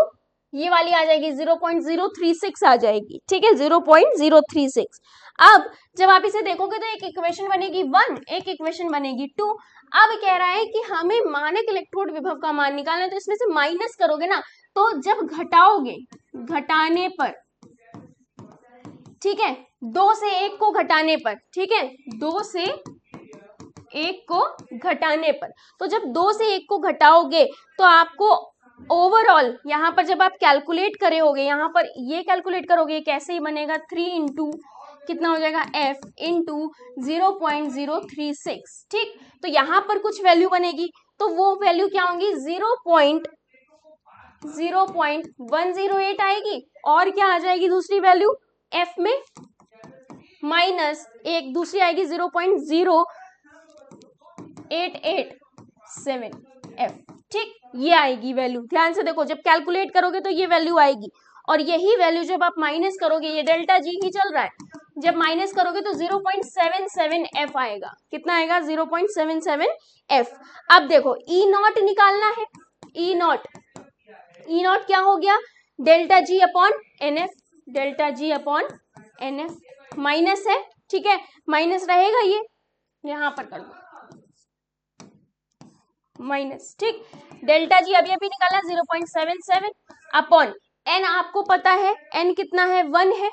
ये वाली आ जाएगी 0.036 आ जाएगी, ठीक है, 0.036। अब जब आप इसे देखोगे तो एक इक्वेशन बनेगी 1, एक इक्वेशन बनेगी 2। अब कह रहा है कि हमें मानक इलेक्ट्रोड विभव का मान निकालना है, तो इसमें से माइनस करोगे ना, तो जब घटाओगे, घटाने पर, ठीक है, 2 से 1 को घटाने पर, ठीक है, 2 से 1 को घटाने पर, तो जब 2 से 1 को घटाओगे तो आपको ओवरऑल यहाँ पर जब आप कैलकुलेट करे होगे, यहाँ पर ये कैलकुलेट करोगे कैसे ही बनेगा, 3 इंटू कितना हो जाएगा f इंटू 0.036, ठीक। तो यहाँ पर कुछ वैल्यू बनेगी, तो वो वैल्यू क्या होंगी, 0.108 आएगी, और क्या आ जाएगी दूसरी वैल्यू f में माइनस एक दूसरी आएगी 0.0887 f, ठीक, ये आएगी वैल्यू। ध्यान से देखो, जब कैलकुलेट करोगे तो ये वैल्यू आएगी, और यही वैल्यू जब आप माइनस करोगे, ये डेल्टा जी ही चल रहा है, जब माइनस करोगे तो 0.77 f आएगा। कितना आएगा, 0.77 f। अब देखो ई नॉट निकालना है, ई नॉट क्या हो गया, delta G upon N F, delta G upon N F, minus है, ठीक है, माइनस रहेगा, ये यहां पर कर दो माइनस, ठीक। डेल्टा जी अभी निकाला 0.77 अपॉन एन, आपको पता है एन कितना है, 1 है,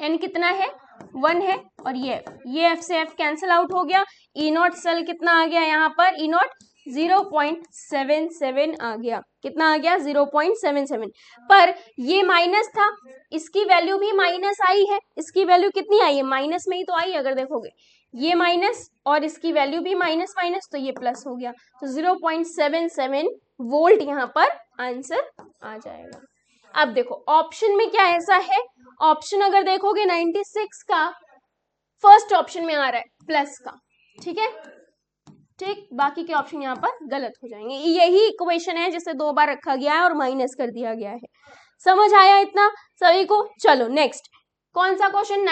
एन कितना है, 1 है, और ये एफ से एफ कैंसिल आउट हो गया, ई नॉट सेल कितना आ गया यहाँ पर, ई नॉट 0.77 आ गया, कितना आ गया 0.77, पर ये माइनस था, इसकी वैल्यू भी माइनस आई है, इसकी वैल्यू कितनी आई है, माइनस में ही तो आई, अगर देखोगे ये माइनस और इसकी वैल्यू भी माइनस माइनस, तो ये प्लस हो गया, तो 0.77 वोल्ट यहाँ पर आंसर आ जाएगा। अब देखो ऑप्शन में क्या ऐसा है, ऑप्शन अगर देखोगे 96 का फर्स्ट ऑप्शन में आ रहा है प्लस का, ठीक है, ठीक, बाकी के ऑप्शन यहाँ पर गलत हो जाएंगे। यही इक्वेशन है जिसे 2 बार रखा गया है और माइनस कर दिया गया है। समझ आया इतना सभी को? चलो नेक्स्ट, कौन सा क्वेश्चन,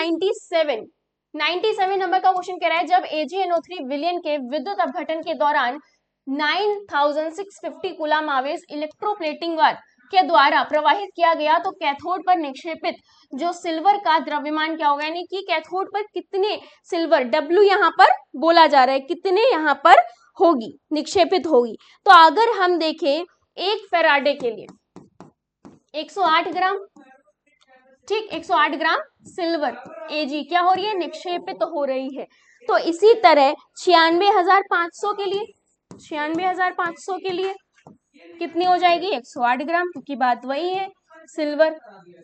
97 नंबर का क्वेश्चन कह रहा है, जब AgNO3 विलयन के विद्युत अपघटन के दौरान 9650 कूलम आवेश इलेक्ट्रोप्लेटिंग के द्वारा प्रवाहित किया गया तो कैथोड पर निक्षेपित जो सिल्वर का द्रव्यमान क्या होगा, यानी कि कैथोड पर कितने सिल्वर, W यहाँ पर बोला जा रहा है, कितने यहाँ पर होगी, निक्षेपित होगी। तो अगर हम देखें एक फेराडे के लिए 108 ग्राम, ठीक, 108 ग्राम सिल्वर Ag क्या हो रही है, निक्षेपित हो रही है। तो इसी तरह 96,500 के लिए, 96,500 के लिए कितनी हो जाएगी, 108 ग्राम, क्योंकि बात वही है सिल्वर,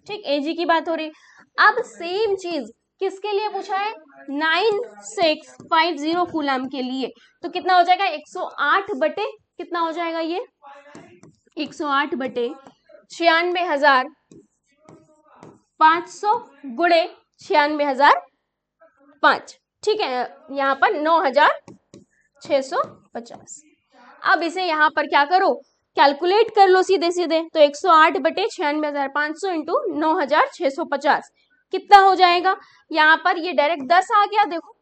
ठीक, Ag की बात हो रही। अब सेम चीज किसके लिए पूछा है, 9650 कूलम के लिए, तो कितना हो जाएगा 108 बटे कितना हो जाएगा, ये 108 बटे 96,500 गुणे 96,005, ठीक है, यहाँ पर 9,650। अब इसे यहाँ पर क्या करो, कैलकुलेट कर लो सीधे सीधे, तो 108 बटे 96,500 इंटू 9,650 कितना हो जाएगा, यहाँ पर ये डायरेक्ट 10 आ गया, देखो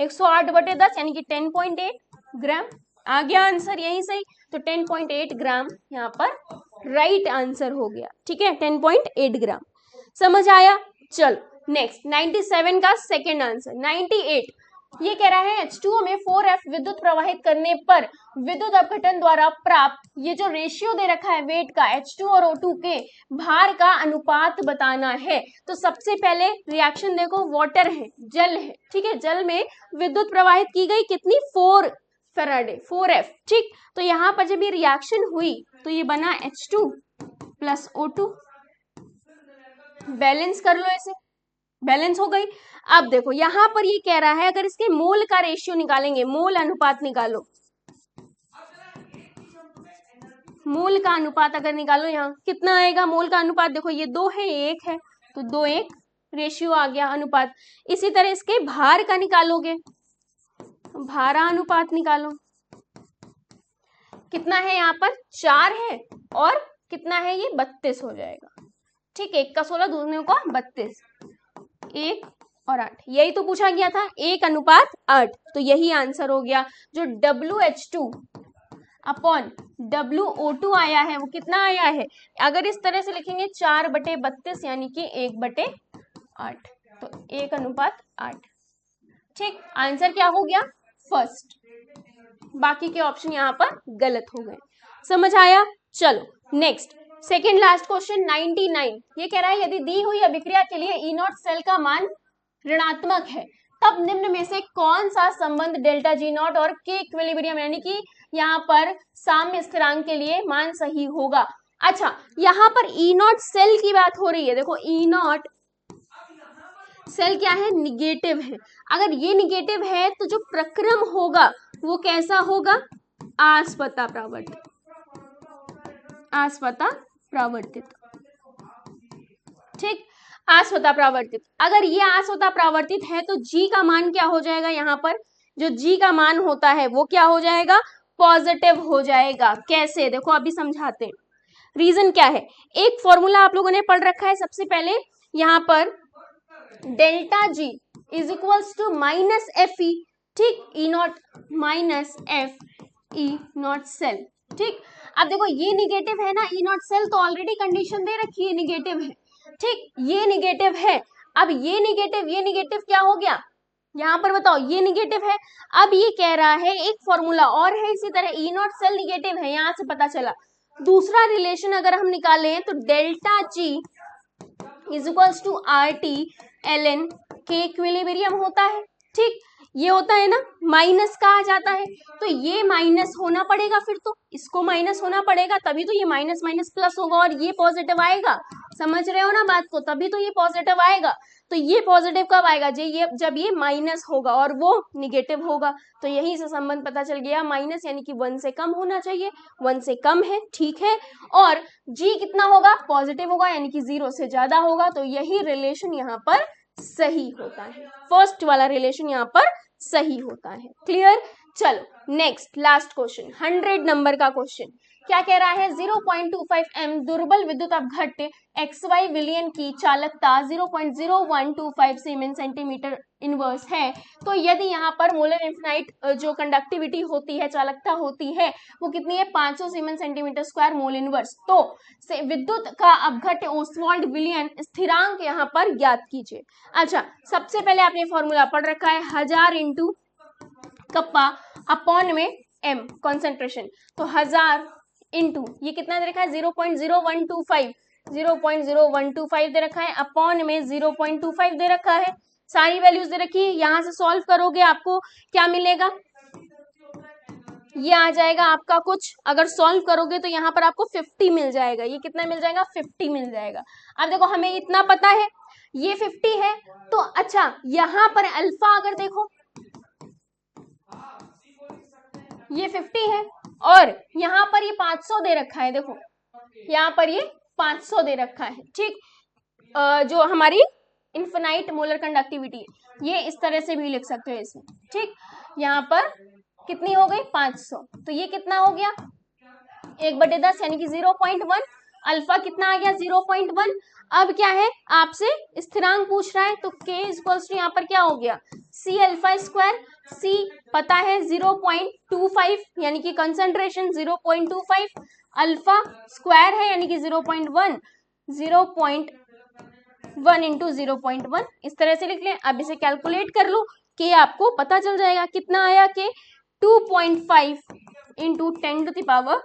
108 बटे 10 यानी कि 10.8 ग्राम आ गया आंसर, यही सही, तो 10.8 ग्राम यहाँ पर राइट आंसर हो गया, ठीक है, 10.8 ग्राम। समझ आया? चलो नेक्स्ट 97 का सेकेंड आंसर, 98 ये कह रहा है H2O में 4F विद्युत प्रवाहित करने पर विद्युत अपघटन द्वारा प्राप्त ये जो रेशियो दे रखा है वेट का, H2 और O2 के भार का अनुपात बताना है। तो सबसे पहले रिएक्शन देखो, वाटर है, जल है, ठीक है, जल में विद्युत प्रवाहित की गई कितनी, 4 फेराडे, 4F, ठीक। तो यहाँ पर जब ये रिएक्शन हुई तो ये बना H2 प्लस O2, बैलेंस कर लो, इसे बैलेंस हो गई। अब देखो यहां पर ये कह रहा है अगर इसके मोल का रेशियो निकालेंगे, मोल अनुपात निकालो, मोल का अनुपात अगर निकालो यहाँ कितना आएगा, मोल का अनुपात देखो ये 2 है, 1 है, तो 2:1 रेशियो आ गया अनुपात। इसी तरह इसके भार का निकालोगे, भारा अनुपात निकालो, कितना है यहाँ पर 4 है और कितना है ये 32 हो जाएगा। ठीक है, 1 का 16 दूसरे का 32, 1 और 8, यही तो पूछा गया था 1:8, तो यही आंसर हो गया। जो WH2 अपॉन WO2 आया है वो कितना आया है, अगर इस तरह से लिखेंगे 4/32 यानी कि 1/8, तो 1:8। ठीक, आंसर क्या हो गया फर्स्ट, बाकी के ऑप्शन यहाँ पर गलत हो गए। समझ आया? चलो नेक्स्ट, सेकेंड लास्ट क्वेश्चन 99। ये कह रहा है यदि दी हुई अभिक्रिया के लिए E0 सेल का मान ऋणात्मक है तब निम्न में से कौन सा संबंध डेल्टा G0 और K इक्विलिब्रियम यानी कि यहाँ पर साम्य स्थिरांक के लिए मान सही होगा। अच्छा, यहाँ पर E0 सेल की बात हो रही है। देखो E0 सेल क्या है, निगेटिव है। अगर ये निगेटिव है तो जो प्रक्रम होगा वो कैसा होगा, आस्पता प्रावर्तित, आस्पता प्रावर्तित। ठीक, आस्पता प्रावर्तित। अगर ये आस्पता प्रावर्तित है तो G का मान क्या हो जाएगा, यहाँ पर जो G का मान होता है वो क्या हो जाएगा, पॉजिटिव हो जाएगा। कैसे, देखो अभी समझाते हैं। रीजन क्या है, एक फॉर्मूला आप लोगों ने पढ़ रखा है सबसे पहले, यहाँ पर delta G is equals to minus FE। ठीक, E0 माइनस FE0 सेल। ठीक, अब देखो ये निगेटिव है ना, E0 सेल तो ऑलरेडी कंडीशन दे रखी है निगेटिव है। ठीक, ये निगेटिव है। अब ये निगेटिव क्या हो गया, यहाँ पर बताओ ये निगेटिव है। अब ये कह रहा है एक फॉर्मूला और है इसी तरह, E0 सेल निगेटिव है, यहाँ से पता चला। दूसरा रिलेशन अगर हम निकालें तो delta G is equals to RT ln K equilibrium होता है। ठीक, ये होता है ना, माइनस का आ जाता है तो ये माइनस होना पड़ेगा, फिर तो इसको माइनस होना पड़ेगा, तभी तो ये माइनस माइनस प्लस होगा और ये पॉजिटिव आएगा। समझ रहे हो ना बात को, तभी तो ये पॉजिटिव आएगा। तो ये पॉजिटिव कब आएगा, जब ये माइनस होगा और वो निगेटिव होगा। तो यही से संबंध पता चल गया, माइनस यानी कि 1 से कम होना चाहिए, 1 से कम है। ठीक है, और G कितना होगा, पॉजिटिव होगा यानी कि 0 से ज्यादा होगा। तो यही रिलेशन यहाँ पर सही होता है, फर्स्ट वाला रिलेशन यहाँ पर सही होता है। क्लियर? चलो नेक्स्ट लास्ट क्वेश्चन, 100 नंबर का क्वेश्चन। क्या कह रहा है, 0.25 m दुर्बल विद्युत अपघट्य XY विलयन की चालकता 0.0125 सीमेंस सेंटीमीटर इनवर्स है, तो यदि यहाँ पर मोलर इन्फिनाइट जो कंडक्टिविटी होती है, चालकता होती है, वो कितनी है, 500 siemens centimetre square mole inverse. तो विद्युत का अपघट्य ओस्वाल्ड विलयन स्थिरांक यहाँ पर ज्ञात कीजिए। अच्छा, सबसे पहले आपने फॉर्मूला पढ़ रखा है 1000 इंटू कप्पा अपॉन में m कॉन्सेंट्रेशन, तो 1000 इंटू ये कितना दे रखा है, 0.0125 दे रखा है, अपॉन में 0.25 दे रखा है। सारी वैल्यूज दे रखी है, यहां से सॉल्व करोगे आपको क्या मिलेगा, ये आ जाएगा आपका कुछ, अगर सॉल्व करोगे तो यहाँ पर आपको 50 मिल जाएगा। ये कितना मिल जाएगा, 50 मिल जाएगा। अब देखो हमें इतना पता है ये 50 है, तो अच्छा यहाँ पर अल्फा अगर देखो ये 50 है और यहाँ पर ये 500 दे रखा है। देखो यहाँ पर ये 500 दे रखा है। ठीक, जो हमारी इन्फिनाइट मोलर कंडक्टिविटी है, ये इस तरह से भी लिख सकते हो इसमें। ठीक, यहाँ पर कितनी हो गई, 500, तो ये कितना हो गया 1/10 यानी कि 0.1। अल्फा कितना आ गया, 0.1। अब क्या है, आपसे स्थिरांक पूछ रहा है, तो K इक्वल्स टू यहाँ पर क्या हो गया, C अल्फा स्क्वायर। C पता है 0.25 यानी कि कंसंट्रेशन 0.25, अल्फा स्क्वायर है यानी कि 0.1 इंटू 0.1, इस तरह से लिख लें। अब इसे कैलकुलेट कर लो, K आपको पता चल जाएगा कितना आया, K 2.5 इंटू 10⁻³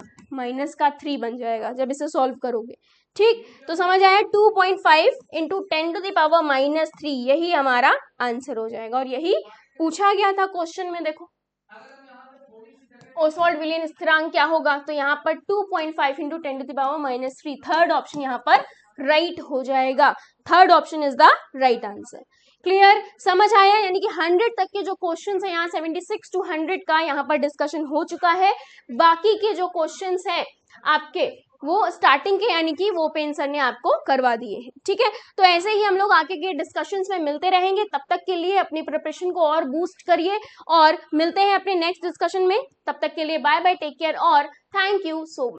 बन जाएगा जब इसे सॉल्व करोगे। ठीक, तो समझ आया, 2.5 इंटू 10⁻³ यही हमारा आंसर हो जाएगा और यही पूछा गया था क्वेश्चन में। देखो ओसवाल्ड विलयन स्थिरांक क्या होगा, तो यहाँ पर 2.5 इंटू 10⁻³ थर्ड ऑप्शन यहाँ पर राइट हो जाएगा। Third option is the right answer. Clear, समझ आया? यानी कि 100 तक के जो क्वेश्चंस है, यहाँ 76 to 100 का यहाँ पर डिस्कशन हो चुका है। बाकी के जो क्वेश्चंस है आपके वो स्टार्टिंग के यानी कि वो पेन सर ने आपको करवा दिए हैं। ठीक है, तो ऐसे ही हम लोग आगे के डिस्कशंस में मिलते रहेंगे। तब तक के लिए अपनी प्रिपरेशन को और बूस्ट करिए और मिलते हैं अपने नेक्स्ट डिस्कशन में। तब तक के लिए बाय बाय, टेक केयर और थैंक यू सो मच।